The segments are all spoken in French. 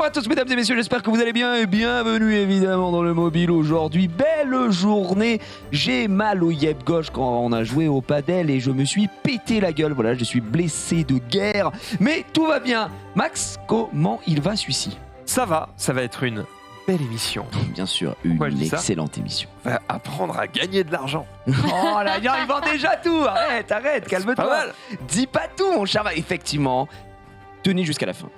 à tous mesdames et messieurs, j'espère que vous allez bien et bienvenue évidemment dans le mobile aujourd'hui. Belle journée, j'ai mal au yep gauche quand on a joué au padel et je me suis pété la gueule, voilà, je suis blessé de guerre. Mais tout va bien. Max, comment il va celui-ci? Ça va être une belle émission. Bien sûr, une excellente émission. On va apprendre à gagner de l'argent. Oh là, il vend déjà tout. Arrête, calme-toi. Dis pas tout mon cher. Effectivement, tenez jusqu'à la fin.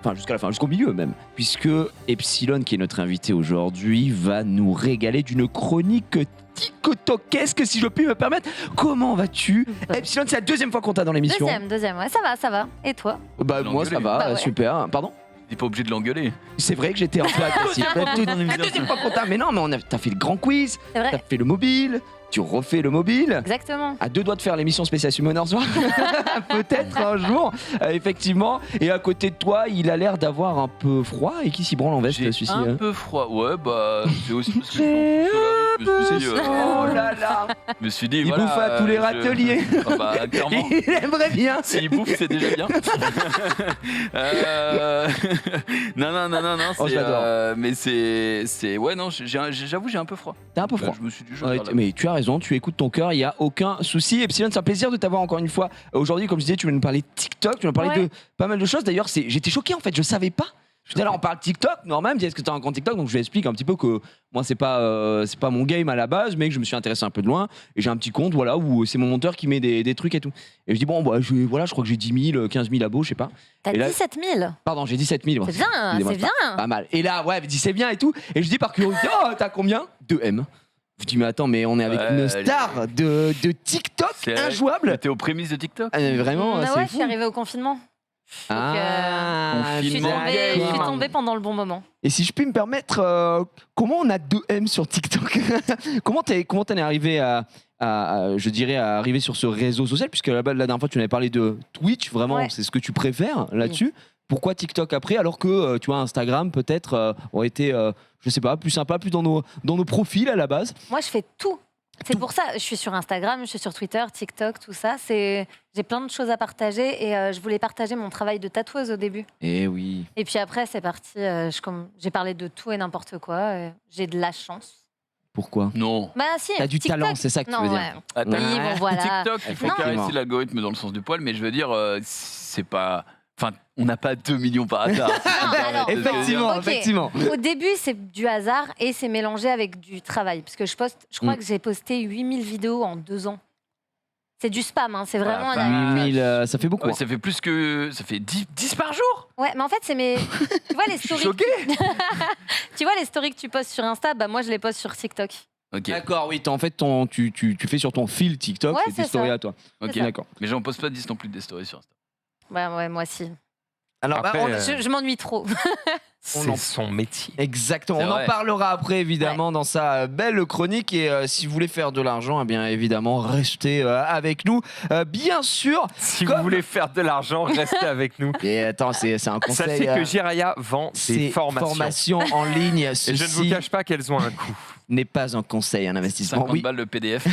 Enfin, jusqu'au milieu même, puisque Epsilon, qui est notre invité aujourd'hui, va nous régaler d'une chronique TikTokesque, si je puis me permettre. Comment vas-tu, Epsilon? C'est la deuxième fois qu'on t'a dans l'émission. Deuxième, ouais, ça va. Et toi? Moi, ça va, ouais. Super. Pardon? T'es pas obligé de l'engueuler. C'est vrai que j'étais un peu agressif. La deuxième fois qu'on t'a. Mais non, mais t'as fait le grand quiz, C'est vrai. t'as fait le mobile, tu refais le mobile. Exactement. À deux doigts de faire l'émission spéciale Summoner Soir. Peut-être un jour, effectivement. Et à côté de toi, il a l'air d'avoir un peu froid. Et qui s'y branle en veste, J'ai celui-ci? un peu froid. Ouais, bah, c'est aussi parce que je me suis dit, Il voilà, bouffe à tous les râteliers. Ah bah, clairement. Il aimerait bien. S'il bouffe, c'est déjà bien. Non, Oh, c'est, j'adore. mais c'est, ouais, non, j'avoue, j'ai un peu froid. T'as un peu froid. Je me suis dit, je Ouais, regarde la- mais tu as raison, tu écoutes ton cœur, il n'y a aucun souci. Epsilon, c'est un plaisir de t'avoir encore une fois. Aujourd'hui, comme je disais, tu vas nous parler de TikTok, tu vas nous parler Ouais. de pas mal de choses. D'ailleurs, j'étais choqué en fait, je savais pas. Tout à l'heure, on parle TikTok, Norman me dit est-ce que tu as un compte TikTok? Donc je lui explique un petit peu que moi, c'est pas mon game à la base, mais que je me suis intéressé un peu de loin. Et j'ai un petit compte, voilà, où c'est mon monteur qui met des trucs et tout. Et je dis, bon, bah, je crois que j'ai 10 000, 15 000 abos, je sais pas. T'as Et là- 17 000. Pardon, j'ai 17 000. C'est bien, Excusez-moi, c'est bien. Pas mal. Et là, ouais, elle me dit c'est bien et tout. Et je dis par curiosité, oh, t'as combien? 2M. Je dis, mais attends, mais on est avec Ouais, une star de TikTok C'est- injouable. T'es aux prémices de TikTok. Vraiment, Ah c'est ouais, je fou. suis arrivée au confinement. Ah, Je suis Confinement. tombée pendant le bon moment. Et si je puis me permettre, comment on a 2M sur TikTok? Comment t'en es arrivé je dirais, à arriver sur ce réseau social? Puisque la dernière fois, tu m'avais parlé de Twitch, vraiment, Ouais. c'est ce que tu préfères là-dessus. Pourquoi TikTok après? Alors que, tu vois, Instagram, peut-être, aurait été, je sais pas, plus sympa, plus dans nos profils à la base. Moi, je fais tout. C'est pour ça, je suis sur Instagram, je suis sur Twitter, TikTok, tout ça. J'ai plein de choses à partager et je voulais partager mon travail de tatoueuse au début. Eh oui. Et puis après, c'est parti. J'ai parlé de tout et n'importe quoi. J'ai de la chance. Pourquoi? Non. Bah si. T'as du TikTok. talent, c'est ça que tu Non, veux dire. ouais. Ah, t'as- Oui, bon, voilà. TikTok, il faut Non. caresser l'algorithme dans le sens du poil, mais je veux dire, c'est pas. Enfin, on n'a pas 2 millions par hasard. Alors, Effectivement, Ok. effectivement. Au début, c'est du hasard et c'est mélangé avec du travail. Parce que je crois que j'ai posté 8000 vidéos en 2 ans. C'est du spam, hein, c'est vraiment... Ah, bah, 8000, ça fait beaucoup. Ouais, ça fait plus que. Ça fait 10 par jour. Ouais, mais en fait, c'est mes... Tu vois les Je suis stories... choqué. Tu vois les stories que tu postes sur Insta, bah moi, je les poste sur TikTok. Ok, D'accord, oui, en fait, tu fais sur ton fil TikTok, Ouais, c'est tes c'est stories ça. à toi. ok. c'est ça. D'accord. Mais j'en poste pas 10 non plus des stories sur Insta. Ouais, moi aussi. Alors, Après, Je m'ennuie trop. C'est son métier. exactement. C'est On en vrai. parlera après, évidemment, dans sa belle chronique. Et si vous voulez faire de l'argent, eh bien, évidemment, restez avec nous. Bien sûr. Si Comme- vous voulez faire de l'argent, restez avec nous. Et attends, c'est un conseil. Sachez que Jiraya vend c'est des formations. en ligne. Et je ne vous Ceci cache pas qu'elles ont un coût. n'est pas un conseil, un investissement. 50 Oui, balles le PDF.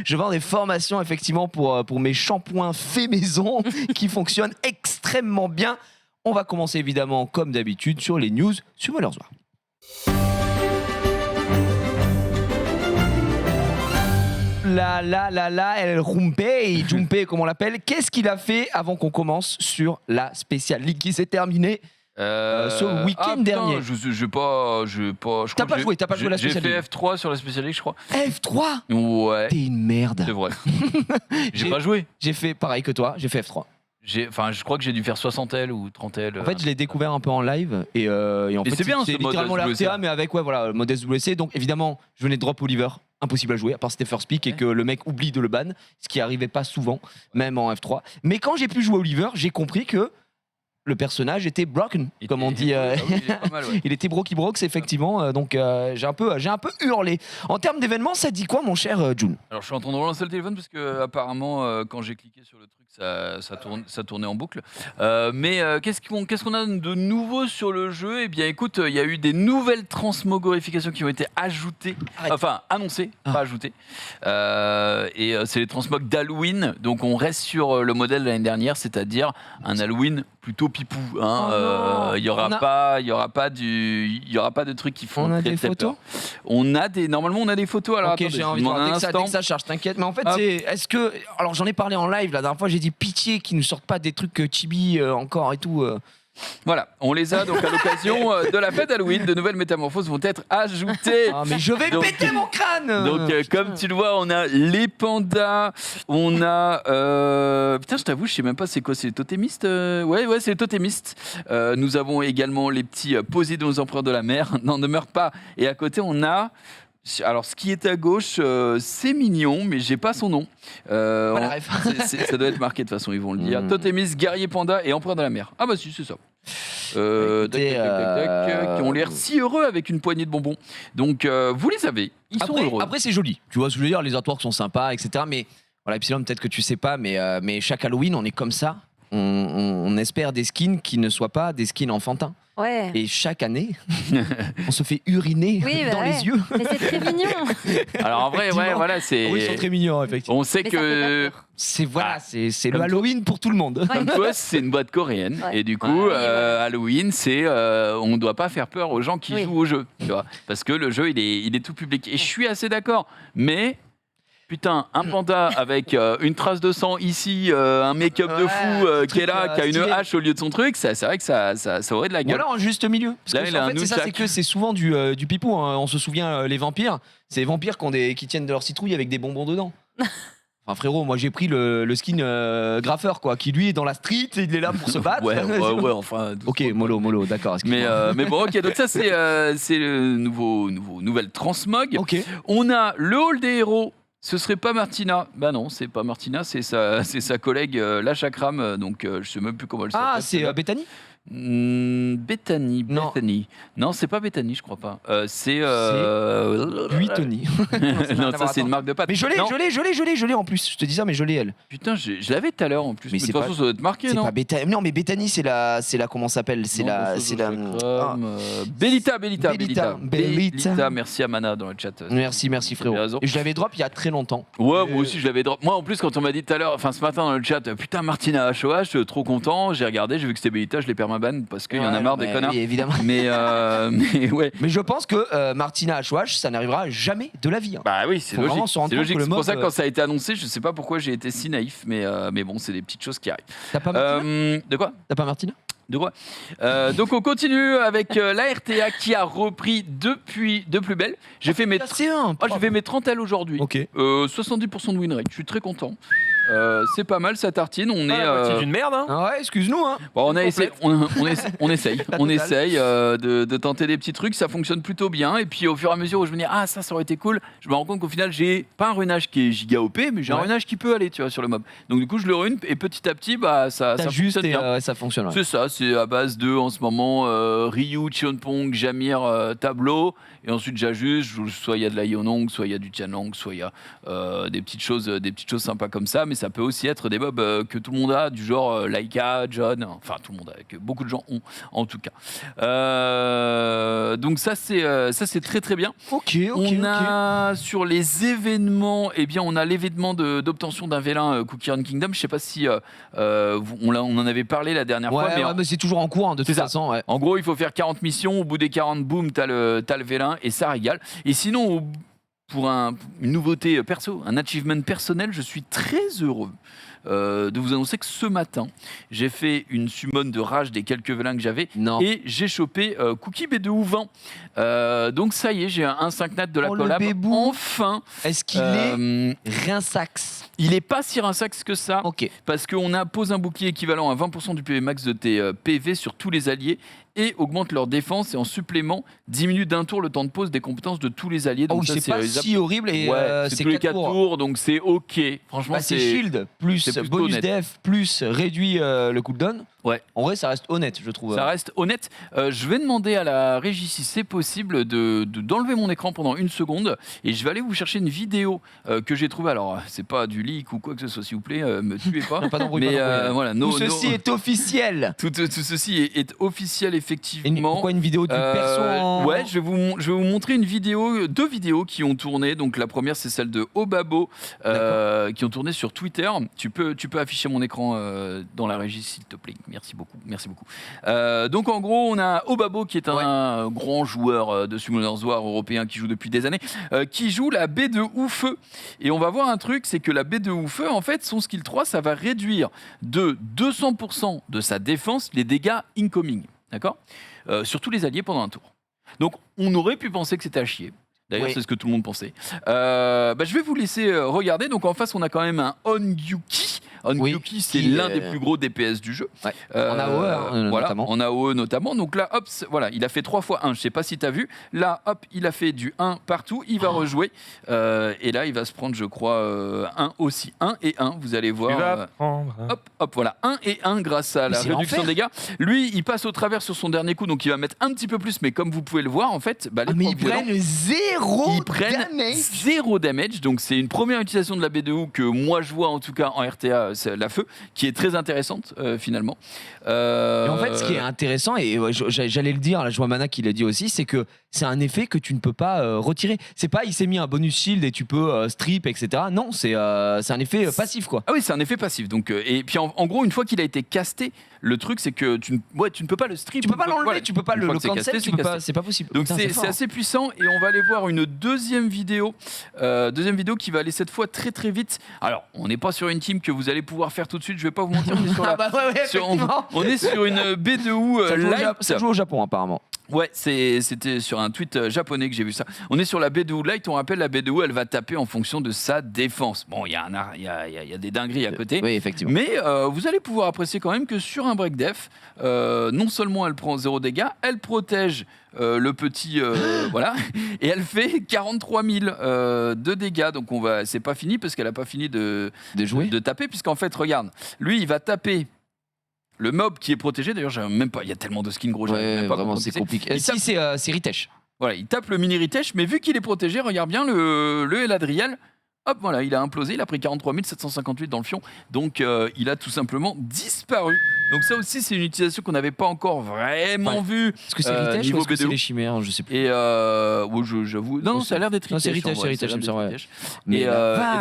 je vends des formations, effectivement, pour mes shampoings faits maison qui fonctionnent extrêmement bien. On va commencer, évidemment, comme d'habitude, sur les news Summoner Soir. El Jumpe, comme on l'appelle. Qu'est-ce qu'il a fait avant qu'on commence sur la Special League qui s'est terminée ce week-end dernier? Je crois T'as pas que joué à la J'ai Special fait League. F3 sur la Special League, je crois. F3? Ouais, T'es une merde. c'est vrai. J'ai J'ai- pas joué. J'ai fait pareil que toi, j'ai fait F3. Enfin, je crois que j'ai dû faire 60 L ou 30 L. En fait, je l'ai découvert un peu en live et en Et fait, c'est bien, ce mode littéralement la SWC. RTA, mais avec le mode SWC. Donc évidemment, je venais de drop Oliver, impossible à jouer, à part c'était first pick et Ouais. que le mec oublie de le ban, ce qui arrivait pas souvent, même en F3. Mais quand j'ai pu jouer Oliver, j'ai compris que le personnage était broken, comme on dit. Ah oui, il est pas mal, ouais. Il était broky brox, effectivement. Donc j'ai un peu hurlé. En termes d'événements, ça dit quoi, mon cher June? Alors, je suis en train de relancer le téléphone parce que apparemment, quand j'ai cliqué sur le truc, ça tournait en boucle. Mais qu'est-ce qu'on a de nouveau sur le jeu? Eh bien, écoute, il y a eu des nouvelles transmogrifications qui ont été ajoutées, enfin annoncées, pas ajoutées. Et c'est les transmogs d'Halloween. Donc, on reste sur le modèle de l'année dernière, c'est-à-dire un Halloween plutôt pipou. Il y aura pas de trucs qui font. On a très, des très photos. peur. Normalement, on a des photos. Alors, Ok, attendez, j'ai envie de je vous demande voir. un Dès que instant. ça charge, t'inquiète. Mais en fait, Hop. est-ce que. Alors, j'en ai parlé en live la dernière fois, j'ai dit pitié qu'ils ne sortent pas des trucs chibi encore et tout. Voilà, on les a donc à l'occasion de la fête Halloween. De nouvelles métamorphoses vont être ajoutées. Ah, mais je vais Donc- péter mon crâne. Donc, comme tu le vois, on a les pandas, on a. Putain, je t'avoue, je sais même pas c'est quoi, c'est les totémistes. Ouais, c'est les totémistes. Nous avons également les petits Poséidon, nos empereurs de la mer. Non, ne meurt pas. Et à côté, on a. Alors, ce qui est à gauche, c'est mignon, mais j'ai pas son nom. Voilà, ref. Ça doit être marqué de toute façon, ils vont le dire. Totémiste, guerrier panda et empereur de la mer. Ah bah si, c'est ça. Écoutez, Qui ont l'air si heureux avec une poignée de bonbons. Donc, vous les avez, ils sont heureux. Après, c'est joli. Tu vois ce que je veux dire? Les artworks sont sympas, etc. Mais voilà, Epsilon, peut-être que tu sais pas, mais chaque Halloween, on est comme ça. On espère des skins qui ne soient pas des skins enfantins. Ouais. Et chaque année, on se fait uriner Oui, bah dans ouais. les yeux. Mais c'est très mignon. Alors en vrai, ouais, Effectivement. voilà, c'est. Oui, ils sont très mignons, effectivement. On sait Mais ça fait que. pas peur. C'est le Comme Halloween pour tout le monde. Ouais. Comme toi, c'est une boîte coréenne. Ouais. Et du coup, Ouais. Halloween, c'est. On ne doit pas faire peur aux gens qui Oui. jouent au jeu. Tu vois, parce que le jeu, il est tout public. Et je suis assez d'accord. Mais. Putain, un panda avec une trace de sang ici, un make-up de Ouais, fou qui est là, truc, qui a une stylé. hache au lieu de son truc, c'est vrai que ça aurait de la Ou gueule. alors en juste milieu. Parce Là, que il a en un fait, c'est ça, nunchak. c'est que c'est souvent du pipou. Hein. On se souvient, les vampires, c'est les vampires qui tiennent de leur citrouille avec des bonbons dedans. Enfin frérot, moi j'ai pris le skin graffeur quoi, qui lui est dans la street, et il est là pour se battre. ouais, enfin. Ok, mollo, d'accord. excuse-moi. Mais bon, ok, donc ça c'est le nouvelle transmog. Ok. On a le hall des héros. Ce serait pas Martina. Bah non, c'est pas Martina, c'est sa collègue la Chakram. Donc je sais même plus comment elle s'appelle. Ah, c'est Bethany. Bethany. Non. Bethany. Non, c'est pas Bethany, je crois pas. C'est. Buitoni. Non, ça c'est une marque de pâte. Mais je Non. l'ai en plus. Je te dis ça, mais je l'ai elle. Putain, je l'avais tout à l'heure en plus. Mais Mais de c'est toute pas- façon, ça doit être marqué, C'est non? pas Bethany. Non, mais Bethany, c'est la comment ça s'appelle? C'est Non, la, ça, c'est ça, la. Chakram, Ah. Bellita. Bellita. Merci à Mana dans le chat. Merci T'as frérot. raison. Et je l'avais drop il y a très longtemps. Ouais, moi aussi je l'avais drop. Moi en plus quand on m'a dit tout à l'heure, enfin ce matin dans le chat, putain Martina HOH, trop content, j'ai regardé, j'ai vu que c'était Bellita, je l'ai permaban parce qu'il y en a Ouais, marre mais des connards. oui, évidemment. Mais ouais. Mais je pense que Martina HOH, ça n'arrivera jamais de la vie. Hein. Bah oui, c'est Faut vraiment logique. se rendre C'est compte logique. que le C'est pour mob, ça que quand ça a été annoncé, je sais pas pourquoi j'ai été si naïf, mais bon, c'est des petites choses qui arrivent. T'as pas Martina De quoi? T'as pas Martina De quoi? Donc on continue avec la RTA qui a repris depuis de plus belle. J'ai fait mes C'est un. j'ai fait mes 30 L aujourd'hui. Ok. 70% de win rate. Je suis très content. C'est pas mal, ça tartine. On est. C'est une merde, hein. Ah ouais, excuse-nous. Hein. Bon, on essaye, on essaye totale. de tenter des petits trucs, ça fonctionne plutôt bien. Et puis au fur et à mesure où je me dis ça aurait été cool, je me rends compte qu'au final j'ai pas un runage qui est giga OP, mais j'ai un Ouais. runage qui peut aller, tu vois, sur le mob. Donc du coup je le rune et petit à petit ça T'as juste fonctionne et bien. ça fonctionne. Ouais. C'est ça, c'est à base de en ce moment Ryu, Chionpong, Jamir, Tableau. Et ensuite j'ajuste, soit il y a de la Yonong, soit il y a du Tianlang, soit il y a des petites choses sympas comme ça. Mais ça peut aussi être des mobs que tout le monde a, du genre Laika, John, enfin tout le monde a, que beaucoup de gens ont en tout cas. Donc ça c'est très très bien. Ok. On a sur les événements, eh bien on a l'événement d'obtention d'un vélin Cookie Run Kingdom. Je sais pas si on en avait parlé la dernière fois, Ouais, mais mais c'est toujours en cours hein, de C'est toute ça. façon. Ouais. en gros, il faut faire 40 missions. Au bout des 40, boum, t'as le vélin et ça régale. Et sinon, pour une nouveauté perso, un achievement personnel, je suis très heureux de vous annoncer que ce matin, j'ai fait une summon de rage des quelques vélins que j'avais Non. et j'ai chopé Cookie B2 ou 20. Donc ça y est, j'ai un 5 nat de la Oh, le collab. bébou. Enfin, Est-ce qu'il est est rinsax? il est pas si rinsax que ça. Ok. Parce qu'on impose un bouclier équivalent à 20% du PV max de tes PV sur tous les alliés et augmente leur défense et en supplément diminue d'un tour le temps de pause des compétences de tous les alliés. Oh, Donc ça, c'est pas si horrible et ouais, c'est tous les 4 4 tours, donc c'est ok. Franchement, Bah, c'est shield plus c'est plutôt bonus honnête. def plus réduit le cooldown. Ouais. En vrai, ça reste honnête, je trouve. Ça reste honnête. Je vais demander à la régie si c'est possible d'enlever mon écran pendant 1 seconde et je vais aller vous chercher une vidéo que j'ai trouvée. Alors, c'est pas du leak ou quoi que ce soit, s'il vous plaît, me tuez pas. Pas d'embrouille, Mais pas d'embrouille. voilà, Tout ceci est officiel. tout ceci est officiel, effectivement. Pourquoi une vidéo du perso en... Ouais, je vais vous montrer deux vidéos qui ont tourné. Donc la première, c'est celle de Obabo, qui ont tourné sur Twitter. Tu peux afficher mon écran dans la régie, s'il te plaît. Merci beaucoup. Donc en gros, on a Obabo qui est un grand joueur de Summoners War européen qui joue depuis des années, qui joue la baie de Oufeu. Et on va voir un truc, c'est que la baie de Oufeu, en fait, son skill 3, ça va réduire de 200% de sa défense les dégâts incoming. D'accord, sur tous les alliés pendant un tour. Donc on aurait pu penser que c'était à chier. D'ailleurs, c'est ce que tout le monde pensait. Je vais vous laisser regarder. Donc en face, on a quand même un Ongyuki. Ongyuki, c'est l'un des plus gros DPS du jeu. Ouais. En AOE, notamment. En AOE notamment. Donc là, hop, voilà, il a fait 3 fois 1. Je ne sais pas si tu as vu. Là, hop, il a fait du 1 partout. Il va rejouer. Et là, il va se prendre, je crois, 1 aussi. 1 et 1. Vous allez voir. Hop, voilà. 1 et 1 grâce à la réduction de dégâts. Lui, il passe au travers sur son dernier coup. Donc il va mettre un petit peu plus. Mais comme vous pouvez le voir, en fait, mais ils prennent zéro damage. Donc c'est une première utilisation de la B2O que moi je vois en tout cas en RTA, c'est la feu, qui est très intéressante finalement. Et en fait, ce qui est intéressant, et j'allais le dire, là, je vois Mana qui l'a dit aussi, c'est que c'est un effet que tu ne peux pas retirer. C'est pas il s'est mis un bonus shield et tu peux strip, etc. Non, c'est un effet passif, quoi. Ah oui, c'est un effet passif. Donc, et puis en gros, une fois qu'il a été casté, le truc c'est que tu ne peux pas le strip. Tu peux pas l'enlever, voilà. tu peux pas le cancel, casté. c'est pas possible. Donc Putain, c'est assez puissant et on va aller voir une deuxième vidéo qui va aller cette fois très très vite. Alors on n'est pas sur une team que vous allez pouvoir faire tout de suite, je vais pas vous mentir, on est sur on est sur une B2O Light. Ça joue au Japon apparemment. Ouais, c'était sur un tweet japonais que j'ai vu ça. On est sur la B2O Light, on rappelle la B2O, elle va taper en fonction de sa défense. Bon, il y a des dingueries à côté. Oui, effectivement. Mais vous allez pouvoir apprécier quand même que sur un break def, non seulement elle prend 0 dégâts, elle protège le petit voilà, et elle fait 43 000 de dégâts. Donc c'est pas fini parce qu'elle a pas fini de taper, puisqu'en fait, regarde, lui il va taper le mob qui est protégé. D'ailleurs, j'ai même pas. Il y a tellement de skins gros. Ouais, vraiment, c'est compliqué. Si c'est Ritesh. Voilà, il tape le mini Ritesh, mais vu qu'il est protégé, regarde bien le Eladriel. Hop, voilà, il a implosé, il a pris 43 758 dans le fion. Donc, il a tout simplement disparu. Donc ça aussi, c'est une utilisation qu'on n'avait pas encore vraiment vue. Est-ce que c'est Ritesh ou est-ce que c'est les chimères? Je sais plus. Et j'avoue, non, ça a l'air d'être Ritesh. C'est Ritesh, ça me semble. Et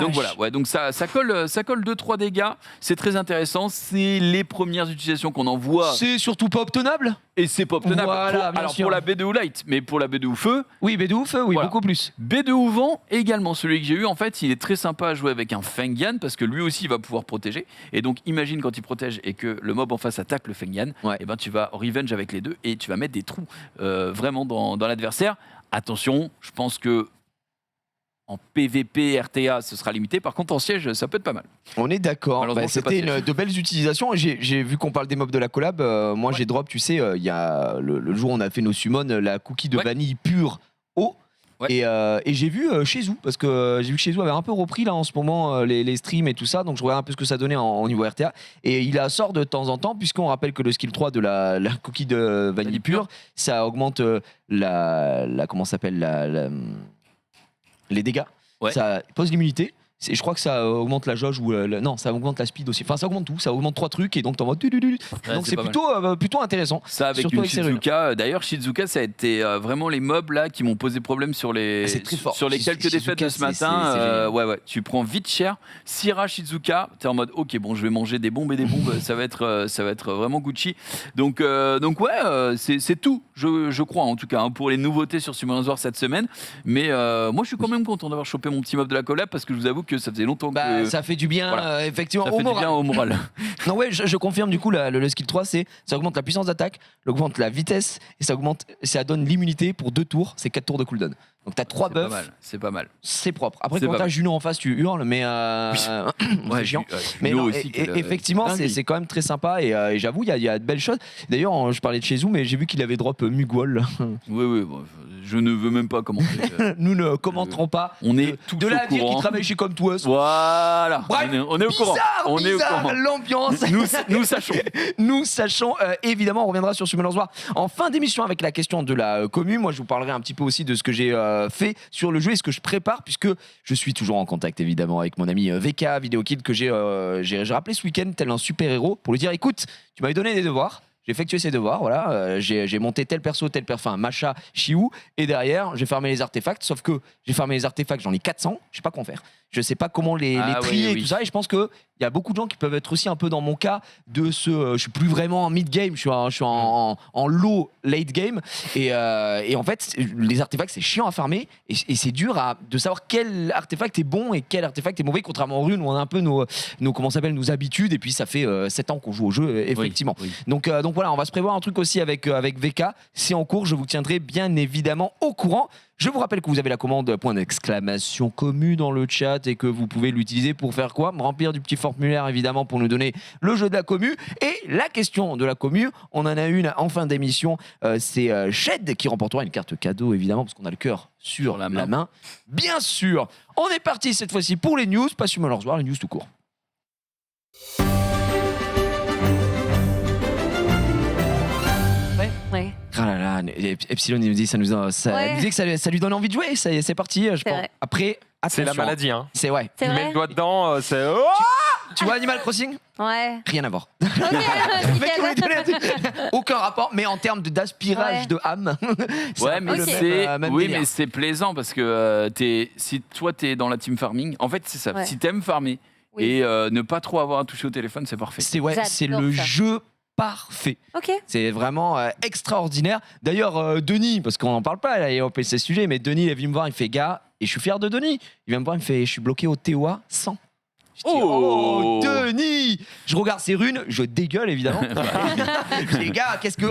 donc voilà, ouais, donc ça colle 2-3 dégâts. C'est très intéressant. C'est les premières utilisations qu'on en voit. C'est surtout pas obtenable. Et c'est pas obtenable. Voilà, pour la B2O Light, mais pour la B2O Feu. Oui, B2O Feu, oui, voilà. beaucoup plus. B2O Vent, également celui que j'ai eu, en fait, il est très sympa à jouer avec un Fengyan parce que lui aussi il va pouvoir protéger. Et donc, imagine quand il protège et que le mob en face attaque le Fengyan, et ben tu vas revenge avec les deux et tu vas mettre des trous vraiment dans l'adversaire. Attention, je pense que en PVP, RTA, ce sera limité. Par contre, en siège, ça peut être pas mal. On est d'accord. C'était de belles utilisations. J'ai vu qu'on parle des mobs de la collab. Moi, j'ai drop, tu sais, il y a le jour où on a fait nos summons, la cookie de vanille pure eau. Ouais. Et j'ai vu chez vous, parce que j'ai vu que chez vous avait un peu repris là en ce moment les streams et tout ça, donc je regardais un peu ce que ça donnait en niveau RTA. Et il sort de temps en temps, puisqu'on rappelle que le skill 3 de la cookie de vanille pure, ça augmente comment ça s'appelle les dégâts, ça pose l'immunité. Je crois que ça augmente la jauge ou non, ça augmente la speed aussi. Enfin, ça augmente tout, ça augmente 3 trucs et donc t'en mode donc c'est plutôt intéressant. Ça avec une Shizuka. D'ailleurs, Shizuka, ça a été vraiment les mobs là qui m'ont posé problème sur les quelques défaites de ce matin. Ouais, tu prends vite cher. Syrah Shizuka, t'es en mode OK, bon, je vais manger des bombes et des bombes, ça va être vraiment Gucci. Donc ouais, c'est tout. Je crois en tout cas hein, pour les nouveautés sur Summoners War cette semaine. Mais moi, je suis quand même content d'avoir chopé mon petit mob de la collab parce que je vous avoue que ça faisait longtemps que... Ça fait du bien, effectivement, ça fait du bien au moral. Non, ouais, je confirme du coup, le skill 3, ça augmente la puissance d'attaque, ça augmente la vitesse, et ça donne l'immunité pour 2 tours, c'est 4 tours de cooldown. Donc t'as 3 buffs. C'est pas mal. C'est propre. Après, quand t'as Juno en face, tu hurles, mais c'est chiant. Mais non, aussi, effectivement, c'est quand même très sympa, et j'avoue, il y a de belles choses. D'ailleurs, je parlais de chez vous, mais j'ai vu qu'il avait drop Mugwall. Oui, bon, je ne veux même pas commenter. Nous ne commenterons pas. On est tous de là à au dire courant. qu'il travaille chez Comtois. Voilà. Bref, on est au courant. On est au bizarre courant. l'ambiance. Nous sachons. Nous sachons, évidemment, on reviendra sur Summoners War en fin d'émission avec la question de la commu. Moi, je vous parlerai un petit peu aussi de ce que j'ai fait sur le jeu et ce que je prépare, puisque je suis toujours en contact, évidemment, avec mon ami VK, VideoKid, que j'ai rappelé ce week-end, tel un super-héros, pour lui dire, écoute, tu m'avais donné des devoirs. J'ai effectué ces devoirs, voilà. J'ai monté tel perso, enfin Macha, Chiou, et derrière, j'ai fermé les artefacts. Sauf que j'ai fermé les artefacts, j'en ai 400, je sais pas quoi en faire. Je sais pas comment les trier et tout ça. Et je pense que il y a beaucoup de gens qui peuvent être aussi un peu dans mon cas de je suis plus vraiment en mid game, je suis en low late game. Et en fait, les artefacts c'est chiant à farmer et c'est dur de savoir quel artefact est bon et quel artefact est mauvais. Contrairement aux runes où on a un peu nos nos habitudes. Et puis ça fait 7 ans qu'on joue au jeu, effectivement. Oui. Donc voilà, on va se prévoir un truc aussi avec VK. C'est en cours, je vous tiendrai bien évidemment au courant. Je vous rappelle que vous avez la commande point d'exclamation commu dans le chat et que vous pouvez l'utiliser pour faire quoi ? Remplir du petit formulaire évidemment pour nous donner le jeu de la commu. Et la question de la commu, on en a une en fin d'émission, c'est Shed qui remportera une carte cadeau évidemment parce qu'on a le cœur sur la main. Bien sûr, on est parti cette fois-ci pour les news, pas Summoners War, les news tout court. Ouais. Ah là là, Epsilon il nous dit, il nous dit que ça lui donne envie de jouer, c'est parti. Je pense. Vrai. Après, C'est la attention. maladie, hein. C'est ouais. C'est Tu mets vrai. le doigt dedans, c'est. Oh Tu vois Animal Crossing ? Ouais. Rien à voir. Ok, Le mec, il nickel. voulait donner aucun rapport, mais en termes d'aspirage Ouais. de âme. c'est Ouais, un peu mais le c'est même oui, délire. mais c'est plaisant parce que si toi t'es dans la team farming, en fait c'est ça. Ouais. Si t'aimes farmer Oui. et ne pas trop avoir à toucher au téléphone, c'est parfait. C'est ouais, J'adore c'est le ça. jeu parfait. Ok. C'est vraiment extraordinaire. D'ailleurs, Denis, parce qu'on n'en parle pas, là, il a ces sujets, mais Denis, il est venu me voir, il fait gars, et je suis fier de Denis. Il vient me voir, il me fait, je suis bloqué au TOA 100. Je dis, Oh Denis! Je regarde ses runes, je dégueule évidemment. Je dis, gars, qu'est-ce qu'il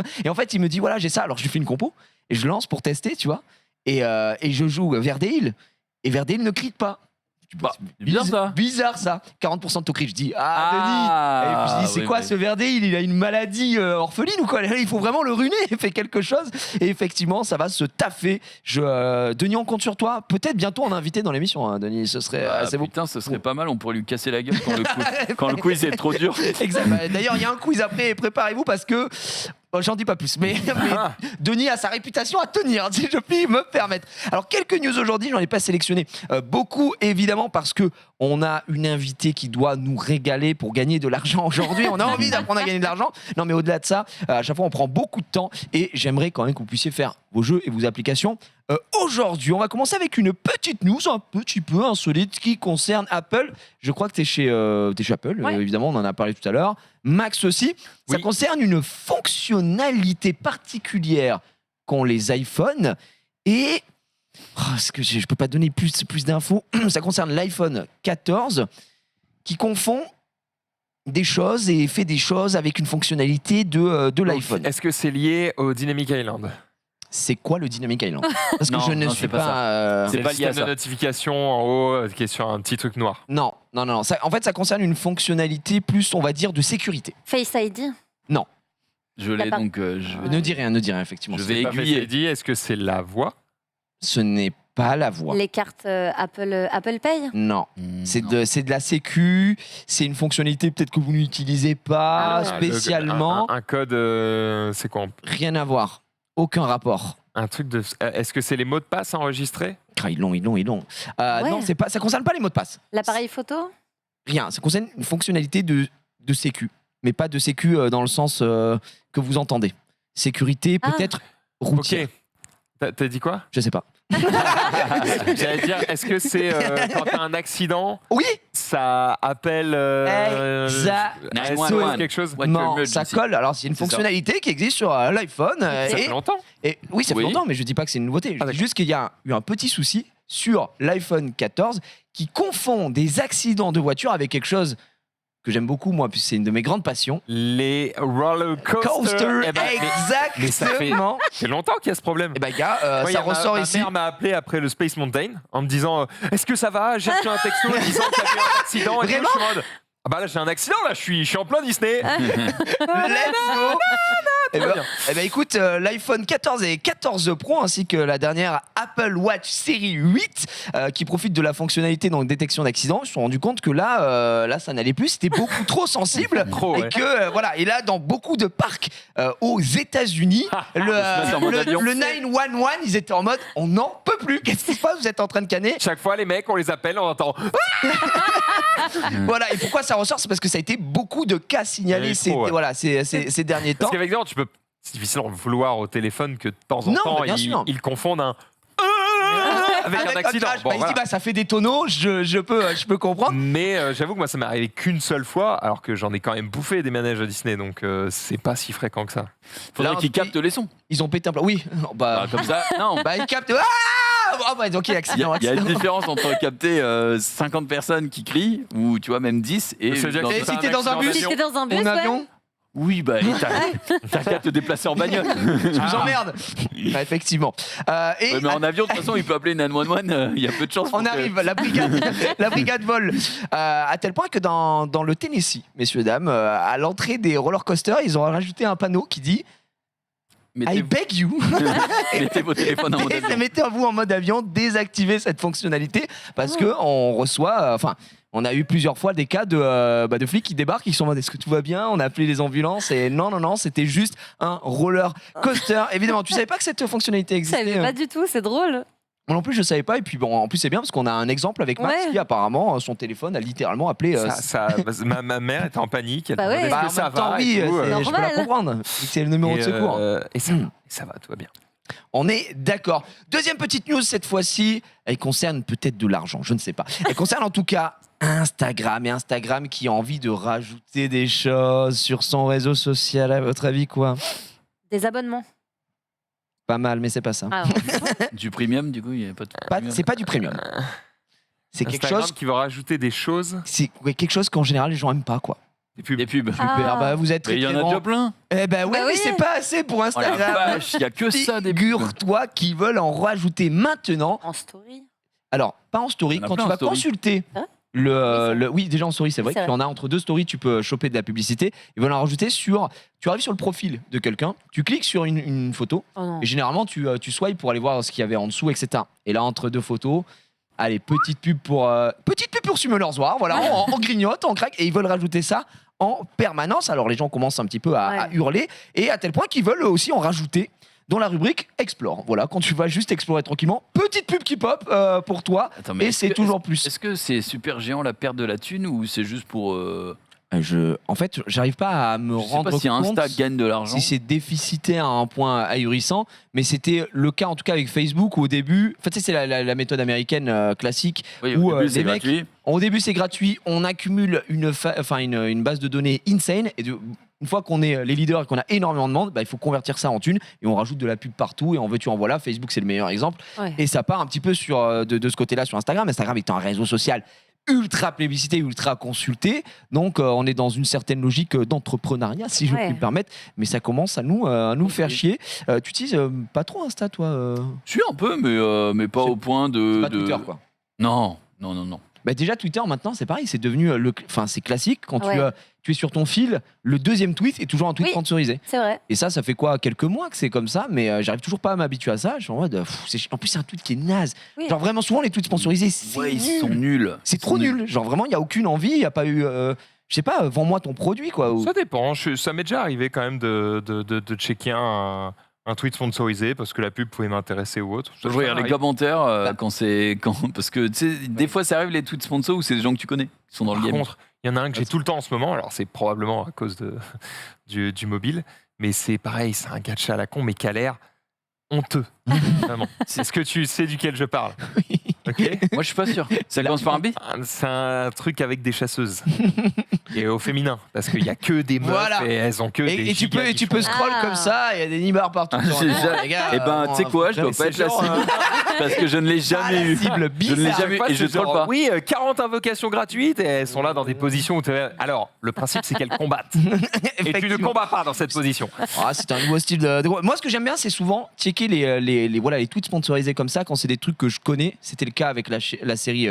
m'a. Et en fait, il me dit, voilà, j'ai ça. Alors, je lui fais une compo, et je lance pour tester, tu vois. Et je joue Verdeil, et Verdeil ne crie pas. Bah, c'est bien ça. Bizarre ça. 40% de taux crit. Je dis, Ah, Denis. Et puis je dis, c'est oui, quoi oui. ce Verdeil? Il a une maladie orpheline ou quoi? Il faut vraiment le ruiner. Il fait quelque chose. Et effectivement, ça va se taffer. Denis, on compte sur toi. Peut-être bientôt en invité dans l'émission, hein, Denis. Ce serait c'est beau. Putain, ce serait pas mal. On pourrait lui casser la gueule quand le quiz est trop dur. Exact. D'ailleurs, il y a un quiz après. Préparez-vous parce que. J'en dis pas plus, mais Denis a sa réputation à tenir, si je puis me permettre. Alors, quelques news aujourd'hui, j'en ai pas sélectionné beaucoup, évidemment, parce que on a une invitée qui doit nous régaler pour gagner de l'argent aujourd'hui. On a envie d'apprendre à gagner de l'argent. Non, mais au-delà de ça, à chaque fois, on prend beaucoup de temps et j'aimerais quand même que vous puissiez faire vos jeux et vos applications. Aujourd'hui, on va commencer avec une petite news un petit peu insolite qui concerne Apple. Je crois que t'es chez Apple, Ouais. évidemment, on en a parlé tout à l'heure. Max aussi. Ça Oui. concerne une fonctionnalité particulière qu'ont les iPhones et est-ce que je peux pas donner plus d'infos. Ça concerne l'iPhone 14 qui confond des choses et fait des choses avec une fonctionnalité de l'iPhone. Est-ce que c'est lié au Dynamic Island? C'est quoi le Dynamic Island? Parce que Non, je ne non, suis c'est pas pas. C'est le pas lié à système ça. de notification en haut qui est sur un petit truc noir. Non. En fait, ça concerne une fonctionnalité plus, on va dire, de sécurité. Face ID. Je l'ai pas- donc. Ne dis rien, effectivement. Je vais Pas Face aiguiller. ID, est-ce que c'est la voix? Ce n'est pas la voix. Les cartes Apple Pay. Non. Hmm, C'est non. de la sécu, c'est une fonctionnalité peut-être que vous n'utilisez pas Ah ouais. spécialement. Un code, c'est quoi? Rien à voir. Aucun rapport. Un truc de. Est-ce que c'est les mots de passe enregistrés? Ah, ils l'ont. Ouais. Non, ça concerne pas les mots de passe. L'appareil photo. Rien. Ça concerne une fonctionnalité de sécu. Mais pas de sécu dans le sens que vous entendez. Sécurité Ah. peut-être Ok. routière. T'as dit quoi? Je sais pas. J'allais dire, est-ce que c'est quand t'as un accident, Oui. ça appelle Exactement. SOS, quelque chose? Ouais, Non, emergency. ça colle. Alors, c'est une C'est ça. fonctionnalité qui existe sur l'iPhone. Ça et fait longtemps. oui, ça fait Oui. longtemps, mais je dis pas que c'est une nouveauté. Je dis juste qu'il y a eu un petit souci sur l'iPhone 14 qui confond des accidents de voiture avec quelque chose que j'aime beaucoup, moi, puisque c'est une de mes grandes passions. Les roller coasters. Coaster, Eh ben, mais ça fait- exactement. C'est longtemps qu'il y a ce problème. Et bah, gars, Moi, ça y a ressort ma ici. mère m'a appelé après le Space Mountain en me disant est-ce que ça va? J'ai reçu un texto disant qu'il y avait un accident et tout. Vraiment Je suis en mode Ah bah là j'ai un accident, là je suis en plein Disney. Let's go. Eh ben, écoute, l'iPhone 14 et 14 Pro ainsi que la dernière Apple Watch série 8 qui profitent de la fonctionnalité donc détection d'accident, se sont rendus compte que là ça n'allait plus, c'était beaucoup trop sensible Trop, et ouais. que voilà, et là dans beaucoup de parcs aux États-Unis, mettre en mode avion. le 911, ils étaient en mode on n'en peut plus. Qu'est-ce qui se passe? Vous êtes en train de canner? Chaque fois les mecs on les appelle, on entend Voilà, et pourquoi ça ressort? C'est parce que ça a été beaucoup de cas signalés Ouais, trop, ouais. voilà, ces derniers temps. Parce qu'avec ça, c'est difficile de vouloir au téléphone que de temps en Non, temps mais bien sûr. ils confondent un avec un accident. crash. Bon, Bah, il se voilà. dit, bah, ça fait des tonneaux, je peux comprendre. Mais j'avoue que moi ça m'est arrivé qu'une seule fois, alors que j'en ai quand même bouffé des manèges à Disney, donc c'est pas si fréquent que ça. Faudrait Là, qu'ils captent les sons. Ils ont pété un plat. Oui, Bah, comme ça, non. bah ils captent. Ah bah, donc il y a Il y, accident. a une accident. différence entre capter 50 personnes qui crient, ou tu vois, même 10, et. C'est-à-dire dans- que Et c'est si t'es dans un accident bus, Si d'avion. t'es dans un bus, Mon ouais. avion, Oui, bah, t'as qu'à te déplacer en bagnole. je vous emmerde. Bah, effectivement. Et Ouais, mais en avion, de toute façon, il peut appeler 911, il y a peu de chance. on pour que- arrive, la brigade vole, à tel point que dans le Tennessee, messieurs dames, à l'entrée des roller coasters, ils ont rajouté un panneau qui dit I Mettez, beg you. mettez vos téléphones en mode avion. Mettez-vous en mode avion, désactivez cette fonctionnalité parce que on reçoit, on a eu plusieurs fois des cas de flics qui débarquent, qui sont en mode est-ce que tout va bien? On a appelé les ambulances et non, c'était juste un roller coaster. Évidemment, tu savais pas que cette fonctionnalité Je savais existait? pas du tout, c'est drôle. Moi non plus, je savais pas. Et puis bon, en plus c'est bien parce qu'on a un exemple avec Max Ouais. qui apparemment son téléphone a littéralement appelé. Ma mère était en panique, elle Bah ouais. demandait Bah, est-ce en que ça même temps, va oui, et tout, je peux la Normal. comprendre. C'est le numéro de secours. Et ça va, tout va bien. On est d'accord. Deuxième petite news cette fois-ci, elle concerne peut-être de l'argent, je ne sais pas. Elle concerne en tout cas Instagram, et Instagram qui a envie de rajouter des choses sur son réseau social. À votre avis, quoi? Des abonnements. Pas mal, mais c'est pas ça. Ah, Du premium, du coup, il n'y a pas de. premium. C'est pas du premium. C'est quelque Instagram chose, qui va rajouter des choses, c'est quelque chose qu'en général les gens aiment pas, quoi. des pubs. Des pubs. Ah. Super, bah vous êtes Mais très il y en très a bon. déjà plein. Eh ben ouais, Bah mais oui. c'est pas assez pour Oh la Instagram. vache, il n'y a que ça des pubs. Figure-toi qu'ils veulent en rajouter maintenant. en story. Alors, pas en story, Il y en a quand plein tu en vas story. consulter Hein oui, déjà en story, c'est vrai C'est qu'il y en a entre deux stories, tu peux choper de la publicité. Ils veulent en rajouter sur. Tu arrives sur le profil de quelqu'un, tu cliques sur une photo, Oh non. et généralement tu swipes pour aller voir ce qu'il y avait en dessous, etc. Et là, entre deux photos, allez, petite pub pour Summerswar, voilà, on grignote, on craque, et ils veulent rajouter ça en permanence. Alors les gens commencent un petit peu à hurler, et à tel point qu'ils veulent aussi en rajouter dans la rubrique Explore. Voilà, quand tu vas juste explorer tranquillement, petite pub qui pop pour toi, Attends, mais et est-ce c'est que- toujours plus. Est-ce que c'est super géant la perte de la thune ou c'est juste pour. En fait, j'arrive pas à me Je sais rendre pas si compte Insta gagne de l'argent. si c'est déficitaire à un point ahurissant, mais c'était le cas en tout cas avec Facebook où au début, en fait c'est la méthode américaine classique. Oui, où, au début, c'est les mecs- gratuit. Au début c'est gratuit, on accumule une base de données insane et une fois qu'on est les leaders et qu'on a énormément de monde, bah, il faut convertir ça en thunes et on rajoute de la pub partout et en veux-tu en voilà. Facebook c'est le meilleur exemple Ouais. et ça part un petit peu sur de ce côté-là sur Instagram. Instagram étant un réseau social ultra plébiscité, ultra consulté. Donc on est dans une certaine logique d'entrepreneuriat, si je Ouais. puis me permettre, mais ça commence à nous faire chier. Tu utilises pas trop Insta, toi Je suis un peu, mais pas C'est- au point de. Pas de- Twitter, quoi. Non. Bah déjà Twitter maintenant c'est pareil, c'est devenu c'est classique quand Ouais. tu es sur ton fil, le deuxième tweet est toujours un tweet Oui. sponsorisé. C'est vrai. Et ça fait quoi, quelques mois que c'est comme ça, mais j'arrive toujours pas à m'habituer à ça. Je suis en mode, en plus c'est un tweet qui est naze. Oui. Genre vraiment souvent les tweets sponsorisés, c'est Ouais, ils nul. sont nuls. C'est trop nul. Genre vraiment il y a aucune envie, il y a pas eu, je sais pas, vends-moi ton produit quoi. ou- Ça dépend, ça m'est déjà arrivé quand même de checker un tweet sponsorisé parce que la pub pouvait m'intéresser ou autre. Je regarde les arrive. commentaires parce que tu sais, des fois ça arrive les tweets sponsors où c'est des gens que tu connais qui sont dans le Par game. contre, il y en a un que j'ai tout le temps en ce moment, alors c'est probablement à cause du mobile, mais c'est pareil, c'est un gacha à la con, mais qui a l'air honteux. Vraiment. Est-ce que tu sais duquel je parle? Ok. Moi je suis pas sûr. Ça commence par un B. C'est un truc avec des chasseuses. Et au féminin, parce qu'il n'y a que des meufs Voilà. et elles ont que des Et tu peux, gigas tu peux scroll Ah. comme ça, il y a des nibards partout. Ah, c'est ça. Les gars, Eh ben, tu sais quoi, je dois pas être la cible parce que je ne l'ai jamais eu. cible Je ne l'ai bizarre. jamais eu Fois, et je c'est troll genre, pas. Oui, 40 invocations gratuites et elles sont là dans des positions où alors, le principe c'est qu'elles combattent. Et tu ne combats pas dans cette position. Ah, c'est un nouveau style de. Moi, ce que j'aime bien, c'est souvent checker les tweets sponsorisés comme ça, quand c'est des trucs que je connais, c'était le cas avec la série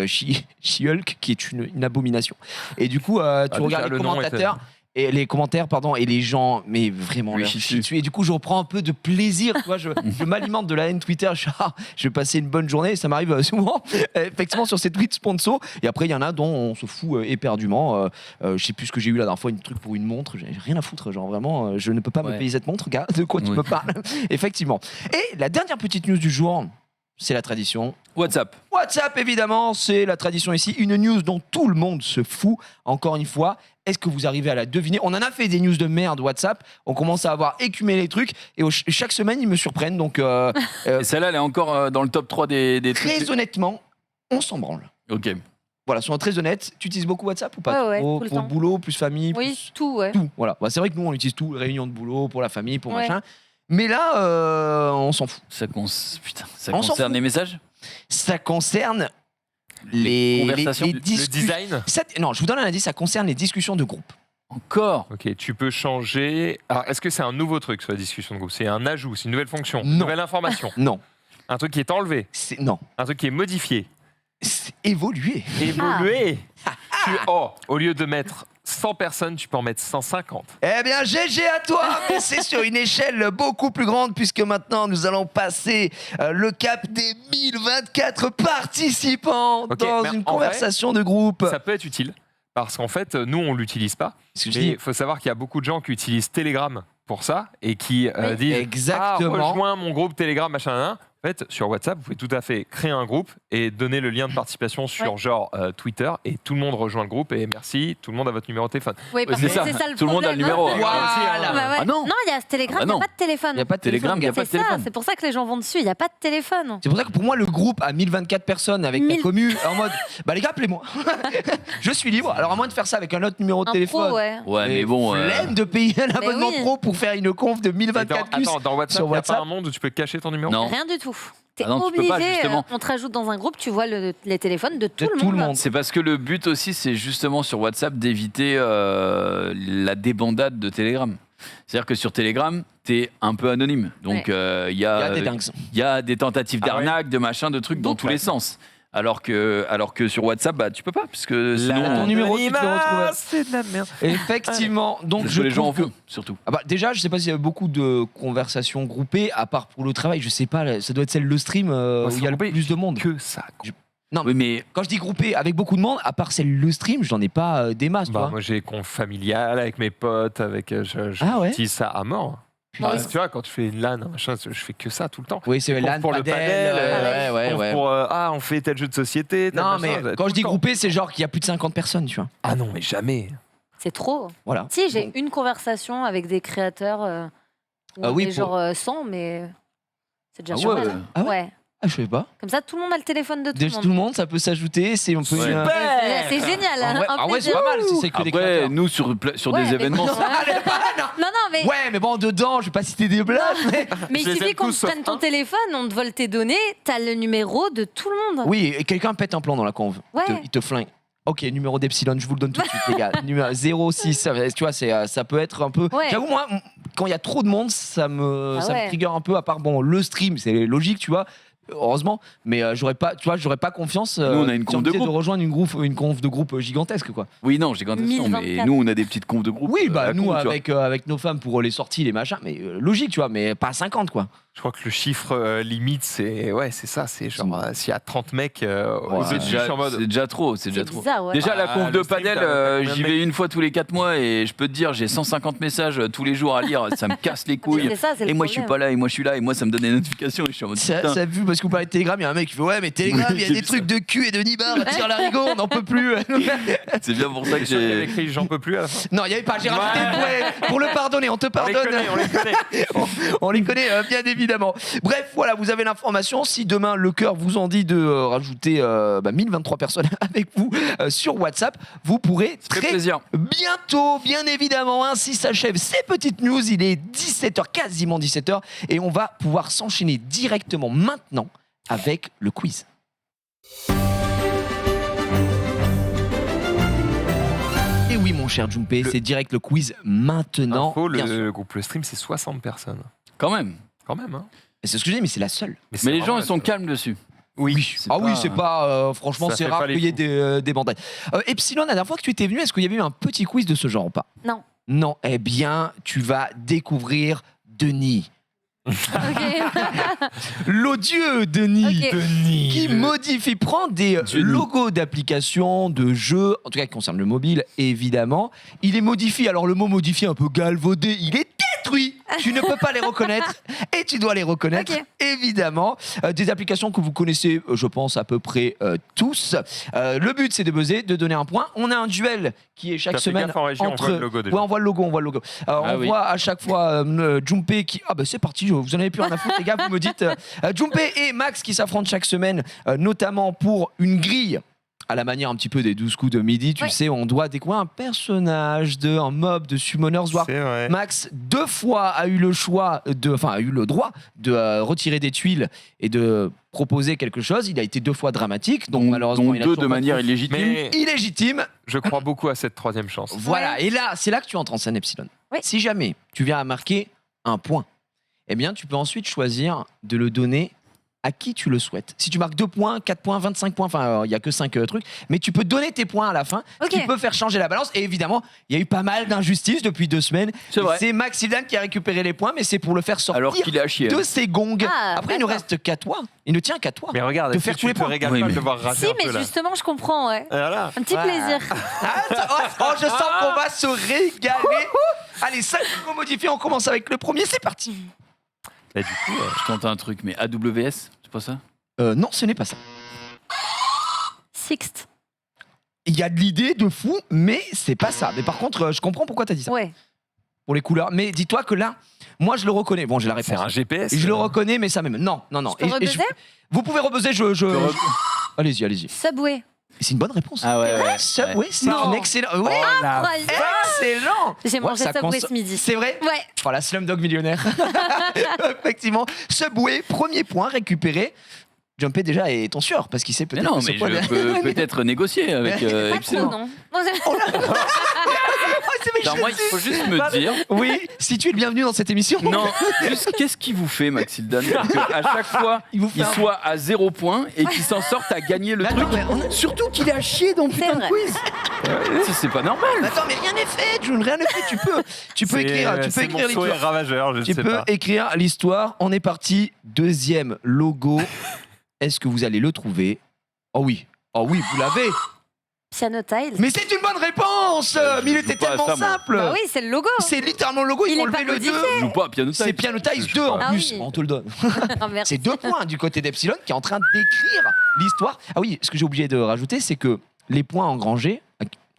She-Hulk, qui est une abomination. Et du coup, tu regardes les commentateurs. Et les commentaires, et les gens, mais vraiment, leur chient dessus. Et du coup, je reprends un peu de plaisir, tu vois, je m'alimente de la haine Twitter, je vais passer une bonne journée, ça m'arrive souvent, effectivement, sur ces tweets sponsors. Et après, il y en a dont on se fout éperdument. Je sais plus ce que j'ai eu la dernière fois, un truc pour une montre, j'ai rien à foutre, genre vraiment, je ne peux pas me payer cette montre, gars, de quoi tu me parles? Effectivement. Et la dernière petite news du jour, c'est la tradition. WhatsApp, évidemment, c'est la tradition ici. Une news dont tout le monde se fout, encore une fois. Est-ce que vous arrivez à la deviner? On en a fait des news de merde WhatsApp. On commence à avoir écumé les trucs. Et chaque semaine, ils me surprennent. Donc, et celle-là, elle est encore dans le top 3 des trucs. très honnêtement, on s'en branle. Ok. Voilà, soyons très honnêtes. Tu utilises beaucoup WhatsApp ou pas? Ouais, Pour tout le temps. boulot, plus famille, Oui, plus tout, ouais. tout. Voilà. Bah, c'est vrai que nous, on utilise tout. Réunion de boulot, pour la famille, pour Ouais. machin. Mais là, on s'en fout. Ça On s'en concerne fout. les messages? Ça concerne les conversations, les Le discussions. design. Non, je vous donne un indice, ça concerne les discussions de groupe. Encore? Ok, tu peux changer. Alors, est-ce que c'est un nouveau truc sur la discussion de groupe? C'est un ajout, c'est une nouvelle fonction, une Non. nouvelle information, Non. un truc qui est enlevé, Non. un truc qui est modifié, C'est évolué. évolué. Au lieu de mettre 100 personnes, tu peux en mettre 150. Eh bien, GG à toi, mais c'est sur une échelle beaucoup plus grande puisque maintenant nous allons passer le cap des 1024 participants Ok, dans mais une en vrai, conversation de groupe. Ça peut être utile parce qu'en fait, nous, on l'utilise pas. Ce que je Mais dis. il faut savoir qu'il y a beaucoup de gens qui utilisent Telegram pour ça et qui Oui. disent Exactement. rejoins mon groupe Telegram, machin, nan. En fait, sur WhatsApp, vous pouvez tout à fait créer un groupe et donner le lien de participation sur Twitter et tout le monde rejoint le groupe et merci, tout le monde a votre numéro de téléphone. Oui, parce c'est que ça. c'est ça le Tout le monde a le problème, numéro. hein. Voilà. Bah ouais. Ah non. Non, il y a Telegram, Ah il bah n'y non. a pas de téléphone. Il n'y a pas de Telegram, il y a C'est pas de ça, téléphone. c'est pour ça que les gens vont dessus, il n'y a pas de téléphone. C'est pour ça que pour moi, le groupe a 1024 personnes avec la 1000. commu en mode bah les gars, appelez-moi. Je suis libre. Alors, à moins de faire ça avec un autre numéro de Un téléphone. pro, ouais. Ouais, mais bon. Flemme de payer un abonnement oui. pro pour faire une conf de Et 1024 plus. dans WhatsApp, sur il n'y a WhatsApp. pas un monde où tu peux cacher ton numéro? Non. Rien du tout. T'es Ah non, tu peux obligé, pas, justement. on te rajoute dans un groupe, tu vois les téléphones de tout, De tout le monde. C'est parce que le but aussi, c'est justement sur WhatsApp d'éviter la débandade de Telegram. C'est-à-dire que sur Telegram, t'es un peu anonyme. Donc il y Il y a a des dingues. il y a des tentatives Ah ouais. d'arnaque, de machin, de trucs dans tous les sens. Alors que sur WhatsApp, bah, tu peux pas, puisque Ton sinon, numéro, tu te le retrouves. c'est de la merde. Effectivement. Donc, parce je que les gens en trouve que font, surtout. Ah bah, déjà, je sais pas s'il y a beaucoup de conversations groupées, à part pour le travail, je sais pas, ça doit être celle le stream où il y a le groupé plus de monde. Que ça. Non, Oui, mais quand je dis groupé avec beaucoup de monde, à part celle le stream, j'en ai pas des masses, tu Bah, vois. moi, j'ai conf familial avec mes potes, avec Ah ouais. j'utilise ça à mort. Moi Bah, aussi. tu vois, quand tu fais une LAN, machin, je fais que ça tout le temps. Oui, c'est Conf LAN, pour le padel, padel, ouais. Conf pour on fait tel jeu de société. tel Non, machin, mais tout quand je le dis temps. groupé, c'est genre qu'il y a plus de 50 personnes, tu vois. Ah non, mais jamais. c'est trop. Voilà. Si, j'ai une conversation avec des créateurs où Ah on oui, est pour- genre 100, mais c'est déjà Ah pas ouais. mal. Ah ouais Ouais. Ah, je sais pas. Comme ça, tout le monde a le téléphone de tout le Déjà, monde. tout le monde, ça peut s'ajouter, c'est un peu. Ouais. une- C'est génial. En hein, vrai, un en vrai, c'est plaisir. pas mal, c'est que des Après, créateurs. nous, sur Ouais, des mais- événements, Non, allez, pas là, non. Non, mais, Ouais, mais bon, dedans, je vais pas citer des blagues, mais. mais il Je les suffit aime qu'on tous, te sauf prenne ton un. téléphone, on te vole tes données, t'as le numéro de tout le monde. Oui, et quelqu'un pète un plan dans la conve. Ouais. Il te flingue. Ok, numéro d'Epsilon, je vous le donne tout de suite, les gars. Numéro 06, tu vois, ça peut être un peu. Ouais. J'avoue, moi, quand il y a trop de monde, ça me Ah ouais. trigger un peu, à part, bon, le stream, c'est logique, tu vois. Heureusement, mais j'aurais pas, tu vois, j'aurais pas confiance Nous, on a une sur conf de l'idée groupe. rejoindre une conf de groupe gigantesque, quoi. oui, non, j'ai compté ça, mais 1024. nous, on a des petites confs de groupe. Oui, à bah la nous, con, tu vois. avec nos femmes pour les sorties, les machins, mais logique, tu vois, mais pas 50, quoi. Je crois que le chiffre limite, c'est ça, c'est genre s'il y a 30 mecs au C'est dessus, déjà, je suis en mode. c'est déjà trop, c'est déjà C'est trop. bizarre, ouais. Déjà, la Ah, conf de le stream, padel, t'as combien de j'y mecs vais une fois tous les 4 mois et je peux te dire, j'ai 150 messages tous les jours à lire, ça me casse les couilles. C'est ça, c'est le Et moi, je suis problème. pas là, et moi, je suis là, et moi, ça me donne des notifications, et je suis en mode Ça putain. a vu, parce que vous parlez de Telegram, il y a un mec qui fait ouais, mais Telegram, il y a J'ai des vu trucs de cul et de nibar, tire l'arigot, on n'en peut plus. C'est bien pour ça que Il y avait j'ai. écrit j'en peux plus à la fin. Non, il n'y avait pas, j'ai rajouté pour le pardonner, on te On les pardonne. connaît, on les connaît. On les connaît, bien évidemment. Bref, voilà, vous avez l'information. Si demain le cœur vous en dit de rajouter 1023 personnes avec vous sur WhatsApp, vous pourrez Ça fait très plaisir. bientôt, bien évidemment. Ainsi s'achèvent ces petites news. Il est 17h, quasiment 17h, et on va pouvoir s'enchaîner directement maintenant avec le quiz. Et oui, mon cher Jumpé, c'est direct le quiz maintenant. Info, bien sûr. le groupe Le Stream, c'est 60 personnes. Quand même. Quand même, hein. Et c'est ce que je dis, mais c'est la seule. Mais les gens, ils sont calmes dessus. Oui. C'est Ah oui, pas- c'est pas. Franchement, Ça c'est fait rare pas les qu'il y ait fous. des bandages. Epsilon, la dernière fois que tu étais venu, est-ce qu'il y avait eu un petit quiz de ce genre ou pas? Non. Non. Eh bien, tu vas découvrir Denis. Ok. L'odieux Denis. Ok. Qui modifie, prend des logos d'applications, de jeux, en tout cas qui concernent le mobile, évidemment. Il les modifie, alors le mot modifié un peu galvaudé, il est détruit. Tu ne peux pas les reconnaître et tu dois les reconnaître, Ok. évidemment. Des applications que vous connaissez, je pense, à peu près tous. Le but, c'est de buzzer, de donner un point. On a un duel qui est chaque T'as fait semaine gaffe en régie, on entre... voit le logo déjà. Ouais, on voit le logo, on voit le logo. Ah on oui. voit à chaque fois Junpei qui... Ah bah c'est parti, vous en avez plus rien à foutre les gars, vous me dites. Junpei et Max qui s'affrontent chaque semaine, notamment pour une grille à la manière un petit peu des 12 coups de midi, tu Oui. sais, on doit découvrir un personnage, un mob de Summoners War. C'est vrai. Max, 2 fois, a eu le droit de retirer des tuiles et de proposer quelque chose. Il a été 2 fois dramatique, donc malheureusement, il a deux toujours de pas manière pu- illégitime. Mais illégitime. je crois beaucoup à cette troisième chance. Voilà, et là, c'est là que tu entres en scène Epsilon. Oui. Si jamais tu viens à marquer un point, eh bien, tu peux ensuite choisir de le donner à qui tu le souhaites. Si tu marques 2 points, 4 points, 25 points, enfin, il n'y a que 5 trucs, mais tu peux donner tes points à la fin, ce Ok. qui peut faire changer la balance. Et évidemment, il y a eu pas mal d'injustices depuis 2 semaines. C'est vrai. C'est Max Hildan qui a récupéré les points, mais c'est pour le faire sortir Alors qu'il est à chier. de ses gongs. Ah, Après, il ne d'accord. reste qu'à toi. Il ne tient qu'à toi. Mais regarde, De est-ce faire que tous les tu te points. régales Oui, pas mais- de devoir rater Si, un mais peu là justement, je comprends, ouais. Voilà. Un petit plaisir. Je sens qu'on va se régaler. Allez, 5 logos modifiés, on commence avec le premier, c'est parti. Et du coup, Je tente un truc, mais AWS, c'est pas ça? Non, ce n'est pas ça. Sixte. Il y a de l'idée de fou, mais c'est pas ça. Mais par contre, je comprends pourquoi t'as dit ça. Ouais. Pour les couleurs. Mais dis-toi que là, moi je le reconnais. Bon, j'ai la c'est réponse. un GPS. Et je le reconnais, mais ça même. Non. Je peux rebuzzer Vous pouvez rebuzzer, Allez-y, allez-y. Subway. Et c'est une bonne réponse. Ah ouais. Subway, c'est Non. une excellente. Ouais, Incroyable. excellent. J'ai Ouais, mangé ça Subway cons- ce midi. C'est vrai. Ouais. Voilà, Slumdog millionnaire. Effectivement. Subway, premier point récupéré. Jumpé déjà est ton sûr parce qu'il sait Mais peut-être. non, que ce mais point- je peux peut-être négocier avec Pas trop, Epsilon. non. Alors moi, il faut juste me dire. Oui, si tu es le bienvenu dans cette émission. Non, juste qu'est-ce qu'il vous fait, Maxildan, pour qu'à chaque fois, Il vous fait il un- soit à 0 point et qu'il s'en sorte à gagner le Mais truc. attends, mais Surtout qu'il est à chier dans le C'est putain de vrai. quiz. C'est pas normal. Attends, mais rien n'est fait, June, rien n'est fait. Tu peux écrire, C'est mon souhait l'histoire. ravageur, je Tu sais peux pas. écrire l'histoire. On est parti. Deuxième logo. Est-ce que vous allez le trouver? Oh oui, vous l'avez. Piano Tiles. Mais c'est une bonne réponse. Mais il je était joue pas à tellement ça, moi. simple. Bah oui, c'est le logo. C'est littéralement le logo. Il Ils ont est pas levé le 2. modifié. Je joue pas à Piano C'est Time. Piano Tiles Je 2 en Ah plus. oui. On te le donne. Ah, merci. C'est 2 points du côté d'Epsilon qui est en train d'écrire l'histoire. Ah oui, ce que j'ai oublié de rajouter, c'est que les points engrangés,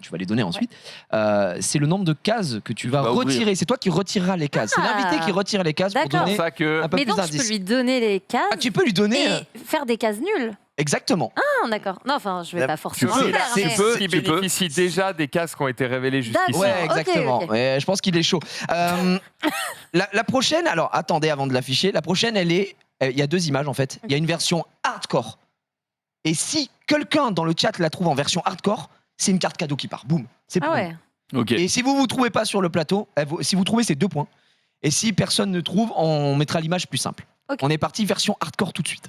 tu vas les donner ensuite, c'est le nombre de cases que tu vas vas ouvrir. retirer. C'est toi qui retireras les cases. C'est Ah. l'invité qui retire les cases pour D'accord. donner C'est ça que. un peu Mais plus donc, je peux d'indices. lui donner les cases Ah, tu peux lui donner et faire des cases nulles. exactement. Ah, d'accord. Non, enfin, je vais pas forcément peux, le faire. c'est- mais- peux. Qui bénéficie déjà des cases qui ont été révélées jusqu'ici. D'accord. Ouais, ok, exactement. ok. Ouais, je pense qu'il est chaud. La prochaine, alors attendez avant de l'afficher. La prochaine, il y a 2 images en fait. Il y a une version hardcore. Et si quelqu'un dans le chat la trouve en version hardcore, c'est une carte cadeau qui part. Boum. C'est Ah pour ouais. Ok. Et si vous trouvez pas sur le plateau, si vous trouvez, c'est 2 points. Et si personne ne trouve, on mettra l'image plus simple. Ok. On est parti version hardcore tout de suite.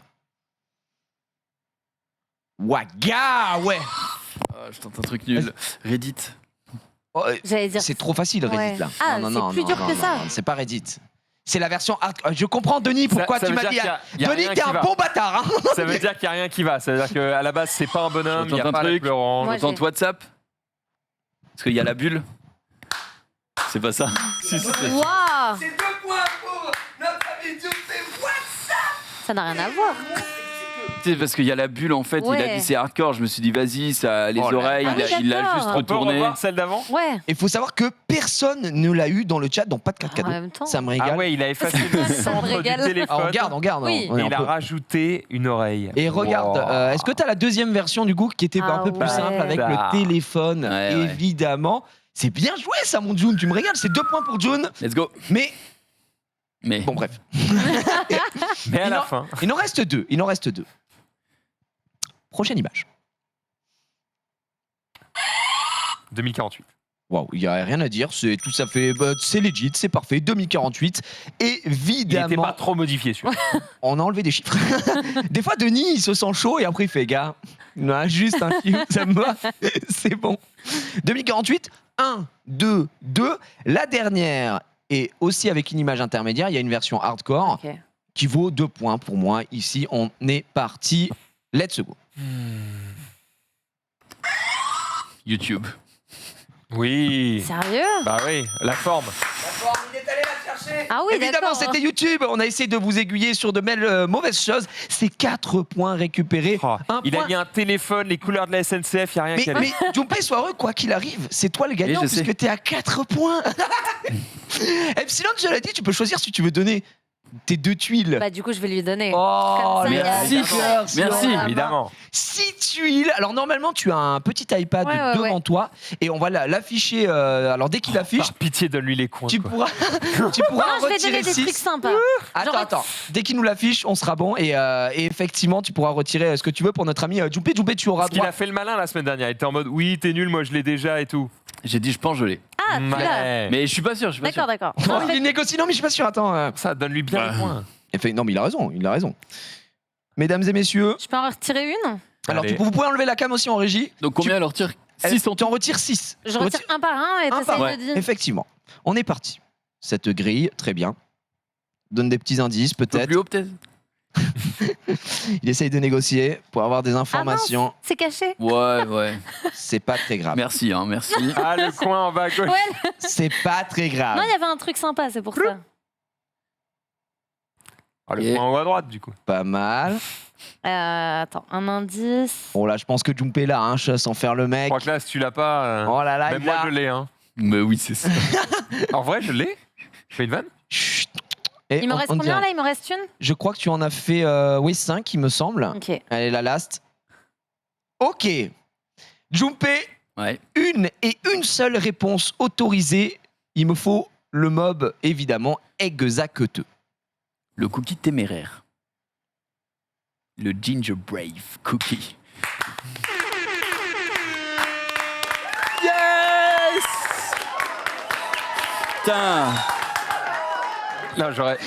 Waga, ouais. Ah, je tente un truc nul. Reddit. Oh, J'allais dire. c'est trop facile Reddit Ouais. là. Ah, c'est plus dur que ça. non, c'est pas Reddit. C'est la version hardcore. Je comprends Denis pourquoi Ça tu veut m'as dire dit. qu'il y a Denis, rien t'es qui un va. bon bâtard. Hein. Ça veut dire qu'il n'y a rien qui va. Ça veut dire qu'à la base, c'est pas un bonhomme, il n'y Je a tente pas un la truc. couleur orange. Moi, Je tente WhatsApp. Parce qu'il y a la bulle. C'est pas ça. Si, si, si. Waouh. C'est 2 points pour notre ami Ça n'a rien à voir. C'est parce qu'il y a la bulle en fait. Il a Ouais. dit c'est hardcore. Je me suis dit vas-y, ça a les Oh là oreilles. là. Il l'a Ah oui, juste d'accord. On peut retourné. revoir celle d'avant. Ouais. Il faut savoir que personne ne l'a eu dans le chat, donc pas de carte En cadeau. même temps. Ça me régale. Ah ouais, il a effacé le centre du régale. téléphone. Ah, on garde. Oui. on est Et un il a peu- rajouté une oreille. Et regarde, Wow. est-ce que tu as la deuxième version du coup qui était un Ah peu plus ouais. simple avec Ah. le téléphone, Ouais, ouais. évidemment. C'est bien joué ça, mon June, tu me régales. C'est 2 points pour June, Let's go. mais Mais bon, bref. Mais à Il la en- fin. Il en reste 2. Prochaine image. 2048. Waouh, il n'y a rien à dire, c'est tout ça fait, c'est legit, c'est parfait. 2048, Il n'était évidemment. pas trop modifié, celui-là. On a enlevé des chiffres. Des fois, Denis, il se sent chaud et après, il fait gars, non, juste un chiffre, ça me va, c'est bon. 2048, 1, 2, 2. La dernière est aussi avec une image intermédiaire. Il y a une version hardcore Ok. qui vaut 2 points pour moi. Ici, on est parti. Let's go. YouTube. Oui. Sérieux? Bah oui, la forme. Il est allé la chercher. Ah oui, Évidemment, d'accord. c'était YouTube. On a essayé de vous aiguiller sur de belles mauvaises choses. C'est 4 points récupérés. Oh, Un il point. a mis un téléphone, les couleurs de la SNCF, il n'y a rien qui allait. Mais Junpei, sois heureux, quoi qu'il arrive, c'est toi le gagnant Oui, je sais. puisque t'es à 4 points. Epsilon, je l'ai dit, tu peux choisir si tu veux donner tes 2 tuiles. Bah, du coup, je vais lui donner. Oh, Comme ça, il y a- Merci. Merci. Évidemment. 6 tuiles. Alors normalement, tu as un petit iPad Ouais, devant toi et on va l'afficher. Alors dès qu'il affiche, Par pitié, donne-lui les coins. tu quoi. pourras, tu pourras Non, je vais retirer donner des 6. trucs sympas. Attends. Dès qu'il nous l'affiche, on sera bon et effectivement, tu pourras retirer ce que tu veux pour notre ami Junpei. Junpei, tu auras Parce qu'il droit. a fait le malin la semaine dernière. Il était en mode oui, t'es nul, moi je l'ai déjà et tout. J'ai dit, je pense que je l'ai. Ah, tu l'as. Ouais. Mais je suis pas sûr, je suis pas sûr. D'accord, d'accord. Oh, il négocie. Non, mais je suis pas sûr. Attends. Ça, donne-lui bien Ouais. les points. Non, mais il a raison. Il a raison. Mesdames et messieurs, Je peux en retirer une? alors Allez. vous pouvez enlever la cam aussi en régie. Donc combien alors tire Elle- 6 en Tu en retires 6. Je retire un par un et Un par t'essayes un. de dire. Effectivement. On est parti. Cette grille, très bien. Donne des petits indices, Un peu peut-être. plus haut peut-être. Il essaye de négocier pour avoir des informations. C'est caché. Ouais. C'est pas très grave. Merci, merci. Ah, le coin en bas à gauche. Ouais. C'est pas très grave. Non, il y avait un truc sympa, c'est pour ça. Ah, le Et- coin en haut à droite, du coup. Pas mal. Attends, un indice. Bon là, je pense que Junpei là, hein, sans faire le Je mec. crois que là, si tu l'as pas. Oh là là, même il moi, a- je l'ai. Hein. Mais oui, c'est ça. En vrai, je l'ai. Je fais une vanne. Chut. Et Il me reste combien là? Il me reste une? Je crois que tu en as fait 5, il me semble. Ok. Allez, la last. Ok. Junpei, Ouais. une seule réponse autorisée. Il me faut le mob, évidemment, exact. Le cookie téméraire. Le Ginger Brave Cookie. Yes. Putain. Là, j'aurais.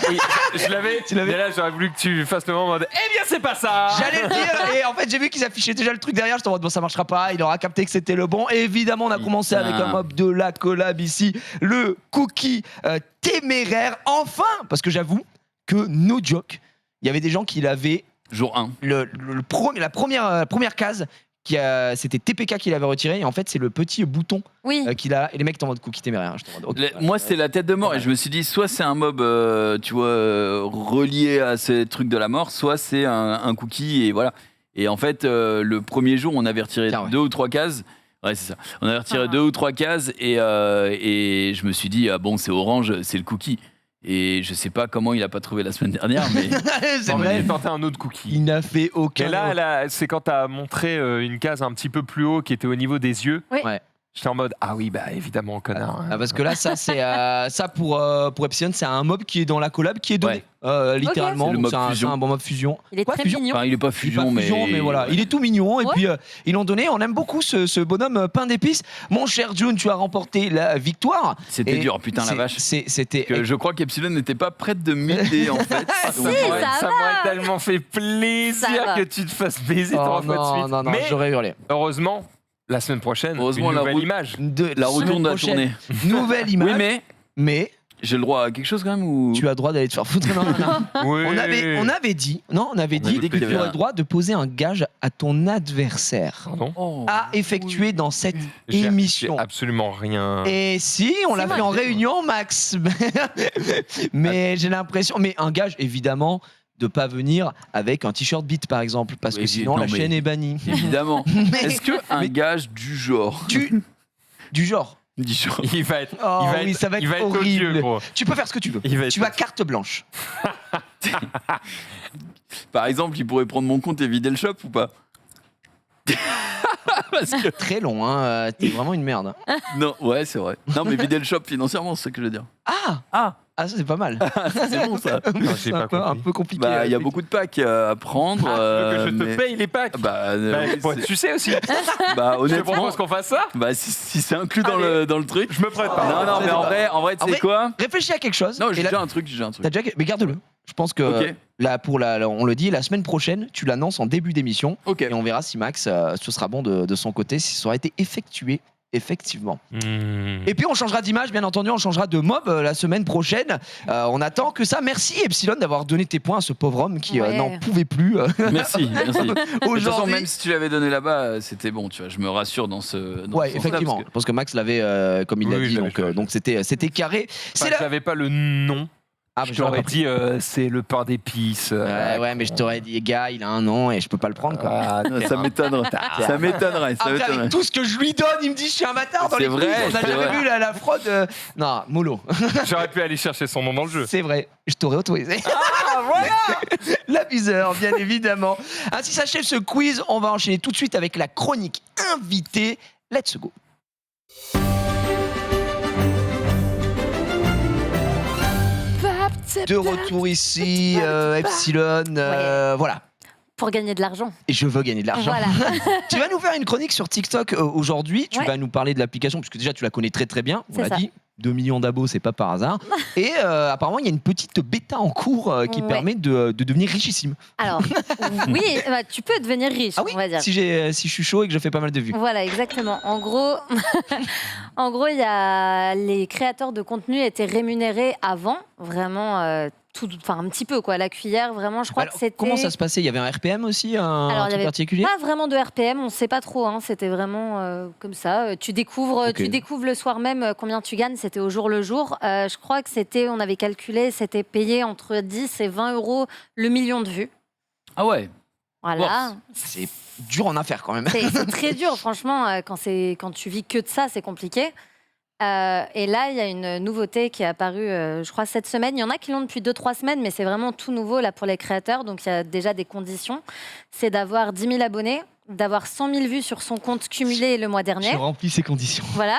Je l'avais. Tu l'avais Mais là, j'aurais voulu que tu fasses le moment en mode. Eh bien, c'est pas ça. J'allais le dire, et en fait, j'ai vu qu'ils affichaient déjà le truc derrière. J'étais en mode, bon, ça marchera pas. Il aura capté que c'était le bon. Et évidemment, on a commencé avec un mob de la collab ici, le cookie téméraire. Enfin, parce que j'avoue que no joke, il y avait des gens qui l'avaient. Jour 1. La première case, c'était TPK qui l'avait retiré. Et en fait, c'est le petit bouton Oui. qu'il a. Et les mecs étaient en mode cookie téméraire. J'étais en mode, ok. Moi, c'était la tête de mort et je me suis dit, soit c'est un mob, tu vois, relié à ces trucs de la mort, soit c'est un cookie et voilà. Et en fait, le premier jour, on avait retiré Tiens, ouais. 2 ou 3 cases. Ouais, c'est ça. On avait retiré Ah. 2 ou 3 cases et je me suis dit, ah bon, c'est orange, c'est le cookie. Et je sais pas comment il a pas trouvé la semaine dernière, mais C'est Non, mais vrai. j'ai tenté un autre cookie. Il n'a fait aucun. Mais là, c'est quand t'as montré une case un petit peu plus haut qui était au niveau des yeux. Oui. Ouais. J'étais en mode ah oui bah évidemment connard. Ah, parce que là, ça, c'est ça pour Epsilon, c'est un mob qui est dans la collab qui est donné, littéralement. C'est le Donc, mob c'est un fusion. bon mob fusion. Il est Ouais, très fusion. mignon. enfin, il est pas Il est fusion, pas mais fusion, mais voilà, il est tout mignon. Et Ouais. puis, ils l'ont donné. On aime beaucoup ce bonhomme pain d'épices. Mon cher June, tu as remporté la victoire. c'était Et dur, putain la c'est- vache. C'était. Que je crois qu'Epsilon n'était pas prête de m'aider en fait. Si, Donc, ouais. ça Ça va. m'aurait tellement fait Ça plaisir va. que tu te fasses baiser Oh, 3 fois de suite. non, Mais j'aurais hurlé. heureusement, la semaine prochaine, Heureusement, une la nouvelle route- image. La retourne de la tournée. Nouvelle image. Oui, mais j'ai le droit à quelque chose quand même ou Tu as le droit d'aller te faire foutre. Non, non. Oui. On avait dit dit que qu'il y tu avait aurais un- le droit de poser un gage à ton adversaire Pardon. Oh. à effectuer dans cette J'ai émission. absolument rien. Et si, on l'a Si, fait moi, en je- réunion, Max. Mais j'ai l'impression. Mais un gage, évidemment, de pas venir avec un t-shirt beat, par exemple, parce que Oui, sinon non, la mais- chaîne est bannie. Évidemment. Mais- Est-ce que un mais gage du genre du genre. Du genre. Il va être, Oh il va oui, être, ça va être il va être horrible. odieux, gros. Tu peux faire ce que tu veux. Il va être Tu as carte blanche. Par exemple, il pourrait prendre mon compte et vider le shop ou pas Parce que Très long, hein. T'es vraiment une merde. non, ouais, c'est vrai. Non, mais vider le shop financièrement, c'est ce que je veux dire. Ah Ah, Ah, ça, c'est pas mal. C'est bon ça. Non, C'est j'ai pas un compris. peu compliqué. Bah, il y a mais- beaucoup de packs à prendre. Tu veux que je te mais- paye les packs Bah, Bah, tu sais aussi. bah, Je te honnêtement, propose qu'on fasse ça. bah, si c'est inclus dans Allez. le truc. Je me prête pas. Non, mais en vrai, tu En sais vrai, quoi? Réfléchis à quelque chose. Non, et j'ai là- déjà un truc. T'as déjà... Mais garde-le. Je pense que Ok. on le dit, la semaine prochaine, tu l'annonces en début d'émission. Ok. Et on verra si Max, ce sera bon de son côté, si ça aura été effectué. Effectivement. Et puis on changera d'image, bien entendu, on changera de mob la semaine prochaine. On attend que ça. Merci Epsilon d'avoir donné tes points à ce pauvre homme qui Ouais. n'en pouvait plus Merci. De toute façon, aujourd'hui. même si tu l'avais donné là-bas, c'était bon, tu vois. Je me rassure dans ce. Dans Ouais, ce sens-là, effectivement. parce Je pense que Max l'avait, comme il Oui, l'a oui, dit, je l'avais donc c'était carré. C'est là. J'avais pas le nom. Ah, Je je l'aurais t'aurais dit c'est le pain d'épices. Ouais, mais je t'aurais dit, gars, il a un nom et je peux pas le prendre, quoi. Ah, que ça m'étonnerait. Ça m'étonnerait. Ça Après, m'étonnerait. avec tout ce que je lui donne, il me dit, je suis un bâtard dans C'est les vrai, quiz. On a c'est jamais vrai. vu la fraude. Non, mollo. J'aurais pu aller chercher son nom dans le jeu. C'est vrai, je t'aurais autorisé. Ah voilà. L'abuseur, bien évidemment. Ainsi s'achève ce quiz. On va enchaîner tout de suite avec la chronique invitée. Let's go. De retour ici, Epsilon. Voilà. Pour gagner de l'argent. Et je veux gagner de l'argent. Voilà. Tu vas nous faire une chronique sur TikTok aujourd'hui. Tu Ouais. vas nous parler de l'application, puisque déjà tu la connais très très bien. On C'est l'a ça. dit. 2 millions d'abos, c'est pas par hasard. Et apparemment, il y a une petite bêta en cours qui Ouais. permet de devenir richissime. Alors, oui, bah, tu peux devenir riche, Ah oui, on va dire. si je suis chaud et que je fais pas mal de vues. Voilà, exactement. En gros, il y a les créateurs de contenu étaient rémunérés avant, vraiment enfin un petit peu quoi, la cuillère, vraiment. Je crois Alors, que c'était. comment ça se passait? Il y avait un RPM aussi, un Alors, il y truc avait particulier? Pas vraiment de RPM, on ne sait pas trop. Hein, c'était vraiment comme ça. Tu découvres le soir même combien tu gagnes. C'était au jour le jour. Je crois que c'était, on avait calculé, c'était payé entre 10 et 20 euros le million de vues. Ah ouais. Voilà. C'est dur en affaires quand même. C'est très dur, franchement, quand tu vis que de ça, c'est compliqué. Et là, il y a une nouveauté qui est apparue, je crois, cette semaine. Il y en a qui l'ont depuis 2-3 semaines, mais c'est vraiment tout nouveau là pour les créateurs. Donc, il y a déjà des conditions. C'est d'avoir 10 000 abonnés, d'avoir 100 000 vues sur son compte cumulé le mois dernier. Je remplis ces conditions. Voilà.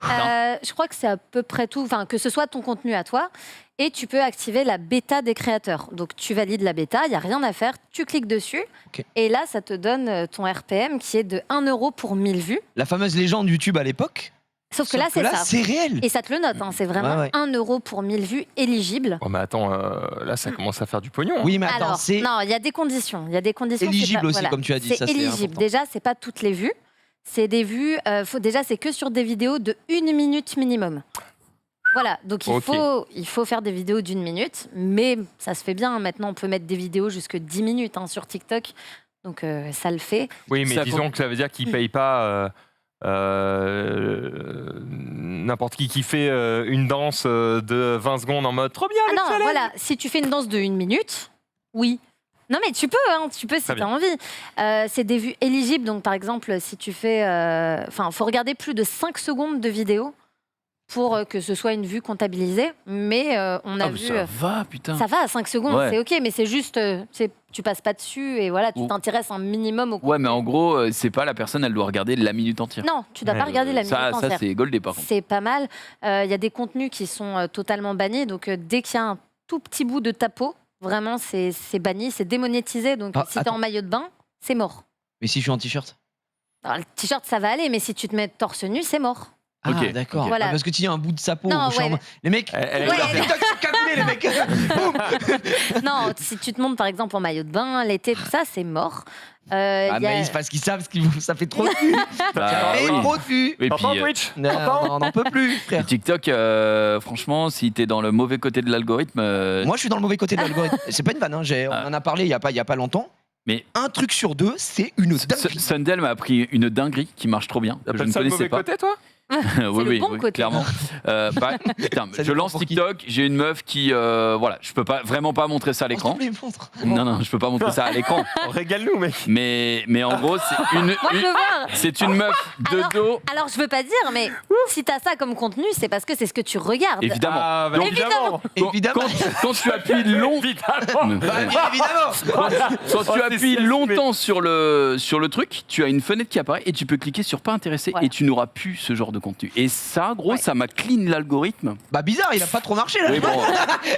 Je crois que c'est à peu près tout. Enfin, que ce soit ton contenu à toi. Et tu peux activer la bêta des créateurs. Donc, tu valides la bêta, il n'y a rien à faire. Tu cliques dessus. Ok. Et là, ça te donne ton RPM qui est de 1 euro pour 1000 vues. La fameuse légende YouTube à l'époque. Sauf que là, c'est ça. c'est réel. Et ça te le note, hein, c'est vraiment Ouais. 1 euro pour 1000 vues éligible. Oh, mais attends, là, ça commence à faire du pognon. hein. Oui, mais attends, Alors, c'est non, il y a des conditions. Il y a des conditions. c'est éligible pas- aussi, voilà. comme tu as dit. C'est Ça, c'est éligible. important. Déjà, c'est pas toutes les vues. C'est des vues. Déjà, c'est que sur des vidéos de 1 minute minimum. Voilà, donc Ok. il faut faire des vidéos d'1 minute, mais ça se fait bien. Maintenant, on peut mettre des vidéos jusque 10 minutes hein, sur TikTok, donc ça le fait. Oui, mais Ça disons que ça veut dire qu'ils ne payent pas n'importe qui fait une danse de 20 secondes en mode trop bien Ah le non, soleil. voilà, si tu fais une danse de 1 minute, oui. Non mais tu peux si Très tu as bien. envie. C'est des vues éligibles, donc par exemple, si tu fais... Enfin, faut regarder plus de 5 secondes de vidéo pour que ce soit une vue comptabilisée, mais on a Ah, mais vu... ça va, putain. Ça va à 5 secondes, Ouais. c'est ok, mais c'est juste, tu passes pas dessus et voilà, tu Ou- t'intéresses un minimum au Ouais, mais en gros, c'est pas la personne, elle doit regarder la minute entière. Non, tu dois Ouais, pas regarder la minute Ça, entière. c'est goldé par contre. C'est pas mal. Il y a des contenus qui sont totalement bannis, donc dès qu'il y a un tout petit bout de ta peau, vraiment, c'est banni, c'est démonétisé. Donc Ah, si t'es attends. en maillot de bain, c'est mort. Mais si je suis en t-shirt. Alors, le t-shirt, ça va aller, mais si tu te mets torse nu, c'est mort. Ah, Ok. d'accord. Voilà. Ah, parce que tu dis un bout de sa peau. Non, au champ. ouais. Les mecs. Elle Ouais. est TikTok, c'est cagoulé, les mecs. Boum. Non, si tu te montes par exemple en maillot de bain, l'été, tout ça, c'est mort. Ah, y a- mais c'est parce qu'ils savent ça fait trop de vues. Bah, Ça fait oui. trop de vues. Et T'entends puis, Twitch Non, on n'en peut plus, frère. TikTok, franchement, si t'es dans le mauvais côté de l'algorithme, Moi, je suis dans le mauvais côté de l'algorithme. C'est pas une vanne, hein. On en a parlé il y a pas longtemps. Mais- un truc sur deux, c'est une dinguerie. Sundell m'a appris une dinguerie qui marche trop bien. Que je T'appelles ne ça le connaissais mauvais pas. côté, toi oui, le oui, bon oui, côté. clairement. Putain, Ça je dépend lance pour qui. TikTok, j'ai une meuf qui, voilà, je peux pas vraiment pas montrer ça à l'écran. S'il te plaît, montre. Non, je peux pas montrer ça à l'écran. Oh, régale-nous, mec. Mais en gros, c'est Moi, je veux voir. c'est une meuf de Alors- dos. Alors, je veux pas dire, mais si t'as ça comme contenu, c'est parce que c'est ce que tu regardes. Évidemment. Ah, bah, Donc, évidemment. Quand- Évidemment. Quand tu appuies long, Évidemment. Bah, bien évidemment. quand tu Oh, appuies c'est longtemps sur le truc, tu as une fenêtre qui apparaît et tu peux cliquer sur pas intéressé Voilà. et tu n'auras plus ce genre de contenu. Et ça, gros, Ouais. ça m'a clean l'algorithme. Bah bizarre, il a pas trop marché là. Oui, bon,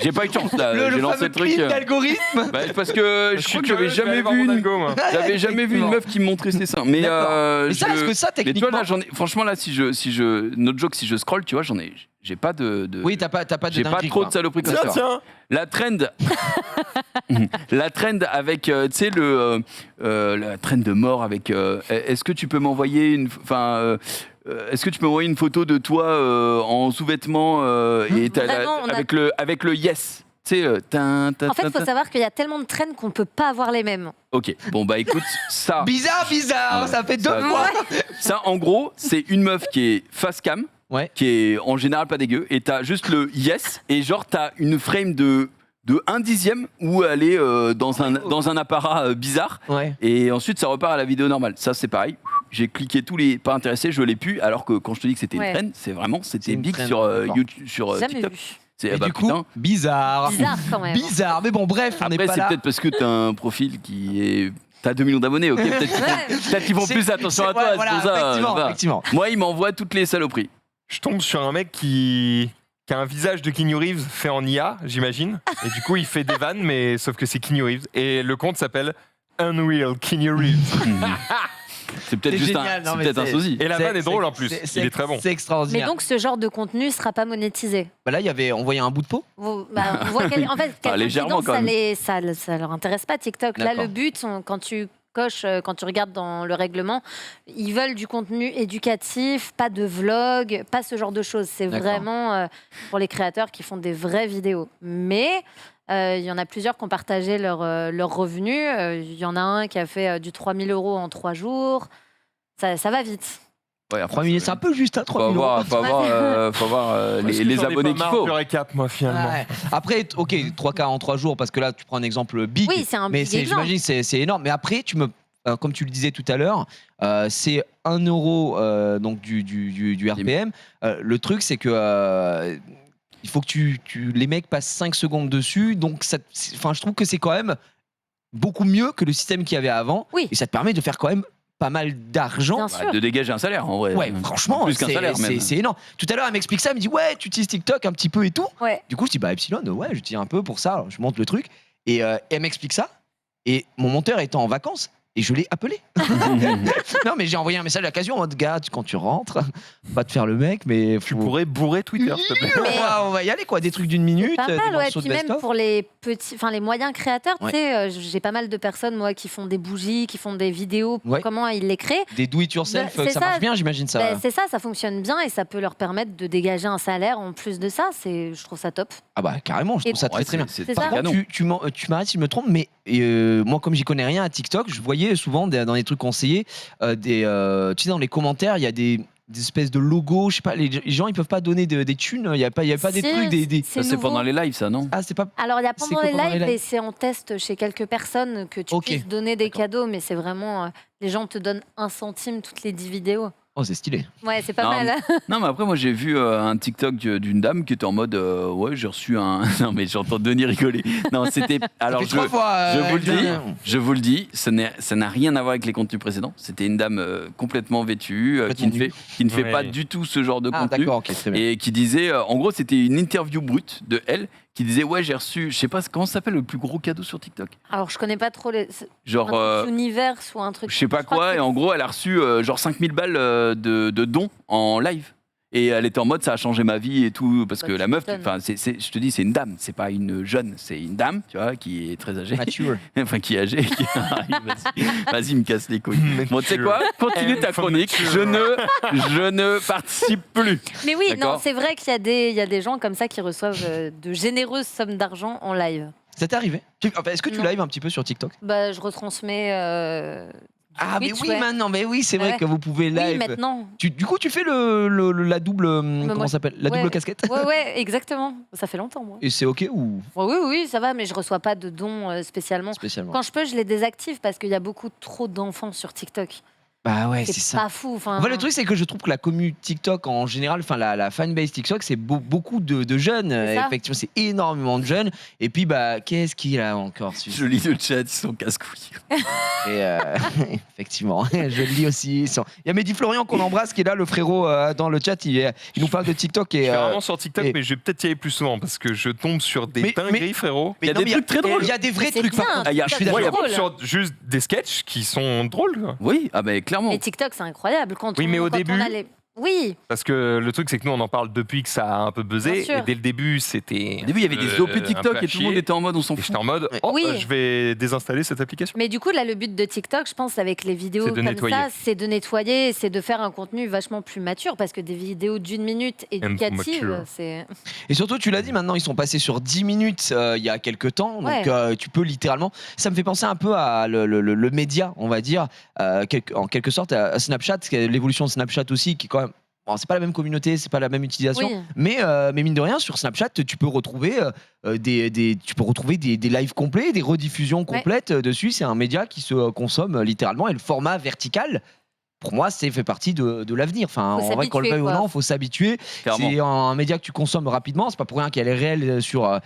j'ai pas eu de chance là. le J'ai lancé fameux le truc. clean d'algorithme. Bah, parce que je crois que j'avais jamais vu une meuf qui me montrait ses seins. Mais, Mais ça, est-ce que ça mais tu vois, techniquement là, franchement, là, si je, notre joke, si je scroll, tu vois, j'ai pas de. Oui, t'as pas de J'ai pas dinguerie, trop quoi. de saloperies comme ça. Tiens. La trend, la trend avec, tu sais, la trend de mort avec. Est-ce que tu peux m'envoyer est-ce que tu peux m'envoyer une photo de toi en sous-vêtements et Vraiment, on a- avec le yes. Tu sais, En fait, il faut savoir qu'il y a tellement de trends qu'on peut pas avoir les mêmes. Ok, bon bah écoute, ça, Bizarre, ça fait deux Ça- fois. ça en gros, c'est une meuf qui est face cam, Ouais. qui est en général pas dégueu, et t'as juste le yes, et genre t'as une frame de 1/10 où elle est dans un apparat bizarre, Ouais. et ensuite ça repart à la vidéo normale. Ça c'est pareil. J'ai cliqué tous les pas intéressés, je l'ai pu, alors que quand je te dis que c'était Ouais. une trend, c'était C'est une big trend, sur d'accord. YouTube, sur Jamais TikTok. vu. C'est Et bah, du coup, putain. bizarre. Bizarre quand même. Bizarre, mais bon, bref, on n'est Après pas c'est là. peut-être parce que t'as un profil qui est. T'as 2 millions d'abonnés, ok. Peut-être qu'ils font C'est- plus attention c'est- à toi, ouais, c'est voilà, pour ça. effectivement, effectivement. Moi, il m'envoie toutes les saloperies. Je tombe sur un mec qui a un visage de Keanu Reeves fait en IA, j'imagine. Et du coup, il fait des vannes, mais sauf que c'est Keanu Reeves. Et le compte s'appelle Unreal Keanu Reeves. C'est peut-être C'est juste génial, non, c'est mais peut-être un c'est- sosie. Et la C'est- vanne est drôle en plus. Il est très bon. C'est Mais extraordinaire. donc, ce genre de contenu sera pas monétisé. Bah là, il y avait envoyé un bout de peau. On voit en fait, quelqu'un qui légèrement, danse, quand même. ça leur intéresse pas TikTok. Là, D'accord. le but, quand tu coches, quand tu regardes dans le règlement, ils veulent du contenu éducatif, pas de vlog, pas ce genre de choses. C'est D'accord. vraiment pour les créateurs qui font des vraies vidéos. Mais il y en a plusieurs qui ont partagé leurs revenus. Il y en a un qui a fait du 3 000 € en 3 jours. Ça va vite. Ouais, après, 3 000, c'est un peu juste, hein, 3 000 euros. faut avoir les abonnés qu'il faut. Le récap, moi, finalement. Ouais. Après, ok, 3K en 3 jours, parce que là, tu prends un exemple big. Oui, c'est un mais big exemple. j'imagine c'est énorme. Mais après, comme tu le disais tout à l'heure, c'est 1 euro donc du RPM. Le truc, c'est que il faut que les mecs passent 5 secondes dessus. Donc, je trouve que c'est quand même beaucoup mieux que le système qu'il y avait avant. Oui. Et ça te permet de faire quand même pas mal d'argent. Bien sûr. De dégager un salaire, en vrai. Ouais, franchement, Plus qu'un salaire, même. c'est énorme. Tout à l'heure, elle m'explique ça, elle me dit ouais, tu utilises TikTok un petit peu et tout. Ouais. Du coup, je dis bah Epsilon, ouais, j'utilise un peu pour ça. Alors, je monte le truc et elle m'explique ça. Et mon monteur étant en vacances, et je l'ai appelé. Non, mais j'ai envoyé un message à l'occasion en mode gars, quand tu rentres, pas te faire le mec, mais Tu pourrais bourrer Twitter, s'il te plaît. on va y aller quoi, des trucs d'une minute, Pas des mal, ouais. morceaux de Puis même best-of. pour les petits, les moyens créateurs, Ouais. tu sais, j'ai pas mal de personnes moi qui font des bougies, qui font des vidéos. Ouais. Comment ils les créent Des do it yourself, Bah, c'est ça ça. marche bien, j'imagine ça. Ben, c'est ça fonctionne bien et ça peut leur permettre de dégager un salaire en plus de ça. Je trouve ça top. Ah bah carrément, je Et- trouve ça très très bien. C'est C'est ça. pas canon. Tu m'arrêtes si je me trompe, mais moi, comme j'y connais rien à TikTok, je voyais souvent dans les trucs conseillés, tu sais, dans les commentaires, il y a des espèces de logos, je sais pas, les gens ils peuvent pas donner des thunes, il y a pas des Si, trucs, des... c'est Ça, c'est nouveau. pendant les lives, ça, non? Ah, c'est pas. Alors il y a C'est pendant quoi les pendant les lives lives et c'est en test chez quelques personnes que tu Ok. puisses donner des D'accord. cadeaux, mais c'est vraiment les gens te donnent 1 centime toutes les 10 vidéos. Oh, c'est stylé. Ouais, c'est pas Non, mal. Non, mais après, moi, j'ai vu un TikTok d'une dame qui était en mode ouais, j'ai reçu un. Non, mais j'entends Denis rigoler. Non, c'était. Alors, Ça fait 3 fois. je vous le dis, ça n'a rien à voir avec les contenus précédents. C'était une dame complètement vêtue, qui ne fait Ouais. pas du tout ce genre de Ah, contenu. d'accord, ok, très bien. Et qui disait, en gros, c'était une interview brute de elle qui disait ouais, j'ai reçu, je sais pas comment ça s'appelle le plus gros cadeau sur TikTok. Alors je connais pas trop un Genre. truc univers ou un truc. Je sais pas crois quoi, que et en gros, elle a reçu genre 5000 balles de dons en live. Et elle était en mode ça a changé ma vie et tout, parce Bah, que tu la meuf, m'étonnes. enfin, je te dis, c'est une dame, c'est pas une jeune, c'est une dame, tu vois, qui est très âgée. Mature. Enfin, qui est âgée. Vas-y, me casse les couilles. Bon, tu sais quoi, continue Elle ta faut chronique, mature. je ne participe plus. Mais oui, non, D'accord. c'est vrai qu'il y a des gens comme ça qui reçoivent de généreuses sommes d'argent en live. Ça t'est arrivé enfin, est-ce que tu Non. live un petit peu sur TikTok? Bah, je retransmets. Ah, mais Twitch, oui, ouais. maintenant, mais oui, c'est vrai Ouais. que vous pouvez Oui, live. maintenant. Du coup, tu fais la double. Comment moi, ça s'appelle? La ouais. double casquette? Ouais, exactement. Ça fait longtemps, moi. Et c'est ok ou Ouais, oui, ça va, mais je reçois pas de dons spécialement. spécialement? Quand je peux, je les désactive parce qu'il y a beaucoup trop d'enfants sur TikTok. Bah ouais, c'est ça. pas fou. Enfin, En fait, le truc, c'est que je trouve que la commu TikTok en général, enfin la fanbase TikTok, c'est beaucoup de jeunes. C'est ça. Effectivement, c'est énormément de jeunes. Et puis, bah, qu'est-ce qu'il a encore su Je lis le chat, ils sont casse-couilles. Et effectivement, je le lis aussi. Il y a Mehdi Florian qu'on embrasse qui est là, le frérot dans le chat. Il nous parle de TikTok. Je Et, suis vraiment sur TikTok, et- mais je vais peut-être y aller plus souvent parce que je tombe sur des Mais- dingueries, frérot. mais il y a non, des mais trucs très drôles. Il y a des vrais C'est trucs. bien, par contre. Ah, il y a- Je suis TikTok, d'accord. c'est Moi, drôle. sur juste des sketchs qui sont drôles. Quoi. Oui, ah ben clairement. Et TikTok, c'est incroyable. Quand Oui, on, mais au quand début- on a les- Oui, Parce que le truc, c'est que nous, on en parle depuis que ça a un peu Bien buzzé. sûr. Et dès le début, c'était. Au début, il y avait des OP un peu TikTok à et tout le monde chier. était en mode on s'en Et fout. j'étais en mode, Oui. je vais désinstaller cette application. mais du coup, là, le but de TikTok, je pense, avec les vidéos C'est de comme nettoyer. ça, c'est de nettoyer, c'est de faire un contenu vachement plus mature, parce que des vidéos d'1 minute éducatives, mature. c'est... Et surtout, tu l'as dit, maintenant, ils sont passés sur 10 minutes il y a quelques temps. Donc, Ouais. tu peux littéralement. Ça me fait penser un peu à le média, on va dire, en quelque sorte, à Snapchat, l'évolution de Snapchat aussi, qui, quand même. Bon, c'est pas la même communauté, c'est pas la même utilisation, Oui. mais mine de rien, sur Snapchat, tu peux retrouver des lives complets, des rediffusions complètes dessus. C'est un média qui se consomme littéralement, et le format vertical, pour moi, c'est fait partie de l'avenir. Enfin, Faut en vrai, qu'on le s'habituer, veuille ou quoi. non, il faut s'habituer. Clairement. C'est un média que tu consommes rapidement. C'est pas pour rien qu'il y a les réels sur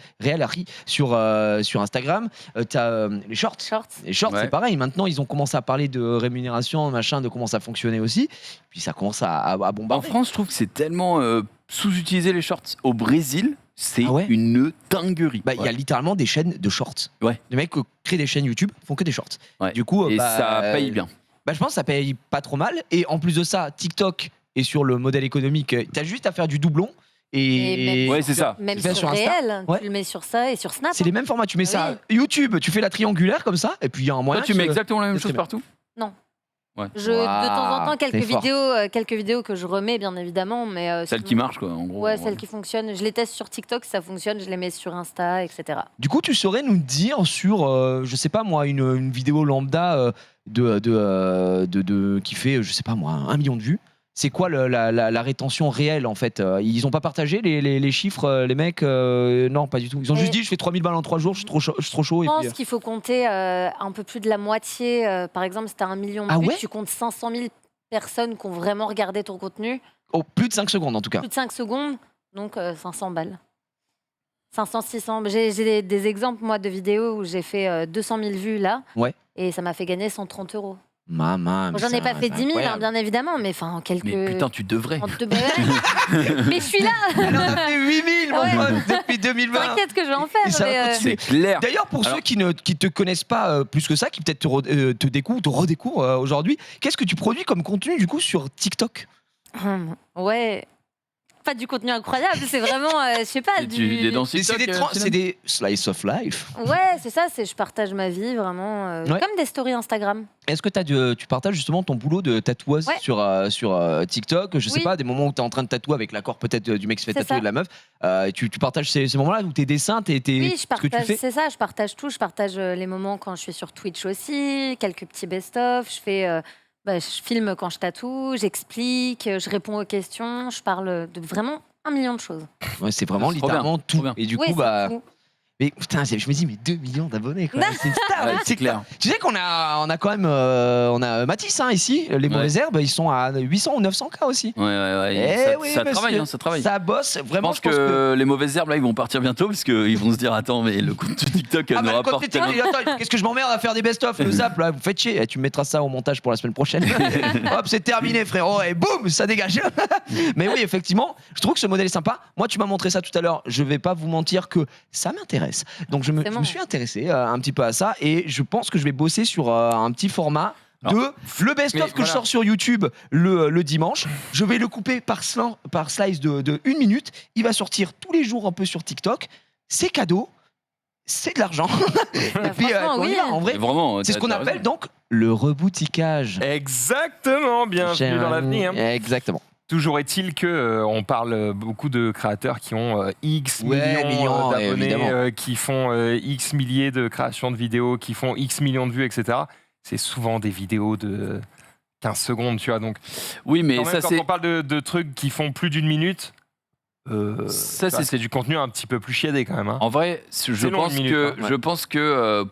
Instagram. T'as les shorts. Shorts. Les shorts, Ouais. c'est pareil. Maintenant, ils ont commencé à parler de rémunération, machin, de comment ça fonctionnait aussi. Puis ça commence à En bombarder. France, je trouve que c'est tellement sous-utilisé les shorts. Au Brésil, c'est Ah ouais une dinguerie. Bah, il y a littéralement des chaînes de shorts. Ouais. Les mecs créent des chaînes YouTube, font que des shorts. Ouais. Du coup, Et bah, ça paye bien. Bah, je pense que ça paye pas trop mal. Et en plus de ça, TikTok est sur le modèle économique. T'as juste à faire du doublon. Et Ouais, c'est ça. Même Faire sur sur Insta. réel, Ouais. tu le mets sur ça et sur Snap. C'est les mêmes formats. Tu mets ça Oui. YouTube, tu fais la triangulaire comme ça, et puis il y a un moyen. Toi, tu que mets ce- exactement la même c'est chose très partout De temps en temps, t'es forte. quelques vidéos que je remets, bien évidemment. Mais, Celle sinon- qui marche, quoi, en gros. Ouais, celles qui fonctionnent. Je les teste sur TikTok, ça fonctionne, je les mets sur Insta, etc. Du coup, tu saurais nous dire sur, je sais pas moi, une vidéo lambda qui fait, je sais pas moi, 1 million de vues. C'est quoi la rétention réelle en fait Ils ont pas partagé les chiffres, les mecs Non, pas du tout. Ils ont Et- juste dit je fais 3000 balles en 3 jours, je suis trop chaud. Je Et puis, pense qu'il faut compter un peu plus de la moitié. Par exemple, si tu as 1 million de Ah vues, ouais tu comptes 500 000 personnes qui ont vraiment regardé ton contenu. oh, plus de 5 secondes en tout cas. Plus de 5 secondes, donc 500 balles. 500, 600. J'ai des exemples, moi, de vidéos où j'ai fait 200 000 vues là. Ouais. Et ça m'a fait gagner 130 €. Maman. Bon, J'en ai pas fait 10 000, hein, bien évidemment, mais enfin, en quelques. Mais putain, tu devrais. Mais je suis là. Elle en a fait 8000 mon Ouais. pote depuis 2020. T'inquiète que je vais en Et faire. ça va mais, continuer. C'est clair. D'ailleurs, pour Alors- ceux qui te connaissent pas plus que ça, qui peut-être te découvrent, te redécouvrent aujourd'hui, qu'est-ce que tu produis comme contenu du coup sur TikTok? Ouais. Pas du contenu incroyable, c'est vraiment, je sais pas, C'est des danses C'est TikTok, c'est des slice of life. Ouais, c'est ça, je partage ma vie vraiment, Ouais. comme des stories Instagram. Est-ce que tu partages justement ton boulot de tatoueuse Ouais. sur TikTok? Je sais Oui. pas, des moments où tu es en train de tatouer avec l'accord peut-être du mec qui se fait C'est tatouer ça. de la meuf. Et tu partages ces moments-là où tes dessins, Oui, je ce que tu partage, fais? c'est ça, je partage tout. Je partage les moments quand je suis sur Twitch aussi, quelques petits best-of. Je filme quand je tatoue, j'explique, je réponds aux questions, je parle de vraiment 1 million de choses. Ouais, c'est vraiment C'est trop littéralement bien, tout. trop bien. Et du Oui, coup, c'est bah. tout. Mais putain, je me dis, mais 2 millions d'abonnés quoi. C'est une star, Ouais, hein. c'est clair. Tu sais qu'on a quand même. On a Mathis hein, ici, les mauvaises herbes, ils sont à 800 ou 900K aussi. Ouais. Eh Ça, oui, ça monsieur. travaille, hein, ça travaille. Ça bosse, Je vraiment. pense que les mauvaises herbes là ils vont partir bientôt parce qu'ils vont se dire attends mais le compte TikTok Ah nous bah, le rapporte côté tellement. TikTok, attends, qu'est-ce que je m'emmerde à faire des best-of, le zap là, vous faites chier. Eh, tu me mettras ça au montage pour la semaine prochaine. Hop, c'est terminé frérot, et boum, ça dégage. Mais oui, effectivement, je trouve que ce modèle est sympa. Moi, tu m'as montré ça tout à l'heure, je vais pas vous mentir que ça m'intéresse. Donc je me Forcément. suis intéressé un petit peu à ça, et je pense que je vais bosser sur un petit format de le best-of mais que je voilà. sors sur YouTube le dimanche. Je vais le couper par slice de 1 minute. Il va sortir tous les jours un peu sur TikTok. C'est cadeau. C'est de l'argent. Et puis, franchement, on y oui. va, en vrai. Mais vraiment, C'est ce qu'on t'as appelle raison. donc le rebouticage. Exactement, bienvenue Cher dans ami. l'avenir. Exactement. Toujours est-il que on parle beaucoup de créateurs qui ont X Ouais, millions, millions d'abonnés, évidemment. qui font X milliers de créations de vidéos, qui font X millions de vues, etc. C'est souvent des vidéos de 15 secondes, tu vois. Donc, Oui mais quand, même, ça quand c'est on parle de trucs qui font plus d'1 minute, Ça, tu vois, c'est- c'est du contenu un petit peu plus chiadé quand même. Hein. en vrai je long, pense une minute, que hein, ouais. je pense que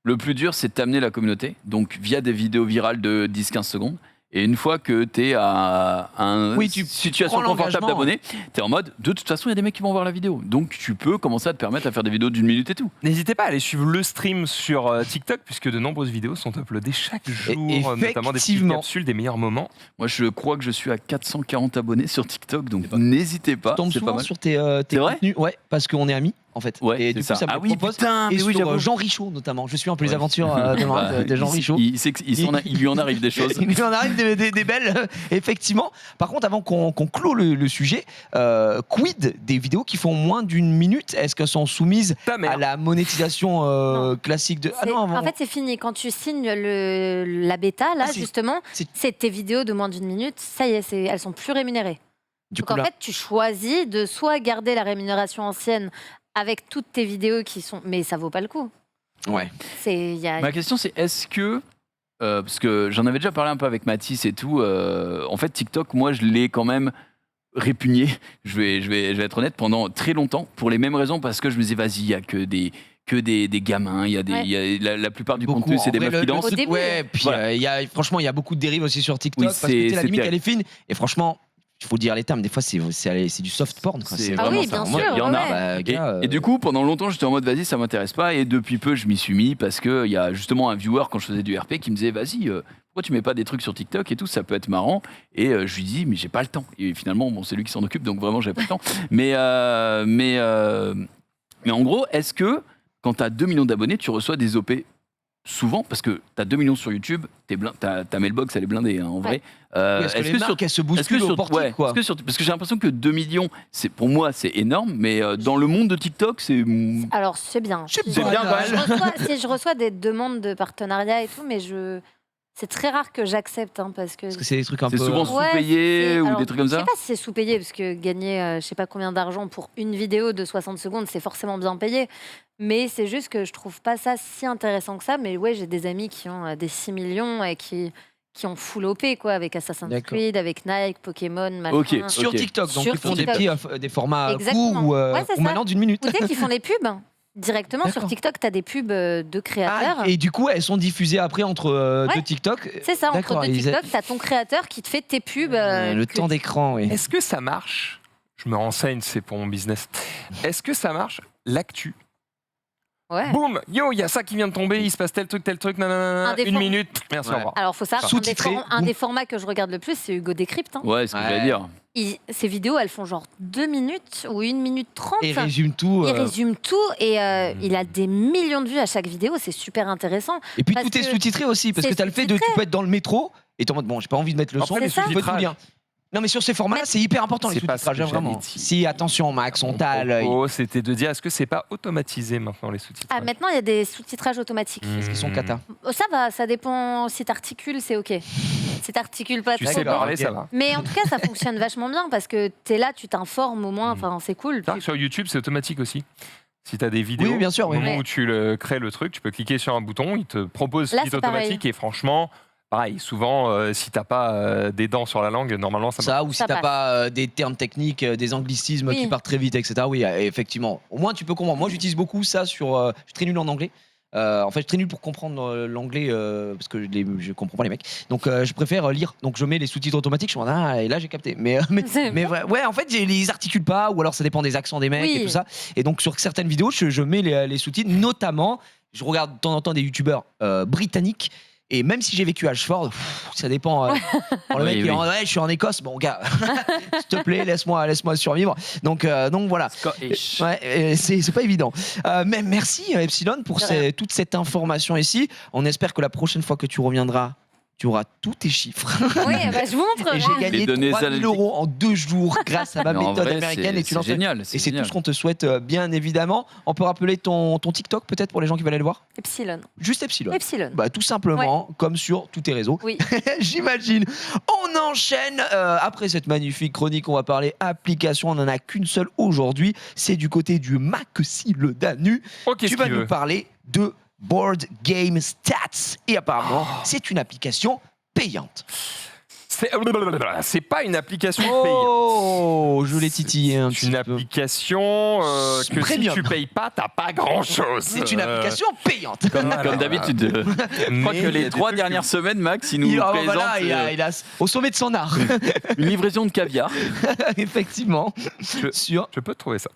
Le plus dur, c'est de t'amener la communauté, donc via des vidéos virales de 10-15 secondes. Et une fois que tu es à une situation prends confortable l'engagement. d'abonnés, tu es en mode, de toute façon, il y a des mecs qui vont voir la vidéo. Donc tu peux commencer à te permettre à faire des vidéos d'1 minute et tout. N'hésitez pas à aller suivre le stream sur TikTok, puisque de nombreuses vidéos sont uploadées chaque jour, notamment des petites effectivement. capsules des meilleurs moments. Moi, je crois que je suis à 440 abonnés sur TikTok, donc n'hésitez pas. Je tombe C'est pas souvent mal. sur tes C'est vrai contenus. Ouais, parce qu'on est amis, en fait. Ouais, et c'est du coup, ça. ça me Ah le oui, propose. putain, Et mais oui, sur j'avoue. Jean Richaud, notamment. Je suis un peu les Ouais. aventures de Jean Richaud. Il sait qu'il lui en arrive des choses. Il en arrive des belles, effectivement. Par contre, avant qu'on clôt le sujet, quid des vidéos qui font moins d'1 minute? Est-ce qu'elles sont soumises Ta mère. à la monétisation Non. classique de... Ah C'est- non, avant. En fait, c'est fini. Quand tu signes la bêta, là, Ah, c'est- justement, c'est- c'est tes vidéos de moins d'1 minute. Ça y est, elles sont plus rémunérées. du Donc coup, en là, fait, tu choisis de soit garder la rémunération ancienne avec toutes tes vidéos qui sont... Mais ça vaut pas le coup. ouais. Ma question, c'est est-ce que. Parce que j'en avais déjà parlé un peu avec Mathis et tout. En fait, TikTok, moi, je l'ai quand même répugné. Je vais être honnête, pendant très longtemps, pour les mêmes raisons, parce que je me disais, vas-y, il y a que des gamins, il y a Ouais. il y a la plupart du Beaucoup, contenu, c'est en des vrai, meufs qui dansent. Au début. Ouais, puis Voilà. franchement, il y a beaucoup de dérives aussi sur TikTok Oui, parce que tu sais, la c'est limite, terrible. elle est fine. Et franchement, il faut dire les termes, des fois, c'est du soft porn. quoi. C'est Ah vraiment oui, ça. bien Moi, sûr, il y en a. ouais. Bah, Et, gars, et du coup, pendant longtemps, j'étais en mode vas-y, ça m'intéresse pas. Et depuis peu, je m'y suis mis parce qu'il y a justement un viewer quand je faisais du RP qui me disait vas-y, pourquoi tu mets pas des trucs sur TikTok et tout, ça peut être marrant. Et je lui dis mais j'ai pas le temps. Et finalement, bon, c'est lui qui s'en occupe, donc vraiment, j'avais pas le temps. Mais en gros, est-ce que quand tu as 2 millions d'abonnés, tu reçois des OP souvent parce que tu as 2 millions sur YouTube, ta mailbox elle est blindée hein, en vrai. oui, est-ce que les marques, elles se bousculent au portique, quoi. Parce que j'ai l'impression que 2 millions, pour moi c'est énorme, mais dans le monde de TikTok c'est Alors, c'est bien. C'est Si bien, quand si je reçois des demandes de partenariat et tout, mais c'est très rare que j'accepte, hein, parce que... Parce que c'est des trucs un peu. c'est souvent Ouais, sous-payé c'est- ou alors, des trucs comme Je sais ça. pas si c'est sous-payé, parce que gagner je sais pas combien d'argent pour une vidéo de 60 secondes, c'est forcément bien payé. Mais c'est juste que je trouve pas ça si intéressant que ça. Mais ouais, j'ai des amis qui ont des 6 millions et qui ont full OP, quoi, avec Assassin's D'accord. Creed, avec Nike, Pokémon, machin. Ok. Sur TikTok, donc Sur ils font TikTok. des formats Exactement. courts ou, Ouais, c'est ou ça. maintenant d'1 minute. Ou tu sais qu'ils font les pubs directement sur D'accord. TikTok. Tu as des pubs de créateurs. Ah, et du coup, elles sont diffusées après entre Ouais. deux TikTok. C'est ça, entre D'accord, deux ils- TikTok, tu as ton créateur qui te fait tes pubs. le que temps d'écran, oui. Est-ce que ça marche? Je me renseigne, c'est pour mon business. Est-ce que ça marche l'actu? Ouais. Boum, yo, il y a ça qui vient de tomber, il se passe tel truc, nanana, Un des 1 formes- minute, merci, Ouais. au revoir. Alors, faut savoir, Sous-titré. un des formats que je regarde le plus, c'est Hugo Décrypte. Hein. Ouais, c'est ce que Ouais. j'allais dire. Ces vidéos, elles font genre 2 minutes ou 1 minute 30. Et résume tout. Il résume tout et il a des millions de vues à chaque vidéo, c'est super intéressant. Et puis parce tout est que sous-titré aussi, parce c'est que t'as le fait de. Tu sous-titré. peux être dans le métro et t'es en mode bon, j'ai pas envie de mettre le son, Après, mais les ça. je peux tout sous-titrages. lire. Non, mais sur ces formats-là, Mais- c'est hyper important les C'est pas ce sous-titrages, que vraiment. j'allais dire. Si, attention, Max, on Mon t'a à l'œil. propos, c'était de dire, est-ce que c'est pas automatisé maintenant les sous-titres? Ah, maintenant, il y a des sous-titrages automatiques. Est-ce qu'ils sont cata Oh, ça va, ça dépend. Si t'articules, c'est OK. Si t'articules pas, Tu trop sais D'accord, parler, ok. ça va. Mais en tout cas, ça fonctionne vachement bien parce que t'es là, tu t'informes au moins. Enfin, c'est cool. C'est vrai que sur YouTube, c'est automatique aussi. Si tu as des vidéos, Oui, bien sûr, au oui. moment Ouais. où tu crées le truc, tu peux cliquer sur un bouton, il te propose ce Là, qui est c'est automatique et franchement, pareil, souvent, si t'as pas des dents sur la langue, normalement, ça marche. Ça, ou si Ça t'as passe. pas des termes techniques, des anglicismes Oui. qui partent très vite, etc. Oui, effectivement. Au moins, tu peux comprendre. Moi, j'utilise beaucoup ça sur. Je suis très nul en anglais. En fait, je suis très nul pour comprendre l'anglais parce que je comprends pas les mecs. Donc, je préfère lire. Donc, je mets les sous-titres automatiques. Je me dis, ah, et là, j'ai capté. Mais ouais, en fait, je les articule pas, ou alors ça dépend des accents des mecs Oui. et tout ça. Et donc, sur certaines vidéos, je mets les sous-titres. Notamment, je regarde de temps en temps des youtubeurs britanniques. Et même si j'ai vécu à Ashford, ça dépend. Quand le Oui, mec oui. est en ouais, je suis en Écosse, bon gars, s'il te plaît, laisse-moi survivre. Donc voilà. Scottish. Ouais, c'est pas évident. Mais merci Epsilon pour De rien. toute cette information ici. On espère que la prochaine fois que tu reviendras, tu auras tous tes chiffres. Oui, bah, je vous montre. Et j'ai gagné Les données 3 000 analytiques. € en 2 jours grâce à ma Mais en méthode vrai, américaine. Et tu c'est lances. génial. Et c'est tout génial. ce qu'on te souhaite, bien évidemment. On peut rappeler ton TikTok peut-être pour les gens qui veulent aller le voir. Epsilon. Juste Epsilon. Epsilon. Bah, tout simplement, comme sur tous tes réseaux. Oui. J'imagine. On enchaîne. Après cette magnifique chronique, on va parler application. On n'en a qu'une seule aujourd'hui. C'est du côté du Maxi le Danu. Oh, qu'est-ce Tu vas qu'il nous veut parler de Board Game Stats. Et apparemment, c'est une application payante. C'est pas une application payante. Oh, je l'ai titillé un C'est petit une peu. application que Premium. si tu payes pas, t'as pas grand-chose. C'est une application payante. Comme d'habitude. Je crois que les 3 dernières semaines, Max, il nous présente il a au sommet de son art. une livraison de caviar. Effectivement. Je peux te trouver ça.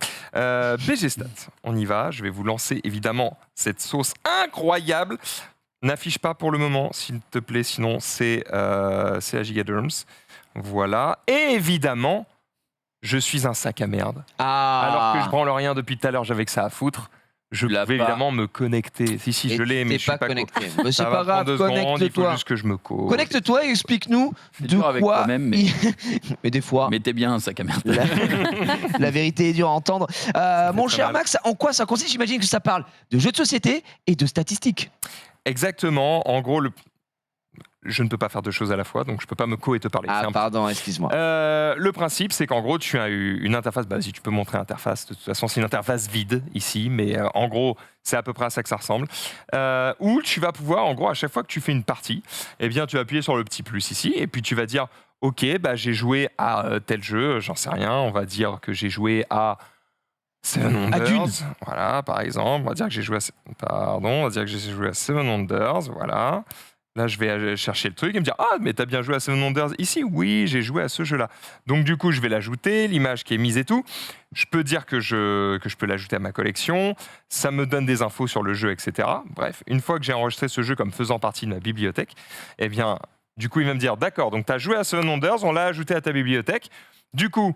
BG Stats, on y va. Je vais vous lancer évidemment cette sauce incroyable. N'affiche pas pour le moment, s'il te plaît, sinon c'est la Gigaderms. Voilà. Et évidemment, je suis un sac à merde. Alors que je branle rien depuis tout à l'heure, j'avais que ça à foutre. Je Tu l'as pouvais pas. évidemment me connecter. Si, je l'ai, mais je suis pas connecté. Mais c'est Ça va pas grave, prendre 2 secondes, il faut connecte-toi. juste que je me cause. Connecte-toi et explique-nous C'est de dur avec quoi. toi-même, mais- Mais des fois, Mettez bien un sac à merde. la vérité est dure à entendre. Mon très cher mal. Max, en quoi ça consiste? J'imagine que ça parle de jeux de société et de statistiques. Exactement. En gros, je ne peux pas faire 2 choses à la fois, donc je peux pas me et te parler. C'est un Pardon, excuse-moi. Le principe, c'est qu'en gros, tu as eu une interface. Bah, si tu peux montrer l'interface, de toute façon, c'est une interface vide ici, mais en gros, c'est à peu près à ça que ça ressemble. Où tu vas pouvoir, en gros, à chaque fois que tu fais une partie, eh bien, tu vas appuyer sur le petit plus ici, et puis tu vas dire, ok, bah, j'ai joué à tel jeu, j'en sais rien. On va dire que j'ai joué à Seven Wonders. Dune. Voilà, par exemple. On va dire que j'ai joué à Seven Wonders. Voilà. Là, je vais chercher le truc et me dire « Ah, mais t'as bien joué à Seven Wonders ici ?» Oui, j'ai joué à ce jeu-là. Donc, du coup, je vais l'ajouter, l'image qui est mise et tout. Je peux dire que je peux l'ajouter à ma collection. Ça me donne des infos sur le jeu, etc. Bref, une fois que j'ai enregistré ce jeu comme faisant partie de ma bibliothèque, eh bien, du coup, il va me dire « D'accord, donc t'as joué à Seven Wonders, on l'a ajouté à ta bibliothèque. Du coup,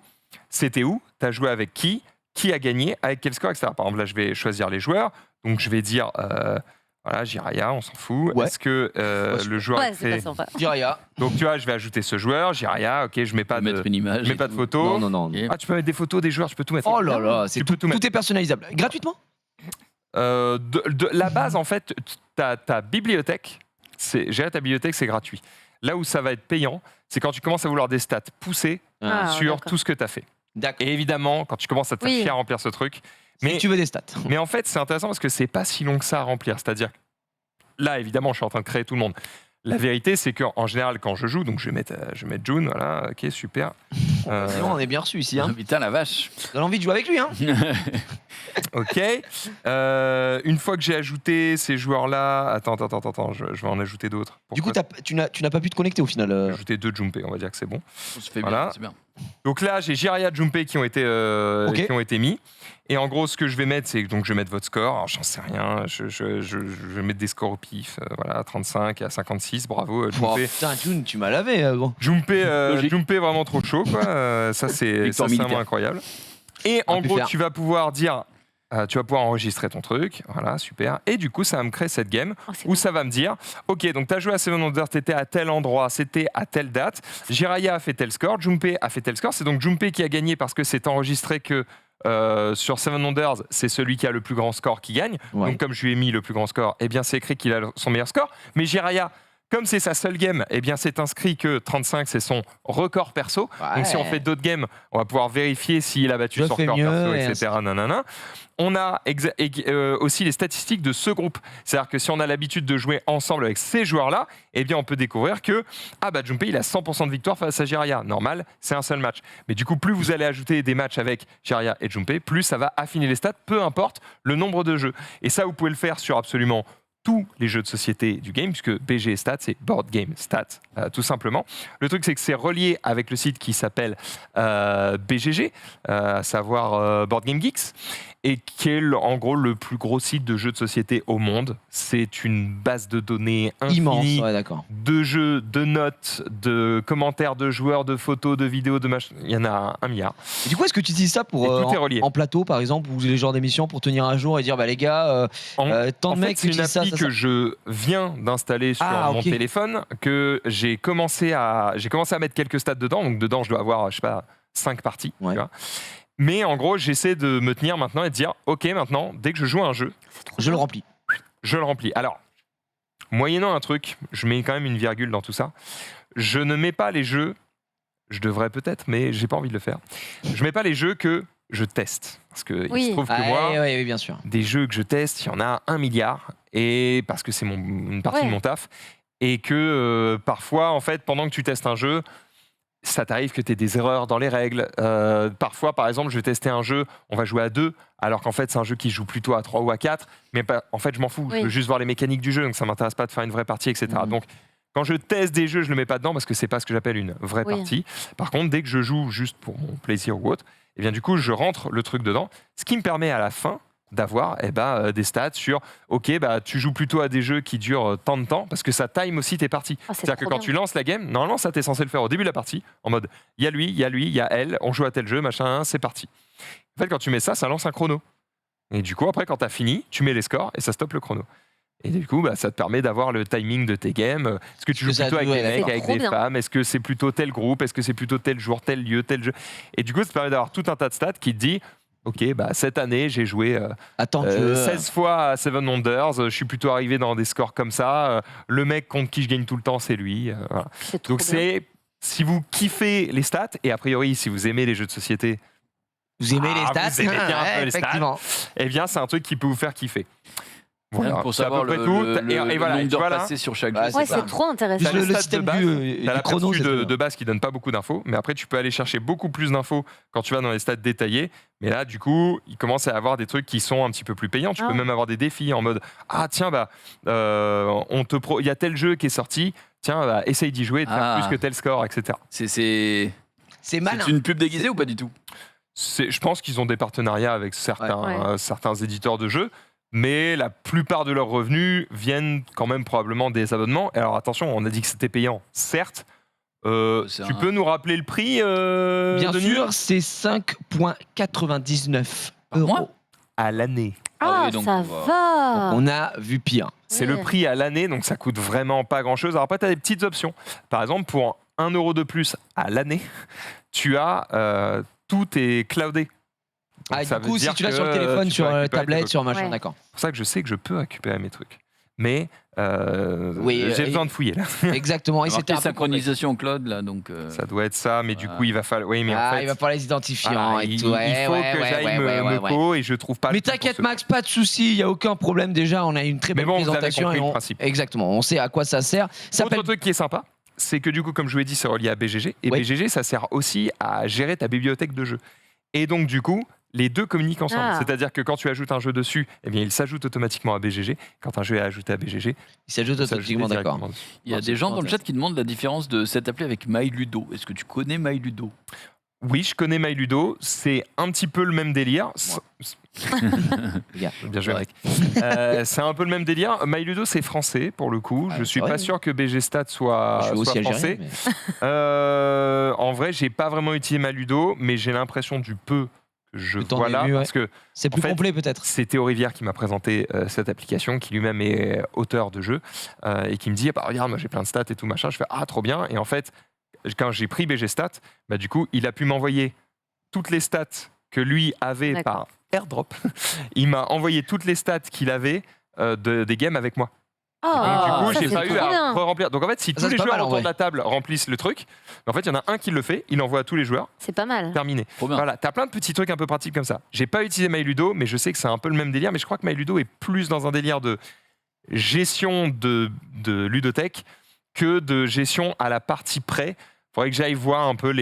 c'était où? T'as joué avec qui? Qui a gagné? Avec quel score, etc. » Par exemple, là, je vais choisir les joueurs. Donc, je vais dire... Voilà, Jiraya, on s'en fout. Ouais. Est-ce que le joueur Ouais, est c'est fait... pas sympa. Jiraya. Donc tu vois, je vais ajouter ce joueur, Jiraya, ok, je mets pas Mettre de, une image. je mets et pas de tout. photos. Non. Ok. Ah, tu peux mettre des photos des joueurs, tu peux tout mettre. Oh là là, Tu peux tout mettre. tout est personnalisable. Gratuitement? De la base, en fait, ta bibliothèque, gérer ta bibliothèque, c'est gratuit. Là où ça va être payant, c'est quand tu commences à vouloir des stats poussées Ah, sur d'accord. tout ce que tu as fait. D'accord. Et évidemment, quand tu commences à te faire Oui. chier à remplir ce truc, Mais mais, tu veux des stats. mais en fait, c'est intéressant parce que c'est pas si long que ça à remplir. C'est-à-dire, là, évidemment, je suis en train de créer tout le monde. La vérité, c'est qu'en général, quand je joue, donc je vais mettre June, voilà, ok, super. Sinon, on est bien reçu ici. Hein. Putain, la vache. On a envie de jouer avec lui. Hein. Ok. Une fois que j'ai ajouté ces joueurs-là, attends, je vais en ajouter d'autres. Du coup, Pourquoi tu n'as pas pu te connecter au final. j'ai ajouté 2 Junpei, on va dire que c'est bon. Ça fait Voilà. bien, c'est bien. Donc là, j'ai Jiraya, Junpei qui ont été mis. Et en gros, ce que je vais mettre, c'est donc je vais mettre votre score. Alors, j'en sais rien. Je vais mettre des scores au pif. Voilà, 35 à 56. Bravo, Oh, Junpei. putain, June, tu m'as lavé, gros. Junpei vraiment trop chaud, quoi. Ça, c'est Victoire vraiment militaire. incroyable. Et On en peut gros, faire. tu vas pouvoir dire, tu vas pouvoir enregistrer ton truc. Voilà, super. Et du coup, ça va me créer cette game Oh, c'est où ça va me dire, ok, donc tu as joué à Seven Wonders, t'étais à tel endroit, c'était à telle date. Jiraya a fait tel score, Junpei a fait tel score. C'est donc Junpei qui a gagné parce que c'est enregistré que sur Seven Wonders, c'est celui qui a le plus grand score qui gagne. Ouais. Donc comme je lui ai mis le plus grand score, eh bien c'est écrit qu'il a son meilleur score. Mais Jiraya, comme c'est sa seule game, eh bien c'est inscrit que 35 c'est son record perso. Donc si on fait d'autres games, on va pouvoir vérifier s'il a battu Je son fais record mieux, perso, et etc. Nanana. On a aussi les statistiques de ce groupe. C'est-à-dire que si on a l'habitude de jouer ensemble avec ces joueurs-là, eh bien on peut découvrir que Junpei il a 100% de victoire face à Jiraya. Normal, c'est un seul match. Mais du coup, plus vous allez ajouter des matchs avec Jiraya et Junpei, plus ça va affiner les stats, peu importe le nombre de jeux. Et ça, vous pouvez le faire sur absolument tous les jeux de société du game, puisque BG Stats, c'est Board Game Stats, tout simplement. Le truc, c'est que c'est relié avec le site qui s'appelle BGG, à savoir Board Game Geeks, et qui est en gros le plus gros site de jeux de société au monde. C'est une base de données Immense, infinie ouais, d'accord. de jeux, de notes, de commentaires de joueurs, de photos, de vidéos, de machins. Il y en a 1 milliard. Et du coup, est-ce que tu utilises ça pour Et tout est relié. en plateau, par exemple, ou les genres d'émissions pour tenir à jour et dire, bah les gars, tant En de fait, mecs c'est une utilisent appli ça, que je viens d'installer sur mon ok. téléphone, que j'ai commencé à mettre quelques stats dedans. Donc dedans, je dois avoir, je sais pas, 5 parties. Ouais. Tu vois. Mais en gros, j'essaie de me tenir maintenant et de dire, ok, maintenant, dès que je joue à un jeu, Je le remplis. je le remplis. Alors, moyennant un truc, je mets quand même une virgule dans tout ça. Je ne mets pas les jeux, je devrais peut-être, mais j'ai pas envie de le faire. Je mets pas les jeux que je teste. Parce que il se trouve que moi, Oui, bien sûr. des jeux que je teste, il y en a 1 milliard. Et parce que c'est une partie Ouais. de mon taf. et que parfois, en fait, pendant que tu testes un jeu, ça t'arrive que tu aies des erreurs dans les règles. Parfois, par exemple, je vais tester un jeu, on va jouer à 2, alors qu'en fait, c'est un jeu qui joue plutôt à 3 ou à 4. Mais en fait, je m'en fous. Oui. Je veux juste voir les mécaniques du jeu, donc ça m'intéresse pas de faire une vraie partie, etc. Donc, quand je teste des jeux, je le mets pas dedans parce que c'est pas ce que j'appelle une vraie Oui. partie. Par contre, dès que je joue juste pour mon plaisir ou autre, et bien du coup, je rentre le truc dedans, ce qui me permet à la fin d'avoir des stats sur ok, tu joues plutôt à des jeux qui durent tant de temps parce que ça time aussi tes parties. Ah, c'est C'est-à-dire que trop quand bien. tu lances la game, normalement ça t'es censé le faire au début de la partie en mode il y a lui, il y a lui, il y a elle, on joue à tel jeu, machin, c'est parti. En fait, quand tu mets ça, ça lance un chrono. Et du coup, après, quand tu as fini, tu mets les scores et ça stoppe le chrono. Et du coup, ça te permet d'avoir le timing de tes games. Est-ce que tu joues ça plutôt avec joue, des ouais, mecs, d'accord. avec Trop des bien. femmes? Est-ce que c'est plutôt tel groupe? Est-ce que c'est plutôt tel jour, tel lieu, tel jeu? Et du coup, ça te permet d'avoir tout un tas de stats qui te dit ok, cette année, j'ai joué Attends, 16 fois à Seven Wonders. Je suis plutôt arrivé dans des scores comme ça. Le mec contre qui je gagne tout le temps, c'est lui. Voilà. C'est trop Donc, bien. c'est si vous kiffez les stats, et a priori, si vous aimez les jeux de société, vous aimez les stats? vous aimez bien un peu les stats. Effectivement. eh bien, c'est un truc qui peut vous faire kiffer. Rien que pour c'est à peu savoir près le, tout. le, Et voilà, nombre tu vois d'heures là, passées sur chaque Ouais, jeu. Ouais, c'est ça. c'est trop intéressant. T'as Le les stats système de base, du t'as chrono, l'aperçu c'est très de bien. base qui donne pas beaucoup d'infos, mais après tu peux aller chercher beaucoup plus d'infos quand tu vas dans les stats détaillés. Mais là, du coup, il commence à y avoir des trucs qui sont un petit peu plus payants. Tu Ah. peux même avoir des défis en mode ah tiens il y a tel jeu qui est sorti, tiens essaye d'y jouer et de faire Ah. plus que tel score, etc. C'est malin. C'est une pub déguisée ou pas du tout? Je pense qu'ils ont des partenariats avec Ouais. certains éditeurs de jeux. Mais la plupart de leurs revenus viennent quand même probablement des abonnements. Et alors attention, on a dit que c'était payant, certes. C'est Tu un- peux nous rappeler le prix Bien Denis sûr, c'est 5,99 Par mois euros. À l'année. Ah, oui, donc ça on va- va. On a vu pire. C'est Ouais. le prix à l'année, donc ça coûte vraiment pas grand-chose. Alors après, tu as des petites options. Par exemple, pour 1 euro de plus à l'année, tu as tout est cloudé. Donc, Ah, ça du veut coup, si dire tu l'as que sur le téléphone, tu sur peux récupérer tes tablette, documents. sur machin, Ouais. d'accord. C'est pour ça que je sais que je peux récupérer mes trucs. Mais Oui, j'ai besoin de fouiller là. Exactement. Et Il y a c'était marqué un peu complexe. synchronisation cloud là, donc. Ça doit être ça, mais du coup, il va falloir. Oui, mais en Ah, fait, il va falloir les identifiants voilà, et il tout. Ouais, faut ouais, que ouais, j'aille ouais, me ouais, ouais, ouais. co et je trouve pas. Mais le temps t'inquiète, pour ce- Max, pas de souci, il n'y a aucun problème. Déjà, on a une très Mais belle bon, vous avez présentation. compris et le on- principe. Exactement, on sait à quoi ça sert. Ça Autre s'appelle truc qui est sympa, c'est que du coup, comme je vous l'ai dit, c'est relié à BGG. Et Oui. BGG, ça sert aussi à gérer ta bibliothèque de jeux. Et donc, du coup, les deux communiquent ensemble. Ah. C'est-à-dire que quand tu ajoutes un jeu dessus, eh bien, il s'ajoute automatiquement à BGG. Quand un jeu est ajouté à BGG, il s'ajoute il s'ajoute automatiquement, d'accord. directement dessus. Il y a Non, des c'est gens dans le fantastique. chat qui demandent la différence de cette appli avec MyLudo. Est-ce que tu connais MyLudo? Oui, je connais MyLudo. C'est un petit peu le même délire. Regarde. Bien joué, Ouais. mec. C'est un peu le même délire. MyLudo, c'est français pour le coup. Ah, Je c'est suis vrai. pas sûr que BGStat soit, Je suis soit aussi français. algérien. En vrai, j'ai pas vraiment utilisé MyLudo, mais j'ai l'impression du peu que je Que t'en vois as là, vu, ouais. parce que C'est plus En fait, complet peut-être. c'est Théo Rivière qui m'a présenté cette application, qui lui-même est auteur de jeu, et qui me dit regarde, moi j'ai plein de stats et tout machin. Je fais trop bien. Et en fait, quand j'ai pris BGStat, du coup, il a pu m'envoyer toutes les stats que lui avait D'accord. par airdrop. Il m'a envoyé toutes les stats qu'il avait des games avec moi. Oh, Donc, du coup, ça, j'ai c'est pas eu trop à bien. remplir. Donc en fait, si Ça, tous c'est les pas joueurs mal, en autour vrai. de la table remplissent le truc, en fait, il y en a un qui le fait, il l'envoie à tous les joueurs, C'est pas mal. terminé. Trop bien. Voilà, t'as plein de petits trucs un peu pratiques comme ça. J'ai pas utilisé MyLudo, mais je sais que c'est un peu le même délire. Mais je crois que MyLudo est plus dans un délire de gestion de ludothèque que de gestion à la partie près. Faudrait que j'aille voir un peu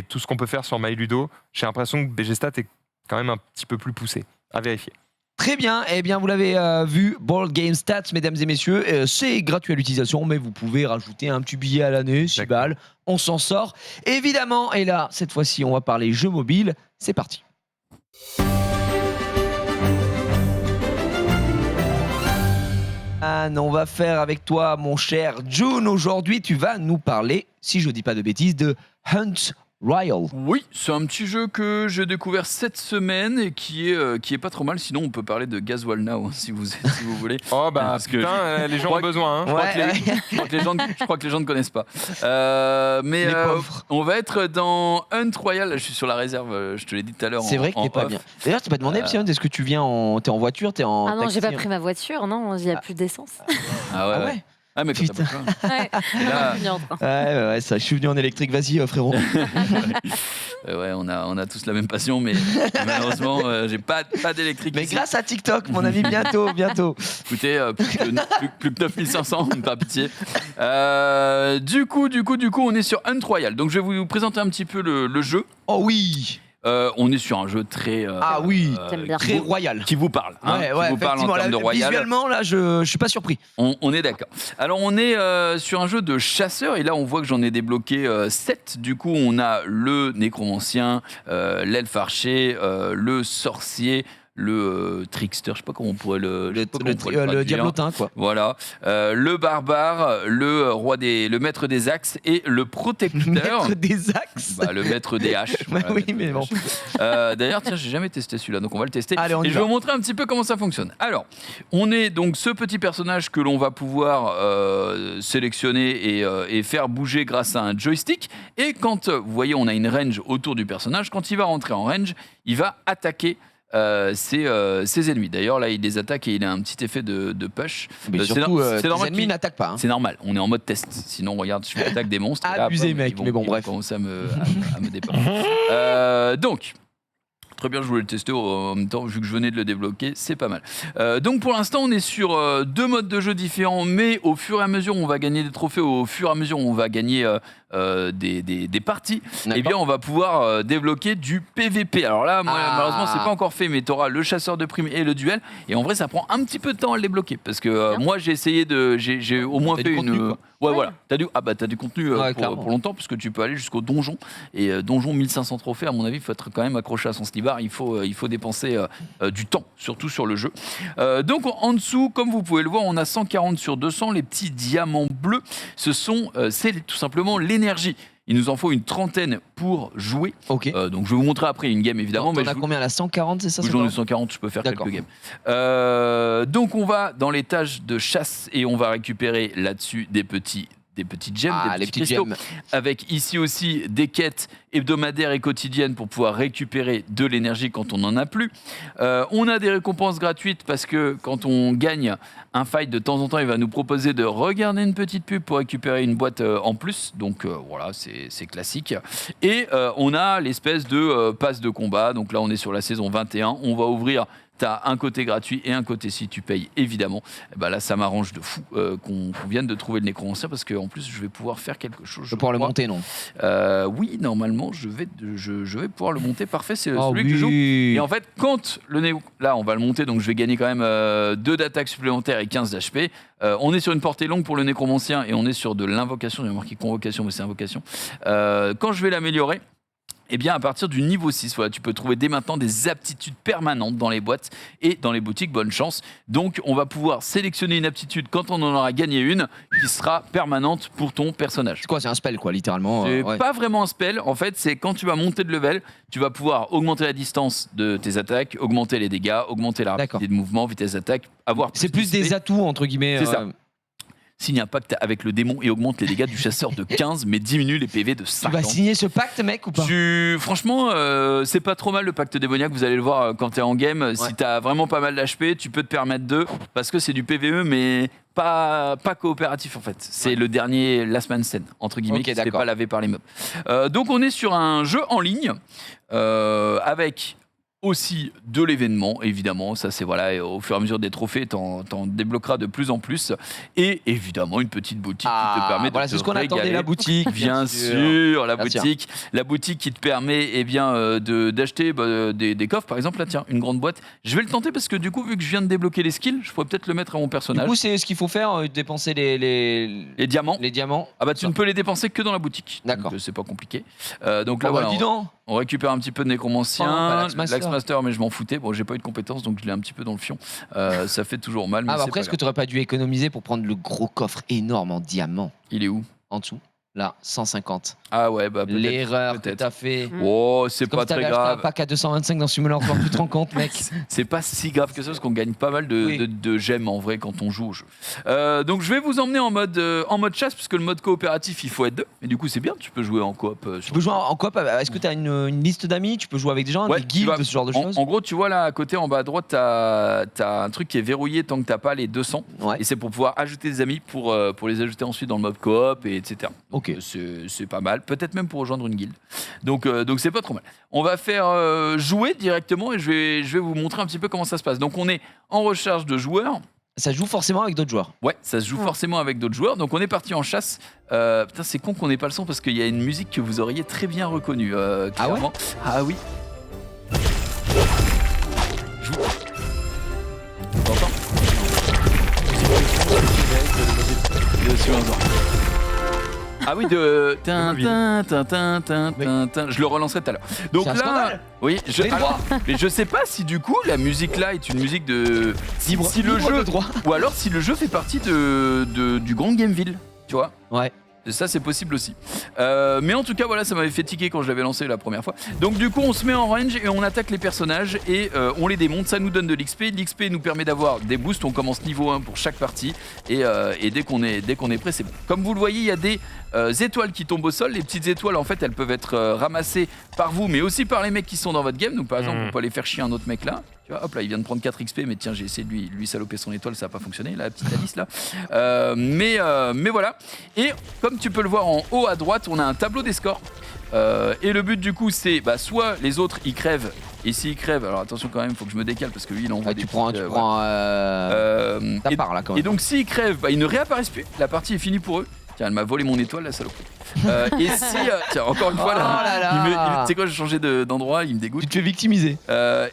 tout ce qu'on peut faire sur MyLudo. J'ai l'impression que BGStat est quand même un petit peu plus poussé. À vérifier. Très bien, eh bien vous l'avez vu, Board Game Stats, mesdames et messieurs, c'est gratuit à l'utilisation, mais vous pouvez rajouter un petit billet à l'année, 6 D'accord. balles, on s'en sort. Évidemment, et là, cette fois-ci, on va parler jeux mobiles, c'est parti. Anne, on va faire avec toi, mon cher June. Aujourd'hui, tu vas nous parler, si je dis pas de bêtises, de Hunt Royal. Oui, c'est un petit jeu que j'ai découvert cette semaine et qui est pas trop mal. Sinon, on peut parler de Gazwall Now si vous voulez. Oh Parce que les gens crois ont que- besoin. Hein. Je crois que les- Ouais. je crois que les gens ne connaissent pas. Mais Les pauvres. on va être dans Hunt Royal. Je suis sur la réserve. Je te l'ai dit tout à l'heure. C'est vrai que t'es pas off. bien. D'ailleurs, tu t'es pas demandé, Epsilon, est-ce que tu viens t'es en voiture, t'es en Ah non, taxi, j'ai pas hein pris ma voiture, non, il n'y a plus d'essence. Ah ouais. Ah ouais. ouais. Ah mais quand t'as Putain. pas le choix. Ouais. Et là- Je suis en train. Ouais, ça, je suis venu en électrique, vas-y, frérot. Ouais, on a tous la même passion, mais malheureusement, j'ai pas d'électrique. Mais ici. grâce à TikTok, mon ami, bientôt. Écoutez, plus que 9500, pas pitié. Du coup, on est sur Hunt Royal. Donc, je vais vous présenter un petit peu le jeu. Oh oui. On est sur un jeu très. Ah oui. J'aime bien. Très royal. Qui vous parle. Hein, Ouais, qui vous parle en effectivement, termes de là, royal. visuellement, là, je suis pas surpris. On est d'accord. Alors, on est sur un jeu de chasseur. Et là, on voit que j'en ai débloqué 7. Du coup, on a le nécromancien, l'elfe archer, le sorcier, le trickster, je sais pas comment on pourrait le Le diablotin, quoi. Voilà, le barbare, le maître des axes et le protecteur. Maître des axes. Bah, le maître des haches. Voilà, oui, maître mais des bon. haches. D'ailleurs, tiens, j'ai jamais testé celui-là, donc on va le tester. Allez, on y et je va. vais vous montrer un petit peu comment ça fonctionne. Alors, on est donc ce petit personnage que l'on va pouvoir sélectionner et faire bouger grâce à un joystick. Et quand, vous voyez, on a une range autour du personnage, quand il va rentrer en range, il va attaquer ses ennemis. D'ailleurs, là, il les attaque et il a un petit effet de push. Mais surtout, tes normal ennemis n'attaquent pas. Hein. C'est normal, on est en mode test. Sinon, regarde, je m'attaque des monstres. et là, Abusé, bam, mec, ils vont- mais bon, ils vont bref. commencer à me dépasser. Donc, très bien, je voulais le tester en même temps, vu que je venais de le débloquer, c'est pas mal. Donc pour l'instant, on est sur 2 modes de jeu différents, mais au fur et à mesure, on va gagner des trophées, au fur et à mesure, on va gagner des parties, D'accord. eh bien, on va pouvoir débloquer du PVP. Alors là, moi, Ah. malheureusement, c'est pas encore fait, mais tu auras le chasseur de primes et le duel. Et en vrai, ça prend un petit peu de temps à le débloquer, parce que moi, j'ai essayé j'ai au moins T'as fait du contenu, une. quoi. Ouais, voilà. T'as du contenu Ouais, clairement. pour longtemps, puisque tu peux aller jusqu'au donjon. Et donjon 1500 trophées, à mon avis, il faut être quand même accroché à son slibard. Il faut dépenser du temps, surtout sur le jeu. Donc en dessous, comme vous pouvez le voir, on a 140 sur 200. Les petits diamants bleus, c'est tout simplement l'énergie. Il nous en faut une trentaine pour jouer. Ok. Donc je vais vous montrer après une game évidemment. T'en as combien là 140, c'est ça J'en ai 140, je peux faire D'accord. quelques games. Donc on va dans les tâches de chasse et on va récupérer là-dessus des petites gemmes, Ah, des les petits petites cristaux, gemmes. avec ici aussi des quêtes hebdomadaires et quotidiennes pour pouvoir récupérer de l'énergie quand on n'en a plus. On a des récompenses gratuites parce que quand on gagne un fight, de temps en temps, il va nous proposer de regarder une petite pub pour récupérer une boîte en plus. Donc voilà, c'est classique. Et on a l'espèce de passe de combat. Donc là, on est sur la saison 21. On va ouvrir... T'as un côté gratuit et un côté si tu payes, évidemment. Et ben là, ça m'arrange de fou qu'on vienne de trouver le nécromancien parce qu'en plus, je vais pouvoir faire quelque chose. Je vais pouvoir le monter, non Oui, normalement, je vais pouvoir le monter. Parfait, c'est Oh celui que je joue. oui. Et en fait, quand là, on va le monter, donc je vais gagner quand même 2 d'attaque supplémentaires et 15 d'HP. On est sur une portée longue pour le nécromancien et on est sur de l'invocation. Il y a marqué convocation, mais c'est invocation. Quand je vais l'améliorer, eh bien, à partir du niveau 6, voilà, tu peux trouver dès maintenant des aptitudes permanentes dans les boîtes et dans les boutiques. Bonne chance. Donc, on va pouvoir sélectionner une aptitude quand on en aura gagné une qui sera permanente pour ton personnage. C'est quoi C'est un spell, quoi, littéralement. C'est ouais. pas vraiment un spell. En fait, c'est quand tu vas monter de level, tu vas pouvoir augmenter la distance de tes attaques, augmenter les dégâts, augmenter la rapidité de mouvement, vitesse d'attaque, avoir C'est plus des d'XP. atouts, entre guillemets. C'est ça. Signe un pacte avec le démon et augmente les dégâts du chasseur de 15, mais diminue les PV de Tu 50. vas signer ce pacte, mec, ou pas Franchement, c'est pas trop mal le pacte démoniaque. Vous allez le voir quand t'es en game. Si t'as vraiment pas mal d'HP, tu peux te permettre de. Parce que c'est du PVE, mais pas coopératif en fait. C'est le dernier last man stand, entre guillemets, Ok, qui se fait d'accord. pas laver par les mobs. Donc on est sur un jeu en ligne avec aussi de l'événement, évidemment. Ça, c'est voilà, et au fur et à mesure des trophées, t'en débloqueras de plus en plus. Et évidemment, une petite boutique qui te permet de voilà, c'est te ce qu'on attendait, régaler. la boutique. Bien sûr, la Bien sûr. boutique. La boutique qui te permet eh bien, d'acheter des coffres, par exemple. Là, tiens, une grande boîte. Je vais le tenter parce que du coup, vu que je viens de débloquer les skills, je pourrais peut-être le mettre à mon Du personnage. coup, c'est ce qu'il faut faire, dépenser Les diamants. les diamants. Ah bah tu ne peux les dépenser que dans la boutique. D'accord. Donc, c'est pas compliqué. Donc là, Oh, bah, voilà, dis donc. on récupère un petit peu de nécromancien, Oh, bah, l'Axemaster. l'Axemaster, mais je m'en foutais. Bon, j'ai pas eu de compétences, donc je l'ai un petit peu dans le fion. Ça fait toujours mal, mais Ah, bah c'est après, pas est-ce que tu n'aurais pas dû économiser pour prendre le gros coffre énorme en diamant grave. Il est où? en dessous Là, 150. Ah ouais, bah peut-être. L'erreur que peut-être. t'as fait. Oh, c'est Comme pas si t'avais très acheté un grave. pack à 225 dans Simulator, tu te rends compte, mec C'est pas si grave que ça parce qu'on gagne pas mal Oui. de gemmes en vrai quand on joue au jeu. Donc je vais vous emmener en mode chasse puisque le mode coopératif il faut être deux. Et du coup c'est bien, tu peux jouer en coop. Tu peux jouer en coop. Est-ce que tu as une liste d'amis? Tu peux jouer avec des gens, Ouais, des tu guildes, vas- ce genre de choses? En gros, tu vois là à côté en bas à droite, t'as un truc qui est verrouillé tant que t'as pas les 200. Ouais. Et c'est pour pouvoir ajouter des amis pour les ajouter ensuite dans le mode coop et etc. Donc Ok. C'est pas mal, peut-être même pour rejoindre une guilde. Donc c'est pas trop mal. On va faire jouer directement et je vais vous montrer un petit peu comment ça se passe. Donc on est en recherche de joueurs. Ça joue forcément avec d'autres joueurs. Ouais, ça se joue forcément avec d'autres joueurs. Donc on est parti en chasse. Putain, c'est con qu'on n'ait pas le son parce qu'il y a une musique que vous auriez très bien reconnue. Clairement. Ah oui. Joue. T'entends ? Ah oui, de. Je le relancerai tout à l'heure. Donc C'est un là, scandale. oui, mais je sais pas si du coup la musique là est une musique de. Si le Libre jeu. de droit. Ou alors si le jeu fait partie du Grand Gameville, tu vois. Ouais. Ça, c'est possible aussi. Mais en tout cas, voilà, ça m'avait fait tiquer quand je l'avais lancé la première fois. Donc, du coup, on se met en range et on attaque les personnages et on les démonte. Ça nous donne de l'XP. L'XP nous permet d'avoir des boosts. On commence niveau 1 pour chaque partie. Et dès qu'on est prêt, c'est bon. Comme vous le voyez, il y a des étoiles qui tombent au sol. Les petites étoiles, en fait, elles peuvent être ramassées par vous, mais aussi par les mecs qui sont dans votre game. Donc, par exemple, on peut aller faire chier un autre mec là. Tu vois, hop là, il vient de prendre 4 XP, mais tiens, j'ai essayé de lui saloper son étoile, ça n'a pas fonctionné, la petite Alice là. Mais voilà. Et comme tu peux le voir en haut à droite, on a un tableau des scores. Et le but du coup, c'est soit les autres ils crèvent. Et s'ils crèvent, alors attention quand même, il faut que je me décale parce que lui il envoie des Tu prends petites, ta part là quand et même. donc s'ils crèvent, ils ne réapparaissent plus. La partie est finie pour eux. Tiens, elle m'a volé mon étoile, la saloperie. Et si, tiens, encore une fois, là, Oh là là. tu sais quoi, j'ai changé d'endroit, il me dégoûte. Tu te fais victimiser.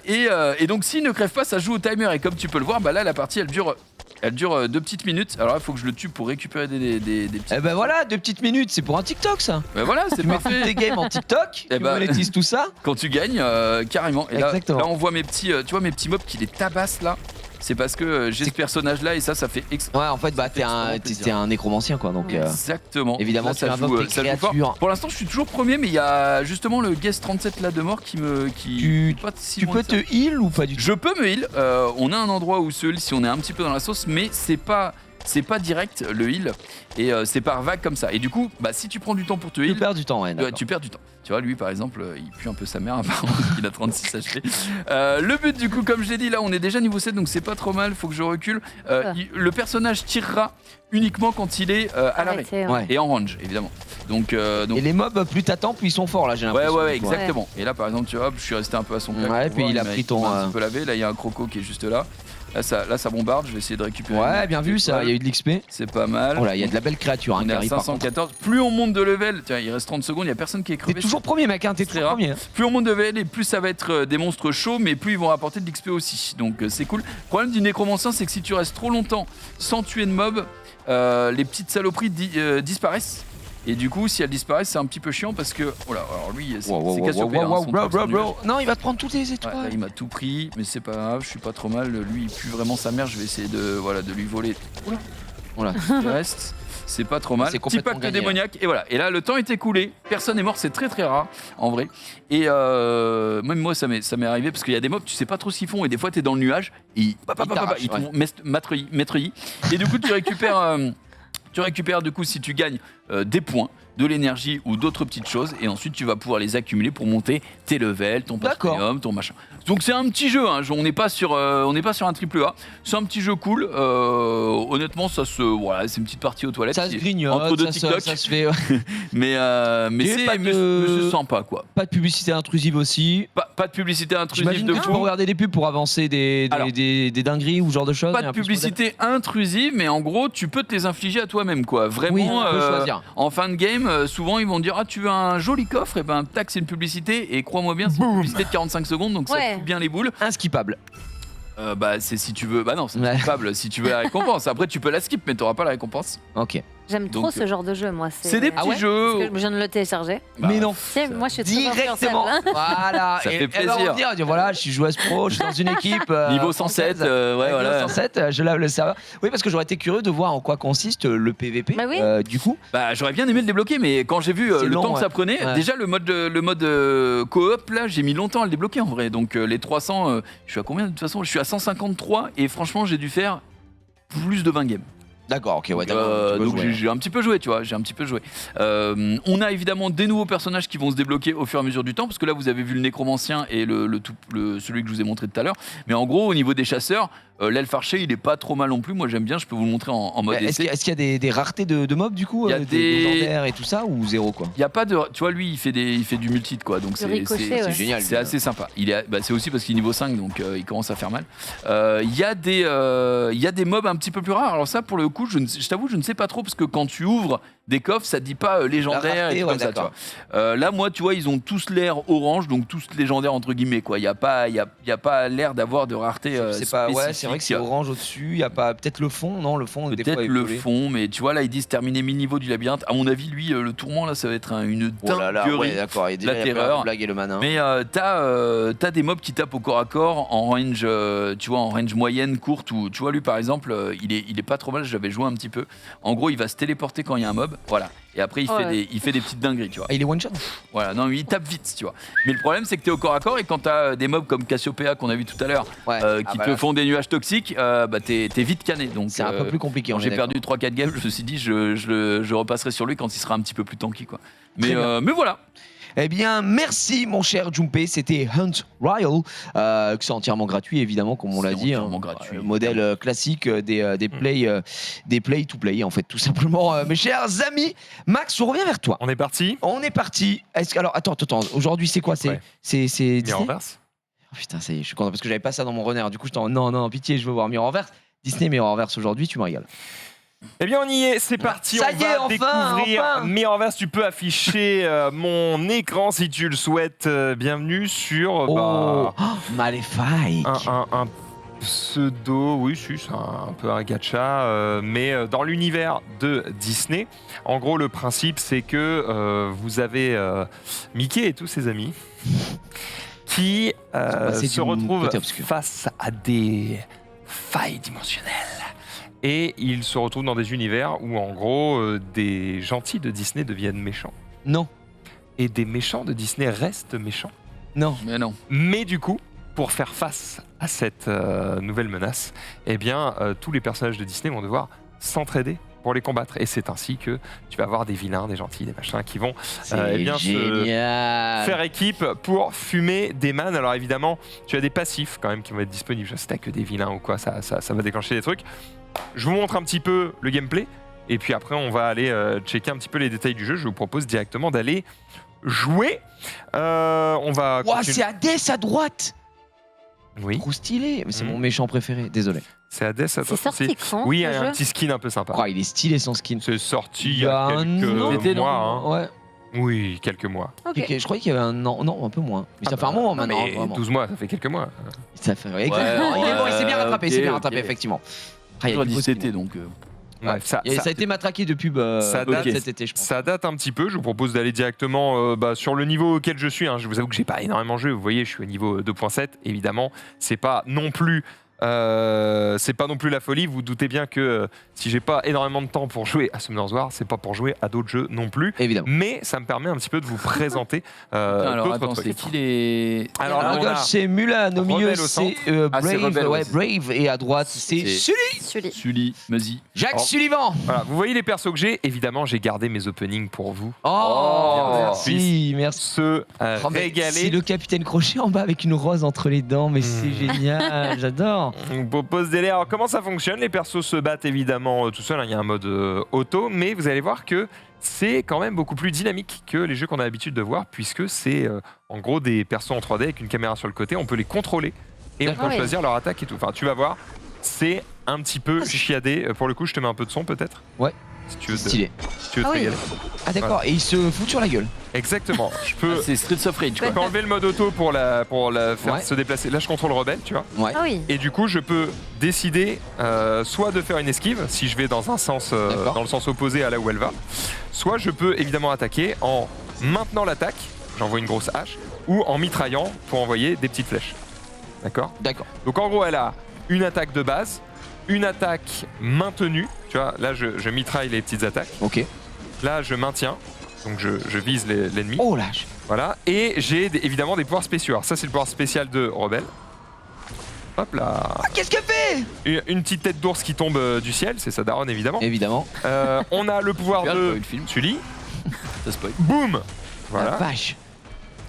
Et donc, s'il ne crève pas, ça joue au timer. Et comme tu peux le voir, bah là, la partie, elle dure 2 petites minutes. Alors là, il faut que je le tue pour récupérer des petites. Eh ben voilà, 2 petites minutes, c'est pour un TikTok ça. Bah voilà, c'est Tu mets toutes parfait. tes games en TikTok, Eh tu ben- monétises tout ça. Quand tu gagnes, carrément. Et là, Exactement. on voit mes petits, tu vois, mes petits mobs qui les tabassent là. C'est parce que j'ai ce personnage-là et ça fait Ouais, en fait, bah t'es un, plaisir. t'es un nécromancien quoi, donc. Exactement. Évidemment, Là, tu invoques tes ça joue fort. créatures. Pour l'instant, je suis toujours premier, mais il y a justement le guest 37 là de mort qui Tu- pas si Tu loin peux que ça. te heal ou pas du tout? Je peux me heal. On a un endroit où se heal si on est un petit peu dans la sauce, mais c'est pas direct le heal et c'est par vague comme ça. Et du coup, bah si tu prends du temps pour te Tu heal, perds du temps, ouais. d'accord. tu perds du temps. Tu vois, lui par exemple, il pue un peu sa mère apparemment parce qu'il a 36 HP. Le but du coup, comme je l'ai dit, là on est déjà niveau 7 donc c'est pas trop mal, faut que je recule. Le personnage tirera uniquement quand il est à l'arrêt Arrêtez, Ouais. et en range évidemment. Donc Et les mobs, plus t'attends, plus ils sont forts là, j'ai ouais, l'impression. exactement. Et là, par exemple, tu vois, hop, je suis resté un peu à son plaque. Ouais, pour puis voir, il a pris ton, m'a un petit peu lavé. Là, il y a un croco qui est juste là. Là, ça bombarde. Je vais essayer de récupérer. Ouais, une bien vu ça, il y a eu de l'XP. C'est pas mal. Oh là, il y a de la belle créature, hein, On qui est à arrive par contre. 514. Plus on monte de level, tiens, il reste 30 secondes, il y a personne qui est T'es crevé. toujours premier, mec, hein, t'es très toujours rare. premier. Plus on monte de level et plus ça va être des monstres chauds, mais plus ils vont rapporter de l'XP aussi. Donc c'est cool. Le problème du nécromancien, c'est que si tu restes trop longtemps sans tuer de mob, les petites saloperies disparaissent. Et du coup, si elles disparaissent, c'est un petit peu chiant parce que. Oh là, alors lui, c'est Cassiopeia, hein, son truc, son nuage. Non, il va te prendre toutes les Ouais, là, étoiles. il m'a tout pris, mais c'est pas grave, je suis pas trop mal. Lui, il pue vraiment sa mère. Je vais essayer de lui voler. Voilà. Il reste. C'est pas trop mal. C'est Petit complètement pacte gagné, démoniaque. Et voilà. Et là, le temps est écoulé. Personne n'est mort. C'est très très rare, en vrai. Et même moi, ça m'est arrivé parce qu'il y a des mobs, tu sais pas trop ce qu'ils font. Et des fois, t'es dans le nuage. Et ils t'arrachent, te font maître-yi. Et du coup, tu récupères du coup si tu gagnes des points, de l'énergie ou d'autres petites choses et ensuite tu vas pouvoir les accumuler pour monter tes levels, ton pass D'accord. premium, ton machin. Donc c'est un petit jeu, hein. On n'est pas sur un triple A. C'est un petit jeu cool. Honnêtement, voilà, c'est une petite partie aux toilettes. Ça se grignote, entre deux ça TikTok. se fait. Mais c'est sympa quoi. Pas de publicité intrusive aussi. Pas de publicité intrusive J'imagine de que tu peux fou. regarder des pubs pour avancer des dingueries ou ce genre de choses. Pas il y a de un peu ce publicité intrusive, mais en gros, tu peux te les infliger à toi-même, quoi. Vraiment, Oui, on peut choisir. en fin de game, souvent ils vont dire ah tu veux un joli coffre, et ben tac c'est une publicité, et crois-moi bien c'est une publicité de 45 secondes, donc ça Ouais. te fout bien les boules. modèle. Inskippable. Bah c'est si tu veux, bah non c'est Ouais. capable si tu veux la récompense. Après tu peux la skip, mais t'auras pas la récompense. Ok. J'aime trop Donc, ce genre de jeu, moi. C'est des petits jeux. Parce que je viens de le télécharger. Bah, Mais non. Tu sais, moi, je suis très Directement. influençable, hein. Voilà. Ça Et fait elle va plaisir. revenir, dire voilà, je suis joueuse pro, je suis dans une équipe. Niveau 107, française. ouais Niveau voilà. 107, je lave le serveur. Oui, parce que j'aurais été curieux de voir en quoi consiste le PVP. Bah oui. Du coup, Bah j'aurais bien aimé le débloquer, mais quand j'ai vu C'est le long, temps que ouais. ça prenait, Ouais. déjà le mode coop là, j'ai mis longtemps à le débloquer en vrai. Donc les 300, je suis à combien de toute façon? Je suis à 153 et franchement j'ai dû faire plus de 20 games. D'accord, ok, ouais, d'accord. Donc j'ai un petit peu joué, tu vois, j'ai un petit peu joué. On a évidemment des nouveaux personnages qui vont se débloquer au fur et à mesure du temps, parce que là vous avez vu le nécromancien et celui que je vous ai montré tout à l'heure. Mais en gros, au niveau des chasseurs, l'elfe archer, il est pas trop mal non plus. Moi j'aime bien, je peux vous le montrer en mode Est-ce essai. qu'il y a des raretés de mobs du coup, Il y a des des- légendaires et tout ça, ou zéro quoi? Il y a pas de, tu vois, lui il fait du multi quoi, donc Du ricochet, c'est ouais. génial. C'est assez sympa. C'est aussi parce qu'il est niveau 5, donc il commence à faire mal. Il y a des mobs un petit peu plus rares. Alors ça, pour le coup, je t'avoue, je ne sais pas trop, parce que quand tu ouvres des coffres, ça dit pas légendaire rareté, et tout ouais, comme ça, tu d'accord. vois. Là, moi, tu vois, ils ont tous l'air orange, donc tous légendaires entre guillemets, quoi. Il y a pas l'air d'avoir de rareté. C'est pas, ouais, c'est vrai que spécifique. c'est orange au-dessus. Il y a pas peut-être le fond, non? Le fond, des fois, Peut-être est le collé. fond, mais tu vois, là, ils disent terminer 1000 niveaux du labyrinthe. À mon avis, lui, le tourment, là, ça va être une Oh là là, dinguerie. ouais, d'accord. Il y a déjà la il y a plein terreur. de blagues et le manin. Mais t'as des mobs qui tapent au corps à corps en range, tu vois, en range moyenne, courte. Ou tu vois, lui par exemple, il est pas trop mal. J'avais joué un petit peu. En gros, il va se téléporter quand il y a un mob, voilà. Et après, il fait des petites dingueries, tu vois. Ah, il est one shot. Voilà, non, mais il tape vite, tu vois. Mais le problème, c'est que t'es au corps à corps et quand t'as des mobs comme Cassiopeia qu'on a vu tout à l'heure, Ouais. qui bah te là, font des nuages toxiques, t'es vite canné. Donc c'est un peu plus compliqué. quand on est j'ai d'accord. perdu 3-4 games, je me suis dit, je repasserai sur lui quand il sera un petit peu plus tanky, quoi. Très bien. Mais voilà. Eh bien, merci mon cher Junpei, c'était Hunt Royal, que c'est entièrement gratuit évidemment, comme on l'a C'est dit. entièrement gratuit, Modèle classique des play to play en fait, tout simplement. Mes chers amis, Max, je reviens vers toi. On est parti. On est parti. Alors attends, aujourd'hui c'est quoi? Ouais. C'est Disney. Mirrorverse. Oh, putain, ça y est, je suis content parce que j'avais pas ça dans mon runner. Du coup, non, pitié, je veux voir Mirrorverse. Disney Mirrorverse aujourd'hui, tu me régales. Eh bien, on y est, c'est parti. Ça on y est, va enfin, découvrir enfin. Mirrorverse. Tu peux afficher mon écran si tu le souhaites. Bienvenue sur Oh, Maléfique. un pseudo, oui, si, c'est un peu un gacha, mais dans l'univers de Disney. En gros, le principe, c'est que vous avez Mickey et tous ses amis qui passé se du retrouvent côté obscur. face à des failles dimensionnelles. Et ils se retrouvent dans des univers où, en gros, des gentils de Disney deviennent méchants. Non, Et des méchants de Disney restent méchants. non. Mais non. Mais du coup, pour faire face à cette nouvelle menace, eh bien, tous les personnages de Disney vont devoir s'entraider pour les combattre. Et c'est ainsi que tu vas avoir des vilains, des gentils, des machins qui vont C'est eh bien, génial. faire équipe pour fumer des mannes. Alors évidemment, tu as des passifs quand même qui vont être disponibles. Je sais pas que des vilains ou quoi, ça va déclencher des trucs. Je vous montre un petit peu le gameplay. Et puis après, on va aller checker un petit peu les détails du jeu. Je vous propose directement d'aller jouer. On va Ouah, continuer. c'est Hades à droite. Oui, Trop stylé. Mais c'est Mhm. mon méchant préféré. Désolé. c'est Hades. C'est attends, sorti quand Oui, le un jeu petit skin un peu sympa. Oh, il est stylé son skin. C'est sorti il Il y a un an. quelques C'était mois. Hein. Ouais. Oui, quelques mois. Ok. Ok, je croyais qu'il y avait un an. Non, un peu moins. Mais ça fait un moment Non, maintenant. mais Vraiment. 12 mois, ça fait quelques mois. Ça fait. Exactement. Il est bon, il s'est bien rattrapé. Il s'est bien ok, rattrapé, ok. effectivement. Ah, il y a J'aurais du dit beau cet skin. été, donc. Bref, ça, Ça a été matraqué de pub ça date- cet été, je pense. Ça date un petit peu. Je vous propose d'aller directement sur le niveau auquel je suis. Hein. Je vous avoue que j'ai pas énormément joué. Vous voyez, je suis au niveau 2.7. Évidemment, c'est pas non plus la folie. Vous vous doutez bien que si j'ai pas énormément de temps pour jouer à Summoner's War, c'est pas pour jouer à d'autres jeux non plus. Évidemment. Mais ça me permet un petit peu de vous présenter Alors d'autres attends, trucs. c'est qui les. Alors, À on gauche, a c'est Mulan. Au milieu, Rebelle au c'est Ah, c'est Brave. Rebelle, Ouais, ouais. Brave. Et à droite, c'est C'est- Sully. Sully. Sully, Muzzy. Jacques Oh. Sullivan. Voilà, vous voyez les persos que j'ai. Évidemment, j'ai gardé mes openings pour vous. Oh, Bien, merci. Merci. Se Oh, mais régaler. c'est le capitaine Crochet en bas avec une rose entre les dents, mais c'est Mm. génial, j'adore. On vous propose des alors comment ça fonctionne? Les persos se battent évidemment tout seuls, hein, il y a un mode auto, mais vous allez voir que c'est quand même beaucoup plus dynamique que les jeux qu'on a l'habitude de voir, puisque c'est en gros des persos en 3D avec une caméra sur le côté, on peut les contrôler et on D'accord. peut choisir leur attaque et tout. Enfin, tu vas voir, c'est un petit peu chiadé. Pour le coup, je te mets un peu de son peut-être. Ouais. Si tu veux te, Stylé. si tu veux te Ah oui. régaler. Ah d'accord, et il se fout sur la gueule. Exactement. Je peux, C'est Streets of Rage, je quoi. peux enlever le mode auto pour la faire Ouais. se déplacer. Là, je contrôle Rebelle, tu vois. Ouais. Ah oui. Et du coup, je peux décider soit de faire une esquive, si je vais dans un sens, D'accord. dans le sens opposé à là où elle va, soit je peux évidemment attaquer en maintenant l'attaque, j'envoie une grosse hache, ou en mitraillant pour envoyer des petites flèches. D'accord? D'accord. Donc en gros, elle a une attaque de base, une attaque maintenue, tu vois, là je mitraille les petites attaques, Ok. là je maintiens, donc je vise l'ennemi. Oh lâche. Voilà, et j'ai évidemment des pouvoirs spéciaux. Alors ça c'est le pouvoir spécial de Rebelle. Hop là. Ah, qu'est-ce qu'elle fait? Une petite tête d'ours qui tombe du ciel, c'est sa daronne évidemment. Évidemment. On a le pouvoir Regarde, pas de vu le film. Sully. Ça spoil. Boum. La Voilà. vache.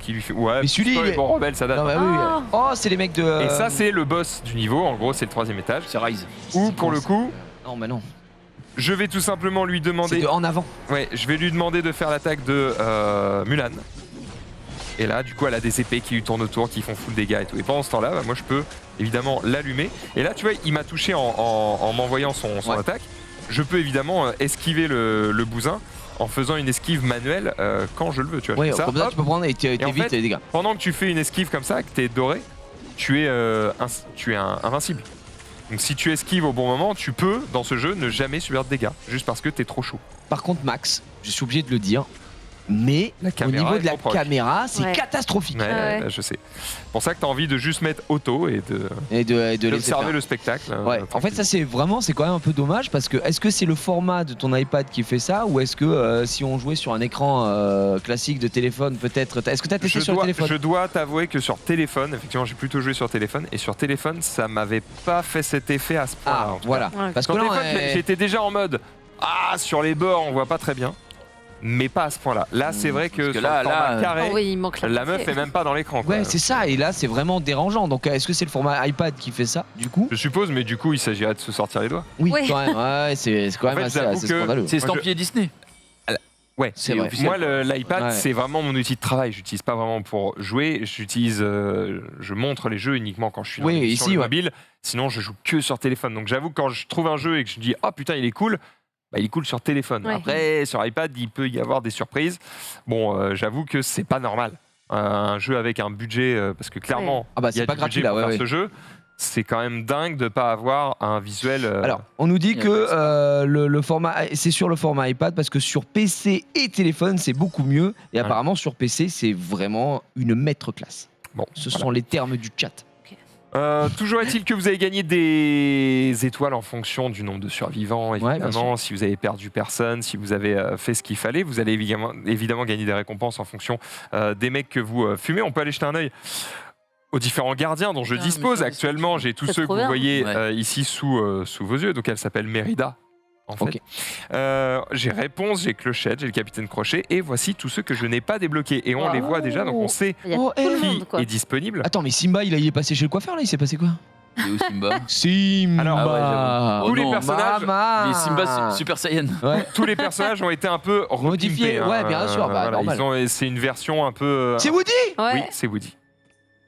Qui lui fait. Ouais, Mais Sully, spoil, il est- bon, Rebelle, ça date. Non, bah oui. Oh. Oh, c'est les mecs de. Et ça, c'est le boss du niveau. En gros, c'est le 3e étage. C'est Rise. Ou pour le coup, Non, mais non. je vais tout simplement lui C'est demander. de en avant. Ouais, je vais lui demander de faire l'attaque de Mulan. Et là, du coup, elle a des épées qui lui tournent autour, qui font full dégâts et tout. Et pendant ce temps-là, bah, moi, je peux évidemment l'allumer. Et là, tu vois, il m'a touché en m'envoyant son Ouais. attaque. Je peux évidemment esquiver le bousin en faisant une esquive manuelle quand je le veux. Tu vois, Ouais, je fais ça, comme ça, hop. tu peux prendre et t'évites en fait, les dégâts. Pendant que tu fais une esquive comme ça, que tu es doré, tu es invincible. Donc si tu esquives au bon moment, tu peux, dans ce jeu, ne jamais subir de dégâts, juste parce que tu es trop chaud. Par contre, Max, je suis obligé de le dire, mais La au caméra niveau est de la trop proche. caméra, c'est Ouais. catastrophique. Ouais, ouais. je sais. C'est pour ça que tu as envie de juste mettre auto et Et de laisser d'observer faire. le spectacle. Ouais, en fait, ça c'est quand même un peu dommage parce que est-ce que c'est le format de ton iPad qui fait ça ou est-ce que si on jouait sur un écran classique de téléphone, peut-être. Est-ce que tu as testé sur le téléphone? je dois t'avouer que sur téléphone, effectivement, j'ai plutôt joué sur téléphone et sur téléphone, ça m'avait pas fait cet effet à ce point-là. Ah, en tout cas. voilà. Ouais. Parce que Sur là, téléphone, j'étais déjà en mode sur les bords, on voit pas très bien, mais pas à ce point-là. Là, c'est vrai que, Parce que sur là- le format là, carré, Oh oui, il manque la meuf est même pas dans l'écran. quoi. ouais, c'est ça. Et là, c'est vraiment dérangeant. Donc, est-ce que c'est le format iPad qui fait ça du coup? Je suppose, mais du coup, il s'agirait de se sortir les doigts. Oui, Oui. quand même. Ouais, c'est quand même fait, assez j'avoue que scandaleux. C'est Moi, estampillé Disney. Ouais, C'est vrai. Moi, l'iPad, Ouais. c'est vraiment mon outil de travail. J'utilise pas vraiment pour jouer. Je montre les jeux uniquement quand je suis Oui, sur ici, le ouais. mobile. Sinon, je joue que sur téléphone. Donc, j'avoue, quand je trouve un jeu et que je dis oh putain, il est cool. Bah, il est cool sur téléphone. Ouais. Après, sur iPad, il peut y avoir des surprises. Bon, j'avoue que c'est pas normal. Un jeu avec un budget, parce que clairement, Ah bah, il y a c'est pas du gratuit budget là. pour Ouais, faire ouais. ce jeu. C'est quand même dingue de pas avoir un visuel. Alors, on nous dit il y a que pas le format, c'est sur le format iPad parce que sur PC et téléphone, c'est beaucoup mieux. Et Ouais. apparemment, sur PC, c'est vraiment une maître classe. Bon, Ce voilà. sont les termes du chat. Toujours est-il que vous avez gagné des étoiles en fonction du nombre de survivants, bien évidemment. Si vous avez perdu personne, si vous avez fait ce qu'il fallait, vous allez évidemment gagner des récompenses en fonction des mecs que vous fumez. On peut aller jeter un œil aux différents gardiens dont je Ah, mais dispose. ça, Actuellement, j'ai tous c'est ceux que trop vous bien. voyez Ouais. ici sous vos yeux. Donc elle s'appelle Mérida. En fait. Ok. J'ai Réponse, j'ai Clochette, j'ai le Capitaine Crochet et voici tous ceux que je n'ai pas débloqués. Et on Wow. les voit déjà, donc on sait Il y a Oh, tout le qui monde, quoi. est disponible. Attends, mais Simba, il est passé chez le coiffeur là. Il s'est passé quoi? Et où Simba Simba. Alors, ah ouais, Tous les non, personnages, Maman. Les Simba Super Saiyan. Ouais. tous les personnages ont été un peu Modifiés, repimpés, ouais, bien sûr, bah, normal. C'est une version un peu. C'est Woody. Oui, Ouais. c'est Woody.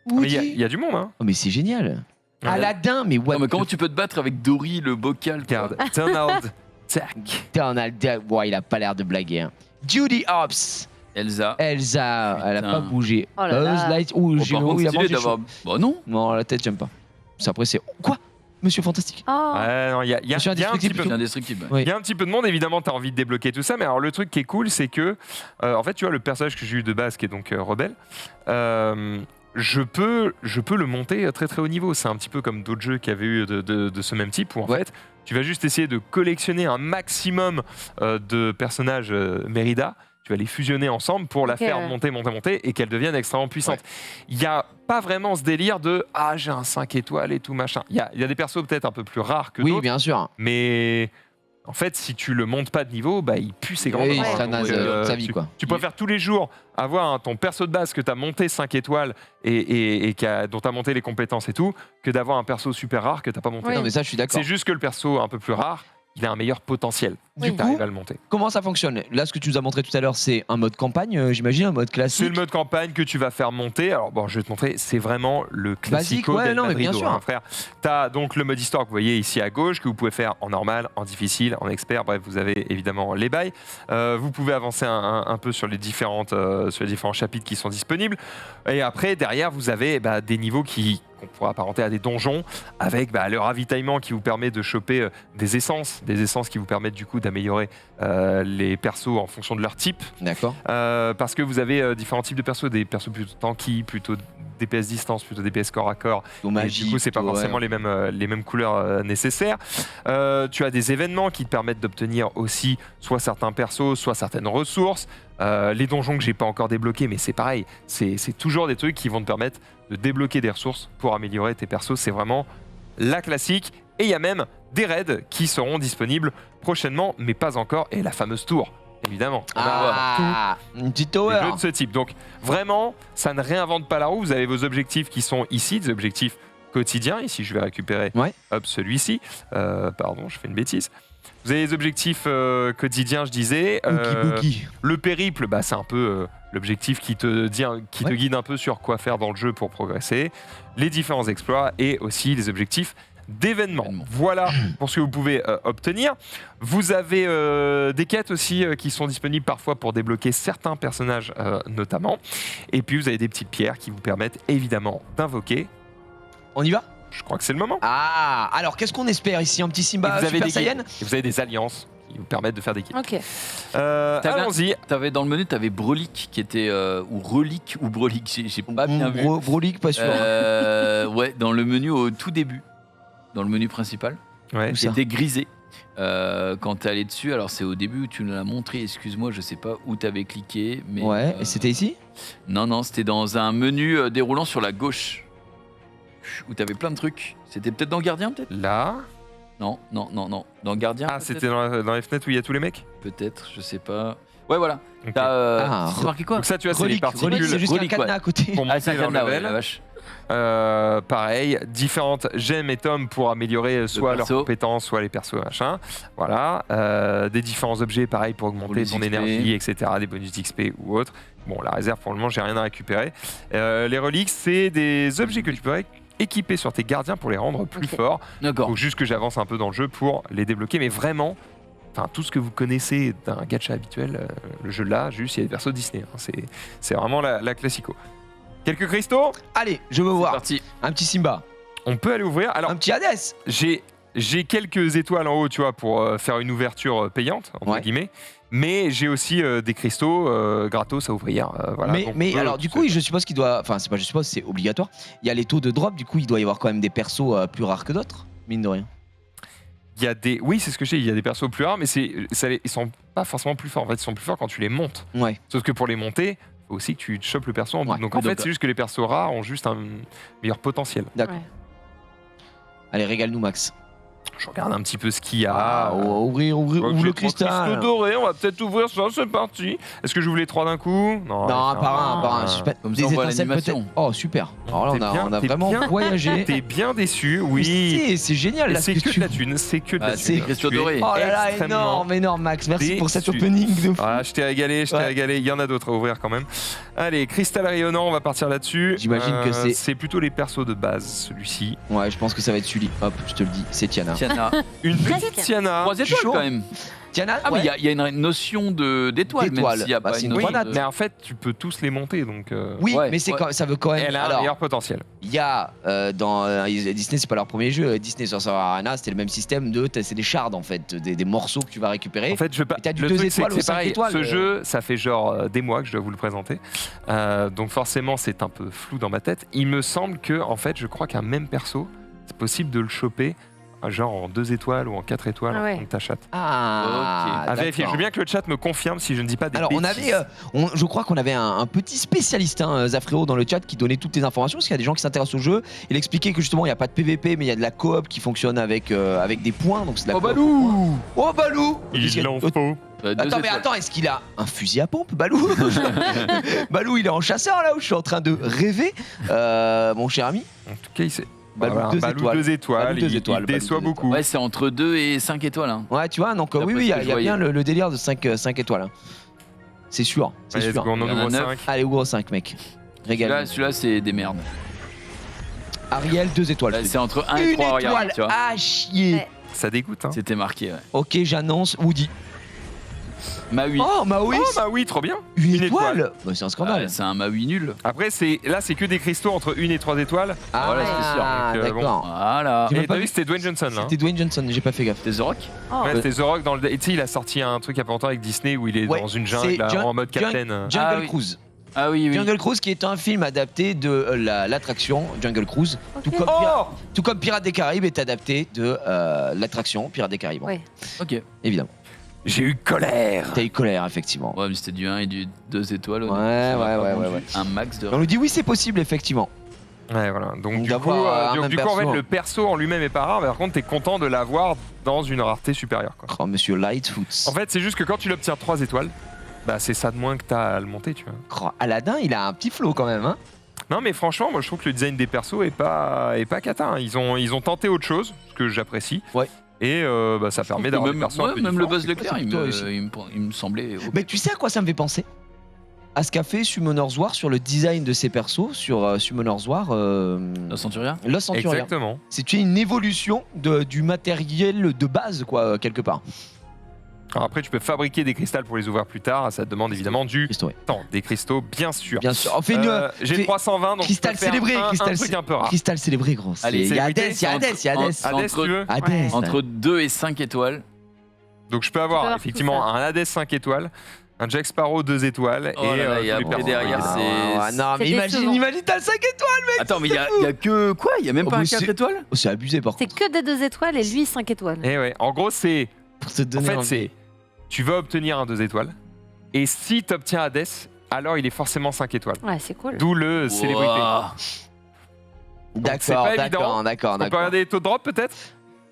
Mais il Woody. y a du monde, hein. Oh, mais c'est génial. Ouais. Aladdin, mais what? Non, mais comment tu peux te battre avec Dory, le bocal quoi. Regarde, Donald, Tac. Donald Duck. Ouais, il a pas l'air de blaguer. Hein. Judy Hopps. Elsa. Elsa, elle a Putain. pas bougé. Oh là là. Buzz Light. Ouh, Bon, j'ai par contre, il a stylé mangé d'avoir. chaud. Bah non. Non, la tête, j'aime pas. Ça, après, c'est. Quoi? Monsieur Fantastique. Oh. Ouais, non, il y a un Monsieur petit Indestructible, peu. C'est indestructible. Oui. Il y a un petit peu de monde, évidemment, tu as envie de débloquer tout ça, mais alors le truc qui est cool, c'est que, en fait, tu vois, le personnage que j'ai eu de base, qui est donc Rebelle, je peux le monter très très haut niveau. C'est un petit peu comme d'autres jeux qui avaient eu de ce même type, où en fait, tu vas juste essayer de collectionner un maximum de personnages Mérida. Tu vas les fusionner ensemble pour la Ok, faire ouais. monter et qu'elle devienne extrêmement puissante. Il n'y a pas vraiment ce délire de « Ah, j'ai un 5 étoiles et tout machin ». Il y a des persos peut-être un peu plus rares que Oui, d'autres, bien sûr. mais en fait, si tu le montes pas de niveau, bah, il pue ses grands Oui, bras. ça Donc, naze sa vie, quoi. Tu préfères tous les jours avoir ton perso de base que tu as monté 5 étoiles et dont tu as monté les compétences et tout, que d'avoir un perso super rare que tu n'as pas monté. Oui. Non, mais ça, je suis d'accord. C'est juste que le perso un peu plus rare, il a un meilleur potentiel. Oui. Tu arrives à le monter. Comment ça fonctionne? Là, ce que tu nous as montré tout à l'heure, c'est un mode campagne, j'imagine, un mode C'est classique. le mode campagne que tu vas faire monter. Alors bon, je vais te montrer, c'est vraiment le classico ouais, d'El non, mais bien Madrido, sûr. hein, frère. Tu as donc le mode histoire que vous voyez ici à gauche, que vous pouvez faire en normal, en difficile, en expert. Bref, vous avez évidemment les bails. Vous pouvez avancer un peu sur les différents chapitres qui sont disponibles. Et après, derrière, vous avez des niveaux qu'on pourrait apparenter à des donjons, avec le ravitaillement qui vous permet de choper des essences qui vous permettent du coup d'améliorer les persos en fonction de leur type. D'accord. Parce que vous avez différents types de persos, des persos plutôt tanky, plutôt DPS distance, plutôt DPS corps à corps. Et du coup, c'est pas forcément les mêmes couleurs nécessaires. Tu as des événements qui te permettent d'obtenir aussi soit certains persos, soit certaines ressources. Les donjons que j'ai pas encore débloqués, mais c'est pareil, c'est toujours des trucs qui vont te permettre de débloquer des ressources pour améliorer tes persos. C'est vraiment la classique. Et il y a même des raids qui seront disponibles prochainement, mais pas encore. Et la fameuse tour, évidemment. On va avoir Une petite tous tower. les jeux de ce type. Donc vraiment, ça ne réinvente pas la roue. Vous avez vos objectifs qui sont ici, des objectifs quotidiens. Ici, je vais récupérer hop, celui-ci. Pardon, je fais une bêtise. Vous avez les objectifs quotidiens, je disais. Le périple, bah, c'est un peu l'objectif qui te guide un peu sur quoi faire dans le jeu pour progresser. Les différents exploits et aussi les objectifs d'événements. Voilà pour ce que vous pouvez obtenir. Vous avez des quêtes aussi qui sont disponibles parfois pour débloquer certains personnages notamment. Et puis vous avez des petites pierres qui vous permettent évidemment d'invoquer. On y va? Je crois que c'est le moment. Ah, alors qu'est-ce qu'on espère ici? Un petit Simba Et vous avez Super des Saiyan? guides. Et vous avez des alliances qui vous permettent de faire des quêtes. Ok. Allons-y. T'avais dans le menu, t'avais Brolic qui était ou Relic ou Brolic, j'ai pas bien vu. Brolic, pas sûr. Ouais, dans le menu au tout début, dans le menu principal, Ouais. Où ça? c'était grisé. Quand t'es allé dessus, alors c'est au début où tu nous l'as montré. Excuse-moi, je sais pas où t'avais cliqué, mais Ouais, et c'était ici? non, c'était dans un menu déroulant sur la gauche où t'avais plein de trucs. C'était peut-être dans Gardien, peut-être. Là. Non. Dans Gardien. Ah, peut-être c'était dans les fenêtres où il y a tous les mecs. Peut-être, je sais pas. Ouais, voilà. Ok. T'as c'est Ah, marqué quoi? Donc ça, tu vois, c'est les Relique, particules c'est juste un Relique, cadenas ouais. à côté. pour Ah, monter c'est un leur cadenas, ouais, level. la vache. Pareil, différentes gemmes et tomes pour améliorer soit leurs perso. compétences, soit les persos, machin. Voilà. Des différents objets, pareil, pour augmenter Bonus ton XP. énergie, etc. Des bonus d'XP ou autres. Bon, la réserve, pour le moment, j'ai rien à récupérer. Les reliques, c'est des objets que tu peux équiper sur tes gardiens pour les rendre plus Ok. forts. D'accord. Faut juste que j'avance un peu dans le jeu pour les débloquer, mais vraiment, enfin tout ce que vous connaissez d'un gacha habituel, le jeu là, juste il y a des persos Disney. Hein. C'est vraiment la classico. Quelques cristaux, Allez, je veux C'est voir. parti. Un petit Simba. on peut aller ouvrir. Alors Un petit Hades. j'ai quelques étoiles en haut, tu vois, pour faire une ouverture payante entre Ouais. guillemets, mais j'ai aussi des cristaux gratos à ouvrir. Voilà. Donc, mais on peut alors du coup, je suppose qu'il doit, enfin c'est pas je suppose, c'est obligatoire. Il y a les taux de drop, du coup il doit y avoir quand même des persos plus rares que d'autres, mine de rien. il y a des, oui c'est ce que je dis, il y a des persos plus rares, mais ils sont pas forcément plus forts. En fait, ils sont plus forts quand tu les montes. Ouais. Sauf que pour les monter, faut aussi que tu chopes le perso. Ouais. Donc en Donc, fait, c'est juste que les persos rares ont juste un meilleur potentiel. D'accord. Ouais. Allez, régale-nous Max. Je regarde un petit peu ce qu'il y a. Ah, ouvre Ok, le trois cristaux cristal. dorés, on va peut-être ouvrir ça, c'est parti. Est-ce que je voulais les trois d'un coup? Non, un par un, par un. Je sais pas, Comme ça, des on voit étincelles l'animation. peut-être. Oh super. Alors là, T'es bien, on a t'es vraiment bien. voyagé. T'es bien déçu, Mais oui. c'est génial Et là. c'est ce que tu- de la thune, c'est que de la Ah, thune. c'est des cristaux Tu es dorés. Oh là là, extrêmement- énorme Max. Merci pour cet déçu. opening de fou. Ah, je t'ai régalé, Ouais. régalé. Il y en a d'autres à ouvrir quand même. Allez, cristal rayonnant, on va partir là-dessus. J'imagine que c'est- C'est plutôt les persos de base, celui-ci. Ouais, je pense que ça va être Sully. Hop, je te le dis, c'est Tiana. Tiana. Une Presque. petite Tiana. 3 étoiles chaud. quand même. Tiana, Ah, ouais. mais il y a une notion d'étoile, même D'étoile. s'il n'y a Bah, pas c'est une une notion grenade. de- Mais en fait, tu peux tous les monter, donc. Oui, Ouais, mais c'est ouais. quand, ça veut quand même. Elle a un Alors, meilleur potentiel. il y a dans Disney, c'est pas leur premier jeu. Disney Sorcerer Arena, c'était le même système de, c'est des shards en fait, des morceaux que tu vas récupérer. En fait, je veux pas. Et t'as du Le 2 truc, c'est étoiles que ou c'est 5 pareil. étoiles, Ce jeu, ça fait genre des mois que je dois vous le présenter. Donc forcément, c'est un peu flou dans ma tête. Il me semble que, en fait, je crois qu'un même perso, c'est possible de le choper, genre en 2 étoiles ou en 4 étoiles, Ah ouais. donc ta chatte. Ah, À vérifier. Je veux d'accord. bien que le chat me confirme si je ne dis pas des Alors on bêtises. avait, je crois qu'on avait un petit spécialiste, Zafreo, dans le chat qui donnait toutes les informations parce qu'il y a des gens qui s'intéressent au jeu. Il expliquait que justement il n'y a pas de PVP mais il y a de la coop qui fonctionne avec des points. Donc c'est de la Oh, coop. Balou Oh Balou Il en faut. Deux Attends mais étoiles. attends, est-ce qu'il a un fusil à pompe Balou? Balou il est en chasseur là où je suis en train de rêver, mon cher ami. En tout cas, il sait. Balou, Voilà, 2 Balou, étoiles. 2 étoiles. Balou, 2 il étoiles, Balou, déçoit 2 beaucoup. Ouais, c'est entre 2 et 5 étoiles. Hein. Ouais tu vois, donc D'après oui ce il y que a je bien voyais. le délire de 5 étoiles. Hein. C'est sûr, c'est Allez, let's sûr. go, on en Il y en a ouvre 9. 5. Allez ouvre 5 mec. Régale. Celui-là, c'est des merdes. Ariel 2 étoiles. Là, je te c'est entre 1 dis. et Une 3, regarde. étoile Tu vois. à chier. Ouais. Ça dégoûte, hein. C'était marqué, ouais. Ok, j'annonce Woody. Maui. Oh, Maui, Oh bah oui, trop bien. une une étoile, Bah, c'est un scandale. Ah, c'est un Maui nul. Après, là, c'est que des cristaux entre 1 et 3 étoiles. Ah, voilà, c'est sûr. Donc, bon. d'accord. Voilà. Tu m'as Et pas t'as vu, vu c'était Dwayne Johnson, là. hein. C'était Dwayne Johnson, j'ai pas fait gaffe. T'es The Rock Oh. Ouais, c'était The Rock dans le. Et tu sais, il a sorti un truc il y a pas longtemps avec Disney où il est Ouais, dans une c'est jungle là, Jun- en mode Jun- captain. Jungle Ah oui. Cruise. Ah oui, oui. Jungle Cruise qui est un film adapté de l'attraction Jungle Cruise. Ok. Tout comme Pirates des Caraïbes est adapté de l'attraction Pirates des Caraïbes. Ouais. Ok. Évidemment. J'ai eu colère. T'as eu colère, effectivement. Ouais, mais c'était du 1 et du 2 étoiles. Ouais, Ça m'a ouais, pas ouais, rendu ouais. Un max de. On nous dit oui, c'est possible, effectivement. Ouais, voilà. Donc, Donc du coup, d'avoir un même en fait, perso. le perso en lui-même est pas rare, mais par contre, t'es content de l'avoir dans une rareté supérieure. Quoi. Oh, monsieur Lightfoot. En fait, c'est juste que quand tu l'obtiens 3 étoiles, bah c'est ça de moins que t'as à le monter, tu vois. Oh, Aladdin, il a un petit flow quand même, hein. Non, mais franchement, moi je trouve que le design des persos est pas cata. Hein. Ils ont tenté autre chose, ce que j'apprécie. Ouais. Et bah, ça permet d'avoir des Même, persos un peu même le différents. Buzz l'éclair, plutôt réussi. il me semblait. Mais tu sais à quoi ça me fait penser? À ce qu'a fait Summoner's War sur le design de ses persos, sur Summoner's War La Centuria. Lost Centurion. Exactement. C'est une évolution du matériel de base, quoi, quelque part. Alors après, tu peux fabriquer des cristals pour les ouvrir plus tard. Ça te demande évidemment du Christo, ouais. temps. Des cristaux, bien sûr. Bien sûr. On fait une J'ai fait- 320, donc cristal je peux faire célébré, un cristal truc un peu rare. cristal célébré, gros. Allez, Il y a célébrité, Hades, il y a Hades, il y a Hades. Hades, tu veux Hades. Entre 2 et 5 étoiles. Donc je peux Tu peux avoir avoir effectivement tout un Hades 5 étoiles, un Jack Sparrow 2 étoiles Oh là là, tous et après, les persos. derrière, Ah, c'est- non, mais c'est imagine, décevant. t'as le 5 étoiles. Attends, mais il y a que. Quoi Il y a même Oh, pas un mais 4 c'est- étoiles Oh, c'est abusé, par C'est contre. que des 2 étoiles et lui 5 étoiles. Et ouais, en gros, c'est. Pour te En donner fait, envie. c'est. Tu vas obtenir un 2 étoiles. Et si tu obtiens Hades, alors il est forcément 5 étoiles. Ouais, c'est cool. D'où le célébrité. Ouah. c'est D'accord, pas évident. d'accord, d'accord, On peut d'accord. regarder les taux de drop peut-être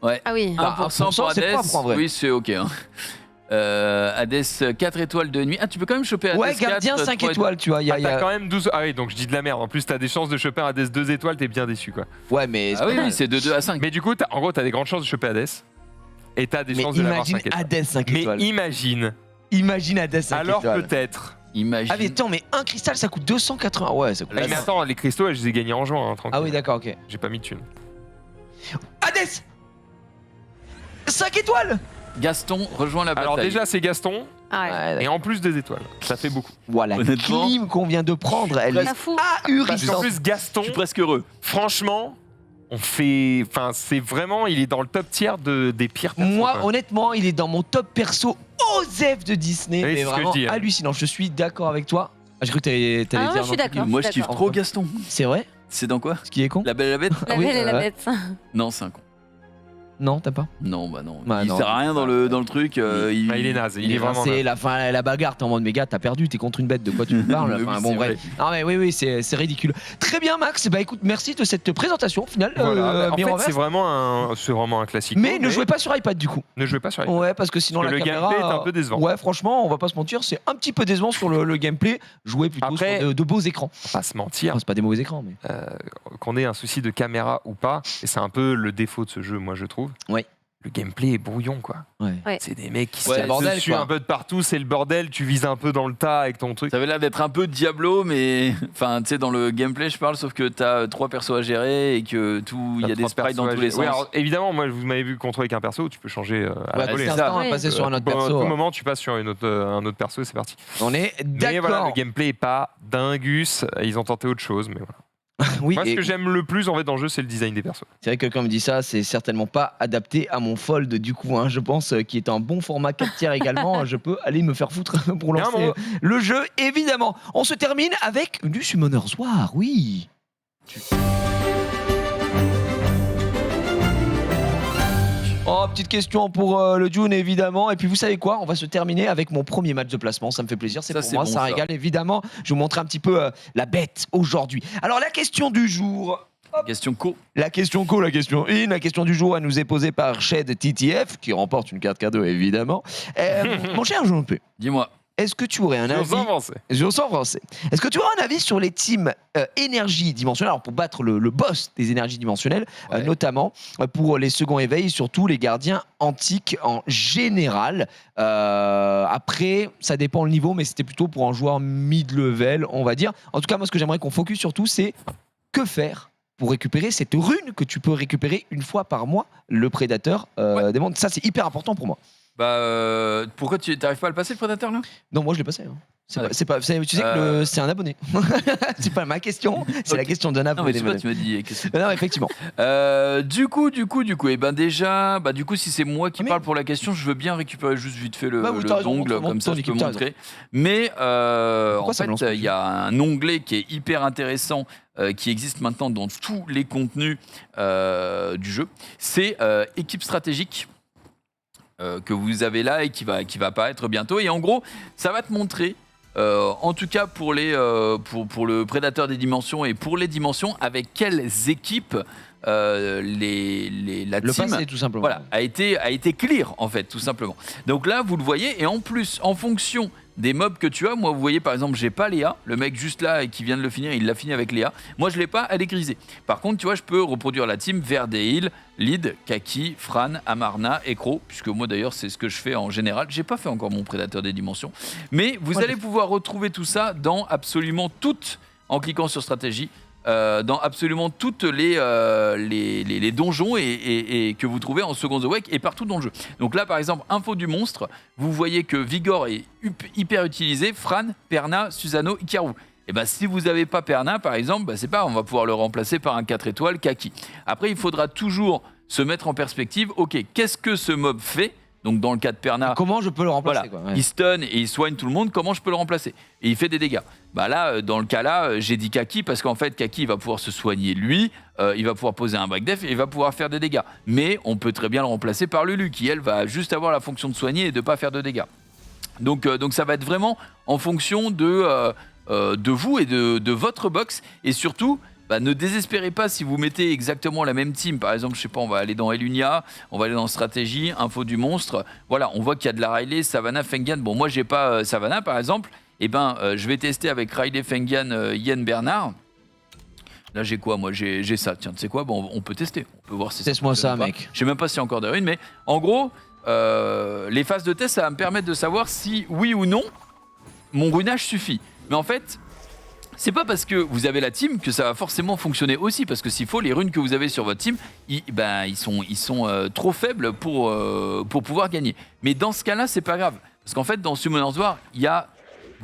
Ah oui. Bah, 1% pour 1%, c'est Hades. propre, en vrai. Oui, c'est ok. Hein. Hades 4 étoiles de nuit. Ah, tu peux quand même choper Hades Ouais, 4, gardien 5 3 étoiles, tu vois. Il y a- T'as quand même 12. Ah oui, donc je dis de la merde. En plus, t'as des chances de choper un Hades 2 étoiles, t'es bien déçu quoi. Ouais, mais. Ah oui, oui, c'est de 2 à 5. Mais du coup, en gros, t'as des grandes chances de choper Hades. Et t'as des Mais chances de l'avoir imagine 5 étoiles. Hades 5 Mais étoiles. Imagine Hades 5 alors étoiles. peut-être. Imagine. Ah mais attends, mais un cristal ça coûte 280. Ouais, ça coûte. Eh, mais attends, les cristaux, je les ai gagnés en juin, hein, tranquille. Ah oui, d'accord, ok. J'ai pas mis de thunes. Hades 5 étoiles. Gaston rejoint la bataille. Alors déjà, c'est Gaston. Ah ouais. Ouais, Et en plus 2 étoiles. Ça fait beaucoup. voilà, la Honnêtement. clim qu'on vient de prendre, elle est Pas fou. Parce qu'en ahurissante. plus, Gaston, je suis presque heureux. franchement, on fait. Enfin, c'est vraiment. Il est dans le top tier des pires persos. Moi, quoi. honnêtement, il est dans mon top perso OZEF de Disney. Oui, mais c'est ce que vraiment je dis, hein. hallucinant. Je suis d'accord avec toi. Ah, j'ai cru que t'allais Ah, dire. moi, je suis non, d'accord. Moi, je kiffe d'accord. trop Gaston. C'est vrai C'est dans quoi Ce qui est con La Belle et la Bête La oui, belle et la ouais. bête. Non, c'est un con. Non, t'as pas Non, bah non. Bah il non. sert à rien dans le truc. Ah, il est naze. Il est vraiment C'est naze. la fin, la bagarre. T'es en mode, mais gars, t'as perdu, t'es contre une bête. De quoi tu me parles Oui, Enfin, c'est bon, vrai. bref. Non, mais oui, c'est ridicule. Très bien, Max. Bah écoute, merci de cette présentation finale. Voilà. En fait, Mirrorverse. c'est vraiment un classique. Mais ne jouez pas sur iPad du coup. Ne jouez pas sur iPad. Ouais, parce que sinon Parce que la le caméra. gameplay est un peu décevant. Ouais, franchement, on va pas se mentir, c'est un petit peu décevant sur le gameplay. Jouer plutôt Après- sur de beaux écrans. On va pas se mentir. Enfin, c'est pas des mauvais écrans, mais. Qu'on ait un souci de caméra ou pas, et c'est un peu le défaut de ce jeu, moi je trouve. Ouais. Le gameplay est brouillon, quoi. Ouais. Ouais. C'est des mecs qui Ouais, se le bordel, dessus quoi. un peu de partout, c'est le bordel, tu vises un peu dans le tas avec ton truc. Ça avait l'air d'être un peu Diablo, mais. Enfin, tu sais, dans le gameplay, je parle, sauf que t'as 3 persos à gérer et que tout. Il y a des sprites dans tous les sens. Oui, alors, évidemment, moi vous m'avez vu contrôler avec un perso, tu peux changer à la Ouais, volée. c'est ça. instant à Oui. passer sur un autre À perso. tout moment, tu passes sur un autre perso et c'est parti. On est Mais voilà, d'accord. le gameplay est pas dingus. Ils ont tenté autre chose, mais voilà. Oui, Moi, ce et que j'aime le plus en fait dans le jeu, c'est le design des persos. c'est vrai que quand on me dit ça, c'est certainement pas adapté à mon fold du coup, hein, je pense, qui est un bon format 4 tiers également. Je peux aller me faire foutre pour lancer Bien, le jeu, évidemment. On se termine avec du Summoner's War, oui. Oh, petite question pour le June, évidemment. Et puis, vous savez quoi? On va se terminer avec mon premier match de placement. Ça me fait plaisir. C'est Ça, pour c'est moi. bon, ça ça. régale, évidemment. Je vais vous montrer un petit peu la bête aujourd'hui. Alors, la question du jour. Question co. La question co, la question in. La question du jour, elle nous est posée par Shed TTF, qui remporte une carte cadeau, évidemment. Mon cher Jean-P, Dis-moi. est-ce que tu aurais un avis... Je sens français. Est-ce que tu aurais un avis sur les teams énergie dimensionnelle, alors pour battre le boss des énergies dimensionnelles, Ouais. notamment pour les seconds éveils, surtout les gardiens antiques en général. Après, ça dépend le niveau, mais c'était plutôt pour un joueur mid-level, on va dire. En tout cas, moi, ce que j'aimerais qu'on focus surtout, c'est que faire pour récupérer cette rune que tu peux récupérer une fois par mois, le prédateur des mondes. Ça, c'est hyper important pour moi. Bah, pourquoi tu n'arrives pas à le passer, le prédateur, là Non, moi je l'ai passé. Hein. Ah, Tu sais que c'est un abonné. C'est pas ma question, c'est la Ok. question d'un Non, mais abonné. tu sais pas, tu m'as dit. qu'est-ce que- Non, effectivement. Du coup, et ben déjà, bah du coup, si c'est moi qui Mais- parle pour la question, je veux bien récupérer juste vite fait le, Bah oui, le t'as raison, dongle, montre comme ça ton je peux équipe, t'as montrer. Mais en Pourquoi ça me lance fait, pas il y a un onglet qui est hyper intéressant qui existe maintenant dans tous les contenus du jeu. C'est équipe stratégique. que vous avez là et qui va apparaître bientôt. Et en gros, ça va te montrer, en tout cas pour le Prédateur des Dimensions et pour les Dimensions, avec quelles équipes la Le team passé, tout simplement. voilà, a été clear, en fait, tout simplement. Donc là, vous le voyez, et en plus, en fonction des mobs que tu as, moi, vous voyez, par exemple, j'ai pas Léa, le mec juste là et qui vient de le finir, il l'a fini avec Léa. Moi, je l'ai pas, elle est grisée. Par contre, tu vois, je peux reproduire la team Verdeil, Lyd, Kaki, Fran, Amarna, Ekro, puisque moi, d'ailleurs, c'est ce que je fais en général. J'ai pas fait encore mon Prédateur des Dimensions. Mais vous allez pouvoir retrouver tout ça dans absolument toutes, en cliquant sur stratégie, dans absolument toutes les donjons et que vous trouvez en Second Awake et partout dans le jeu. Donc là, par exemple, info du monstre, vous voyez que Vigor est hyper utilisé, Fran, Perna, Susano, Ikaru. Et ben si vous n'avez pas Perna, par exemple, ben, c'est pas, on va pouvoir le remplacer par un 4 étoiles Kaki. Après, il faudra toujours se mettre en perspective, ok, qu'est-ce que ce mob fait ? Donc dans le cas de Perna, Comment je peux le remplacer voilà, quoi, ouais. il stun et il soigne tout le monde, comment je peux le remplacer ? Et il fait des dégâts. Bah là, dans le cas là, j'ai dit Kaki parce qu'en fait, Kaki il va pouvoir se soigner lui, il va pouvoir poser un break def et il va pouvoir faire des dégâts. Mais on peut très bien le remplacer par Lulu qui, elle, va juste avoir la fonction de soigner et de ne pas faire de dégâts. Donc ça va être vraiment en fonction de vous et de votre box. Et surtout, bah, ne désespérez pas si vous mettez exactement la même team. Par exemple, je sais pas, on va aller dans Elunia, on va aller dans Stratégie, Info du monstre. Voilà, on voit qu'il y a de la Riley, Savannah, Fengan. Bon, moi, j'ai pas Savannah, par exemple. Eh ben, je vais tester avec Riley, Fengan, Yen, Bernard. Là, j'ai quoi, moi j'ai ça. Tiens, tu sais quoi, bon, on peut tester. On peut voir si Teste-moi ça, fonctionne ou pas. mec. Je sais même pas s'il y a encore des runes, mais en gros, les phases de test, ça va me permettre de savoir si, oui ou non, mon runage suffit. Mais en fait, c'est pas parce que vous avez la team que ça va forcément fonctionner aussi, parce que s'il faut, les runes que vous avez sur votre team, ils sont trop faibles pour pouvoir gagner. Mais dans ce cas-là, c'est pas grave, parce qu'en fait, dans Summoner's War, il y a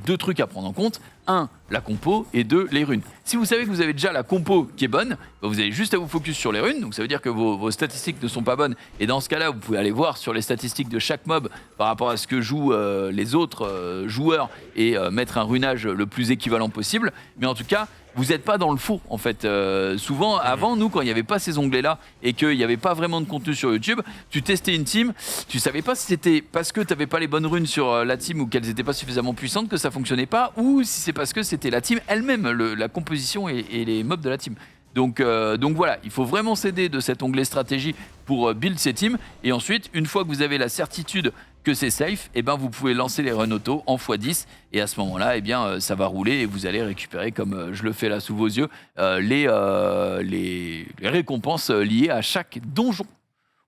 deux trucs à prendre en compte. 1, la compo, et 2, les runes. Si vous savez que vous avez déjà la compo qui est bonne, bah vous avez juste à vous focus sur les runes, donc ça veut dire que vos statistiques ne sont pas bonnes, et dans ce cas-là, vous pouvez aller voir sur les statistiques de chaque mob par rapport à ce que jouent les autres joueurs et mettre un runage le plus équivalent possible, mais en tout cas, vous n'êtes pas dans le faux, en fait. Souvent, avant, nous, quand il n'y avait pas ces onglets-là et qu'il n'y avait pas vraiment de contenu sur YouTube, tu testais une team, tu savais pas si c'était parce que tu n'avais pas les bonnes runes sur la team ou qu'elles n'étaient pas suffisamment puissantes que ça fonctionnait pas, ou si c'est parce que c'était la team elle-même, la composition et les mobs de la team. Donc voilà, il faut vraiment s'aider de cet onglet stratégie pour build ses teams. Et ensuite, une fois que vous avez la certitude que c'est safe, et ben vous pouvez lancer les runs auto en x10. Et à ce moment-là, eh bien, ça va rouler et vous allez récupérer, comme je le fais là sous vos yeux, les récompenses liées à chaque donjon.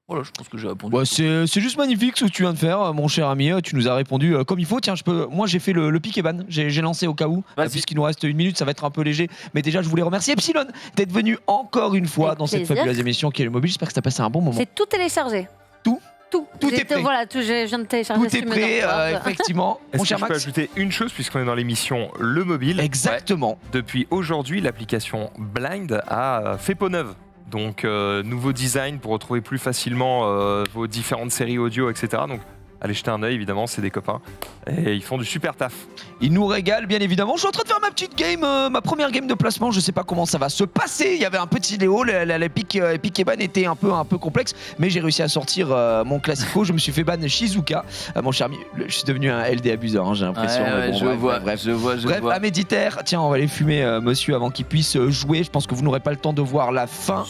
Voilà, je pense que j'ai répondu. Ouais, c'est juste magnifique ce que tu viens de faire, mon cher ami. Tu nous as répondu comme il faut. Tiens, moi j'ai fait le pick et ban. J'ai lancé au cas où. Puisqu'il nous reste 1 minute, ça va être un peu léger. Mais déjà, je voulais remercier Epsilon d'être venu encore une fois Avec dans cette plaisir. fabuleuse émission qui est le mobile. J'espère que tu as passé un bon moment. C'est tout téléchargé. Tout Tout est prêt. Voilà, je viens de télécharger. Tout est prêt, effectivement. Est-ce Mon que cher je peux Max. ajouter une chose, puisqu'on est dans l'émission Le Mobile? Exactement. Depuis aujourd'hui, l'application Blind a fait peau neuve. Donc, nouveau design pour retrouver plus facilement vos différentes séries audio, etc. Donc, allez jeter un œil, évidemment, c'est des copains. Et ils font du super taf. Il nous régale, bien évidemment. Je suis en train de faire ma petite game, ma première game de placement. Je sais pas comment ça va se passer. Il y avait un petit Léo, la pick et ban était un peu complexe, mais j'ai réussi à sortir mon classico. Je me suis fait ban Shizuka, mon cher ami. Je suis devenu un LD abuseur, hein, j'ai l'impression. Mais bon, bref. Je vois. Bref, à Méditer, tiens, on va aller fumer, monsieur, avant qu'il puisse jouer. Je pense que vous n'aurez pas le temps de voir la fin.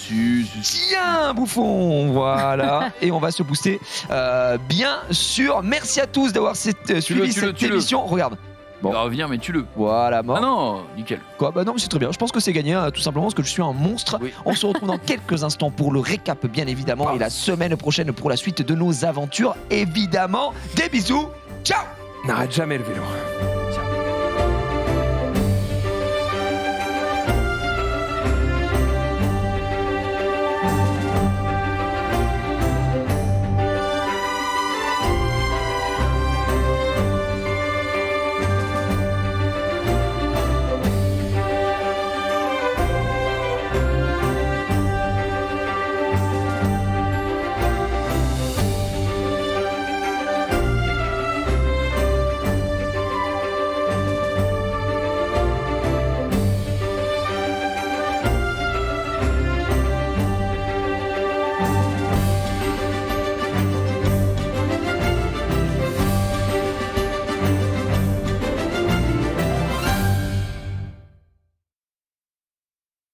Tiens, bouffon, voilà. Et on va se booster, bien sûr. Merci à tous d'avoir suivi cette émission. Regarde. Bon. Il va revenir, mais tue-le. Voilà, mort. Ah non, nickel. Quoi, bah non, mais c'est très bien. Je pense que c'est gagné, hein, tout simplement parce que je suis un monstre. Oui. On se retrouve dans quelques instants pour le récap, bien évidemment, et la semaine prochaine pour la suite de nos aventures, évidemment. Des bisous. Ciao. N'arrête jamais le vélo.